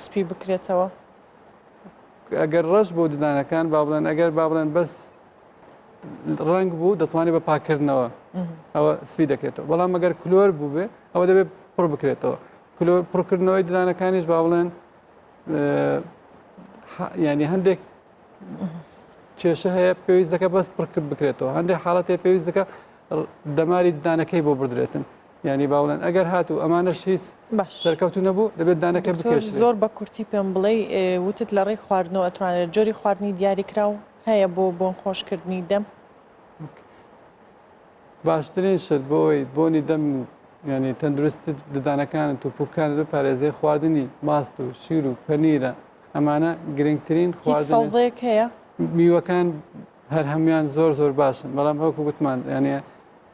سپی بکرێتەوە ئەگەر ڕەش بۆ ددانەکان با بڵێن ئەگەر با بڵێن بەس ڕنگ بوو دەتوانێت بە پاکردنەوە ئەوە سپی دەکرێتەوە بەڵام ئەگەر کلۆر بوو بێ ئەوە دەبێت پڕ بکرێتەوە کلۆر پڕکردنەوەی ددانەکانیش با بڵێن ینی هەندێک کێشە هەیە پێویست دەکە بەس پڕکرد بکرێتەوە هەندێک حاڵەتێ پێویست دەکە دەماری ددانەکەی بۆ بردرێتن ینی با بڵێن ئەگەر هاتوو ئەمانەش هیچ سەرکەوتو نەبوو دەبێت دانەکە بکێش زۆر بە کورتی پێم بڵێ وتت لە ڕێی خواردنەوە ئەتوانێت جۆری خواردنی دیاریکراو هەیە بۆ بۆن خۆشکردنی دەم باشترین شت بۆی بۆنی دەم ینی تەندروستی ددانەکانت و پوکانت و پارێزەی خواردنی ماست و شیر و پەنیرە ئەمانە گرنگترین خواردن سەوزەیەک هەیە میوەکان هەر هەمویان زۆر زۆر باشن بەڵام هەوکو گوتمان ینی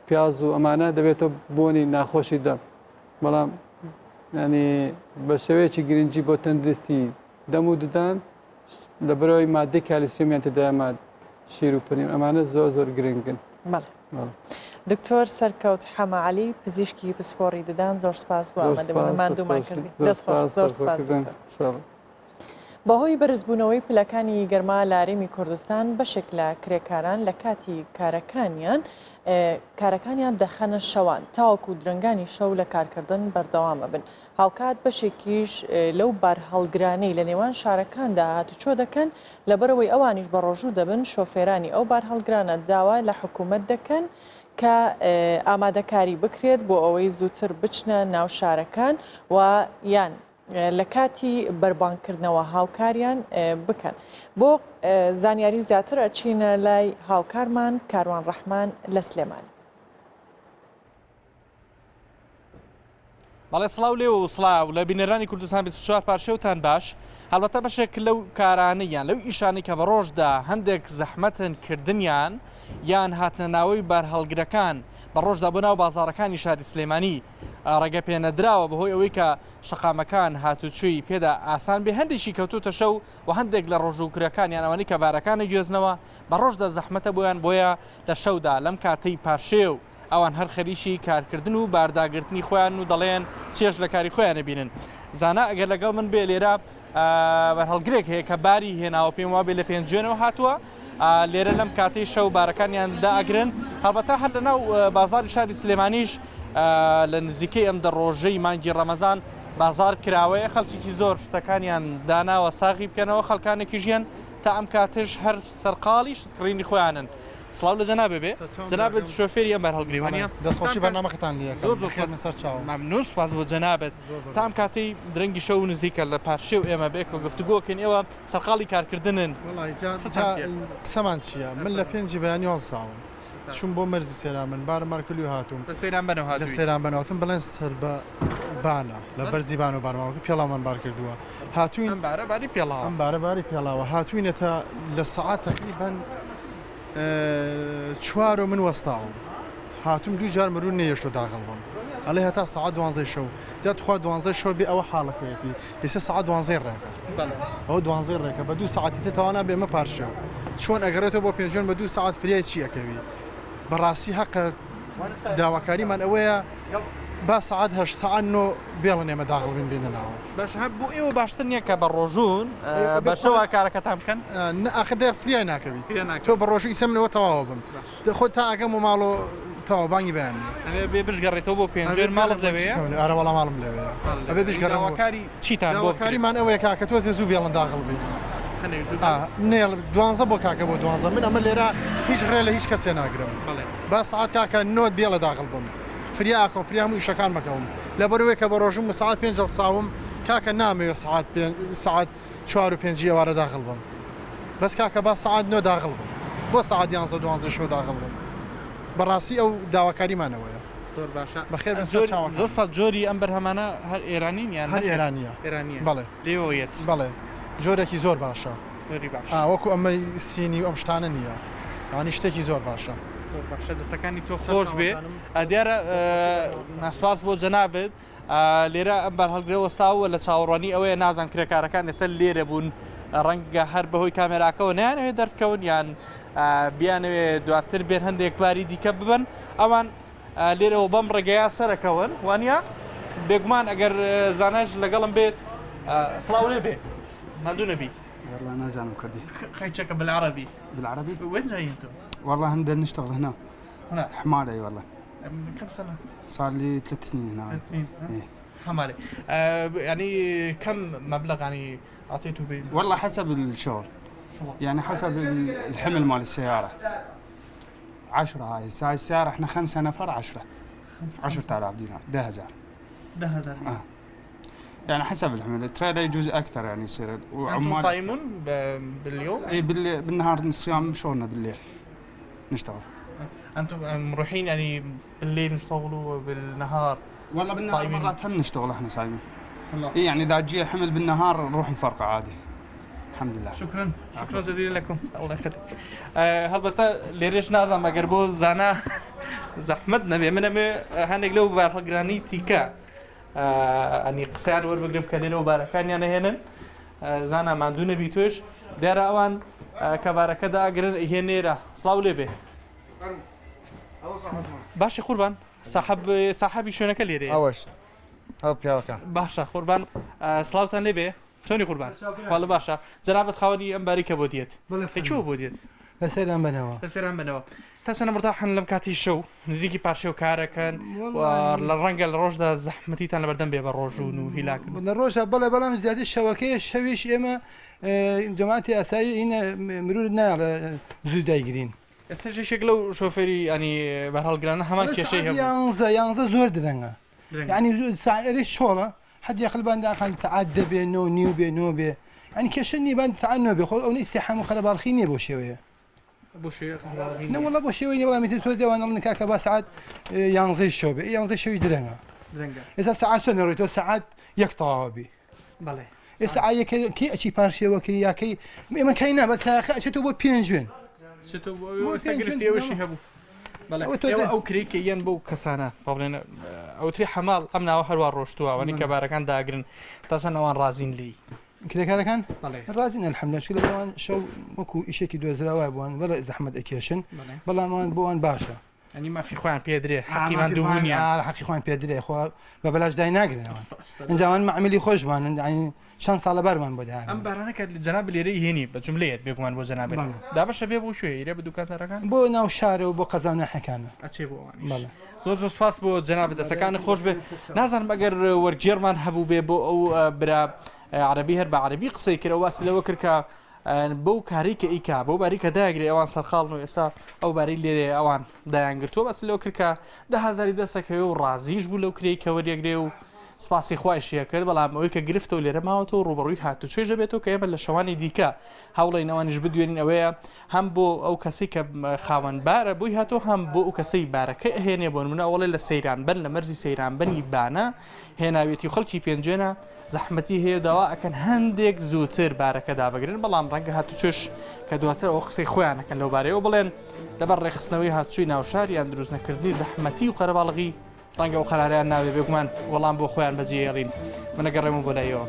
پیاز و ئەمانە دەبێتەوە بۆنی ناخۆشی دەم بەڵام ینی بە شێوەیەکی گرنگی بۆ تەندروستی دەم و ددان لە بەرەوەی مادەی کالیسیۆمیان تێدایە شیر و پەنیر ئەمانە زۆر زۆر گرنگن دکتۆر سەرکەوت حەمەعەلی پزیشکی پسپۆڕی ددان زۆر سپاس بۆ ئامادەبوونمان دوومان کردی زۆر سپاس بەهۆی بەرزبوونەوەی پلەکانی گەرما لە هەرێمی کوردستان بەشێک لە کرێکاران لە کاتی کارەکانیان دەخەنە شەوان تاوەکو درنگانی شەو لە کارکردن بەردەوامە بن هاوکات بەشێکیش لەو بار هەڵگرانەی لە نێوان شارەکاندا هاتوچۆ دەکەن لەبەرەوەی ئەوانیش بە ڕۆژوو دەبن شۆفێرانی ئەو بار هەڵگرانە داوا لە حکوومەت دەکەن کە ئامادەکاری بکرێت بۆ ئەوەی زووتر بچنە ناو شارەکان و یان لە کاتی بەربانکردنەوە هاوکاریان بکەن بۆ زانیاری زیاتر ئەچینە لای هاوکارمان کاروان ڕەحمان لە سلێمانی بەڵێ سڵاو لێ و سڵاو لە بینەرانی کوردستان 24 پارشەوتان باش هەڵبەتە بەشێک لەو کارانەیان لەو ئیشانی کە بە ڕۆژدا هەندێک زەحمەتن کردنیان یان هاتنە ناوەی بارهەڵگرەکان بە ڕۆژدا بۆ ناو بازاڕەکانی شاری سلێمانی ڕێگە پێنەدراوە بەهۆی ئەوەی کە شەقامەکان هاتوچووی پێدا ئاسان بێ هەندێکی کەوتوتە شەو و هەندێک لە ڕۆژوکرەکان یان ئەوانەی کە بارەکانی گوێزنەوە بە ڕۆژدا زەحمەتە بۆیان بۆیە لە شەودا لەم کاتەی پارشێ و ئەوان هەر خەریکی کارکردن و بارداگرتنی خۆیان و دەڵێن چێش لە کاری خۆیان بینن زانا ئەگەر لەگەڵ من بێ لێرە بەرهەڵگرێک هەیە کە باری هێناوە پێم وابێ لە پێنجێنەوە هاتووە لێرە لەم کاتەی شەو بارەکانیان داگرن هەڵبەتە هەر لەناو بازاری شاری سلێمانیش لە نزیکەی ئەم دەڕۆژەی مانگی ڕەمەزان بازار کراوەیە خەڵکیی زۆر شتەکانیان داناوە ساغی بکەنەوە خەڵکانێکی ژیان تا ئەم کاتش هەر سەرقاڵی شتکڕینی خۆیانن سڵاو لە جەنابێ بێ جەنابێت شۆفێری ئەم بەرهەڵگریوانە دەستخۆشی بەرنامەکەتان لێ سەر چاو مەمنون سپاس بۆ جەنابێت تا ئەم کاتی درەنگی شەو نزیکە لە پارشێ و ئێمە بێک و گفتوگۆکەن ئێوە سەرقاڵی کارکردنن قسەمان چییە من لە پێنجی بەیانیوان ساوم چون بۆ مەرزی سێرا من بارە مارکلی و هاتووم لە سەیران بنەوە لە سەیران بنەوەتم بڵێن سەر بە بانە لە بەرزی بان و بارماوەکە پێڵامان بار کردووە هاتوین بارەباری پێڵاوە ئەم بارەباری پێڵاوە هاتوینەتە لە سەعات تقریبان 4 من وەستاوم هاتووم دوو جار مرور نەیەشتۆ داغڵبم ئەڵێ هەتا سەعات 12 شەو جا تخوا 12 شەو بێ ئەوە حاڵەکەوێتی ئێستا سەعات 12 ڕێکە ئەو 12 ڕێکە بە 2 ساعتی تەوانا بێمە پارشەو چۆن ئەگەڕێتەوە بۆ پێنجۆن بە 2 ساعت فریای چی ئەەکەوی بەڕاستی حەقە داواکاریمان ئەوەیە با ساعت هەش ساعت نۆ بێڵن ئێمە داغڵ بین بینە ناوە باش بۆ ئێوە باشتر نییە کە بە ڕۆژوون بەشەوە کارەکەتان بکەن ئاخدە فریای ناکەوی تۆ بە ڕۆژوو ئیسەمنەوە تەواوە بم خۆ تا ئەگەم و ماڵۆ تەواو بانگی بەیانی بێ بشگەڕێتەوە بۆ پێنجێر ماڵت دەوەیە ئارە وەڵام ماڵم لەوەیە ئەبێ بشگەڕەوەکاری چیتان بۆ کاریمان ئەوەیە کاکە تۆ زوو بێڵن داغڵ بین نێڵ 12 بۆ کاکە بۆ 12 من ئەمە لێرە هیچ ڕێ لە هیچ کەسێ ناگرم با ساعت کاکە نۆت بێڵە داغڵ بم فریا ئاکۆ فریام و ئیشەکان مەکەوم لە بەرەوەی کە بە ڕۆژم ساعت 5 ساوم کاکە نامەوێت ساعت 4 و 5 ئێوارە داغڵ بم بەس کاکە با ساعت نۆ داغڵ بم بۆ ساعت 11 12 شەو داغڵ بم بەڕاستی ئەو داواکاریمانەوەیە زۆر باشە بەخێر زۆر سپاس جۆری ئەم بەرهەمانە هەر ئێرانین یان هەر ئێرانیە بەڵێ لێوەیەت بەڵێ جۆرێکی زۆر باشە زۆری باش وەکو ئەمەی سینی و ئەم شتانە نییە ئەوانی شتێکی زۆر باشە باشە دەستەکانی تۆ خۆش بێ دیارە ناسپاس بۆ جەنابێت لێرە ئەم بەر هەڵگرەوە وەستاوە لە چاوەڕوانی ئەوەیە نازان کرێکارەکان ئێستا لێرە بوون ڕەنگە هەر بەهۆی کامێراکەەوە نیانەوێت دەرکەون یان بیانەوێت دواتر بێن هەندێک باری دیکە ببن ئەوان لێرەوە بەم ڕێگەیە سەرەکەون وانە بێگومان ئەگەر زانش لەگەڵم بێت سڵاو لێ بێ مادوو نەبی والله أنا زعلان كردي. خيتك بالعربي. بالعربي؟ وين جاي أنتم؟ والله هندل نشتغل هنا. هنا؟ حمالة أي والله. كم سنة؟ صار لي 3 سنين هنا. 3 سنين؟ إيه. حمالة. يعني كم مبلغ يعني أعطيته بين؟ والله حسب الشغل. يعني حسب الحمل مال السيارة. 10 هاي السيارة احنا 5 نفر 10,000 دينار 10,000. 10,000. يعني حسب الحمل التريلا يجوز اكثر يعني يصير انتم صايمون باليوم؟ اي بالنهار الصيام شغلنا بالليل نشتغل. انتم مروحين يعني بالليل نشتغلوا وبالنهار والله بالنهار مرات هم نشتغل احنا صايمين. اي يعني اذا جي حمل بالنهار نروح نفرقه عادي. الحمد لله. شكرا جزيلا لكم الله يخليك. هەڵبەتە لێرەش نازانم ئەگەر بۆ زانا زەحمەت نەبێ منەمێ هەندێک لەو بارهەڵگرانی تیکە ئەنی قسەیان وەربگرم کە لێرەوە بارەکانیان نەهێنن زانا ماندوو نەبی توێش دیارە ئەوان کە بارەکەدا ئەگرن هێنێرە سڵاو لێ بێ باشی قوربان ساحەبی شوێنەکە لێرەیە ئەوەش ئەو پیاوەکان باشە قوربان سڵاوتان لێ بێ چۆنی قوربان خاڵە باشە جەنابەت خاوەنی ئەم باریکە بۆ دیێت چوە بۆ دیێت لەسەران بنەوە لەسەران بنەوە تاسەنە مرتاحن لەم کاتی شەو نزیکی پارشێ و کارەکەن لە ڕەنگە لە ڕۆژدا زەحمەتیتان لەبەردەم بێ بە ڕۆژون و هیلاک لە ڕۆژە بەڵێ بەڵام زیادی شەوەکەی شەویش ئێمە جەماعەتی ئاسایی ئینە مرور نایە زوو دایگرین ئێستا شێک لەو شۆفێری ئەنی بەرهەڵگرانە هەمان کێشەی هەبوو 11 زۆر درەنگە یعنی ساعەرێک چۆڵە حد يقلبان داخل تعدى بينه نيو بينه بي يعني كشني بان تعنو بي خو او استحام خرب الخيني بو شويه بو شويه لا والله بو شويه والله متى تو ديوان الله كاكا با ساعات ينزي شوبي ينزي شوي درنگا اذا ساعات سنريتو ساعات يقطع بي بله الساعه كي اشي بارشي وكي يا كي ما كاينه بس اشتو بو بينجوين شتو بو ساغرستي وشي هبو بله او كريكيان بو كسانه طبعا او تري حمال امنا وحر روشتوا واني كباركان داغرن تاسنوان رازين لي كريكان رازين الحمد لله شكل بوان شو وكو شيكي دوزراوا بوان ولا زحمه اكيشن بلا مان بوان باشا يعني ما في خوان بيدري حقي ما دوهونيا حقي خوان بيدري خو ببلاش داي ناقرن ان زمان معملي خوش مان يعني شان سال برمان بده ام برانه كد جناب ليري هني بجمليات بيكمان بو جناب دابا بو شو يري بدو كان ركان بو ناو شارع وبو قزانا حكانا اتشي بو بله زۆر سپاس بۆ جناب دەسەکانی خۆش بێ نازانم ئەگەر وەرجێرمان هەبوو بێ بۆ ئەو برا عربی هەر بە عربی قسەی کرد واسی لەوە کرد کە بەو کاری کە ئیکا بۆ باریکە داگرێ ئەوان سەرخاڵن و ئێستا ئەو باری لێرێ ئەوان دایانگرتووە بەس لەوە کرد کە 10,000 دەسەکەوێ و ڕازیش بوو لەو کرێی کە وەریەگرێ و سپاسی خوایشیە کرد بەڵام ئەوەی کە گرفتەوە لێرە ماوەتەوە ڕوبەڕووی هاتوچێژە بێتەوە کە ئێمە لە شەوانی دیکە هەوڵین ئەوانیش بدوێنین ئەوەیە هەم بۆ ئەو کەسی کە خاوەنبارە بووی هاتۆ هەم بۆ ئەو کەسەی بارەکە هێنێ بۆ نمونە ئەوڵێ لە سەیرانبەن لە مەرزی سەیرانبەنی بانە هێناوێتی خەڵکی پێنجێنە زەحمەتی هەیە داوا ئەکەن هەندێک زووتر بارەکە دابگرن بەڵام ڕەنگە هاتوچێش کە دواتر ئەو قسەی خۆیانەکەن لەو بارەیەوە بڵێن لەبەر ڕێخستنەوەی هاتوچوی ناوشار یان دروست نەکردنی زەحمەتی و قەرەباڵغی ڕەنگە ئەو قەراریان ناوێ بێگومان وەڵام بۆ خۆیان بەجێهێڵین منەگەڕێمە بۆ لایەوە.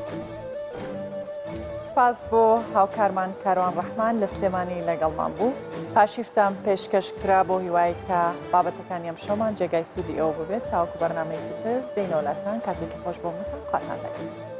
سپاس بۆ هاوکارمان کاروان ڕەحمان لە سلێمانی لەگەڵمان بوو. پاشیفتان پێشکەش کرا بۆ هیوای کە بابەتەکانی ئەم شەومان جێگای سوودی ئەوە ببێت تاوەکو بەرنامەیەکی تر دەینەوەلاتان کاتێکی خۆش بۆ متان خواتان لەگەڵ.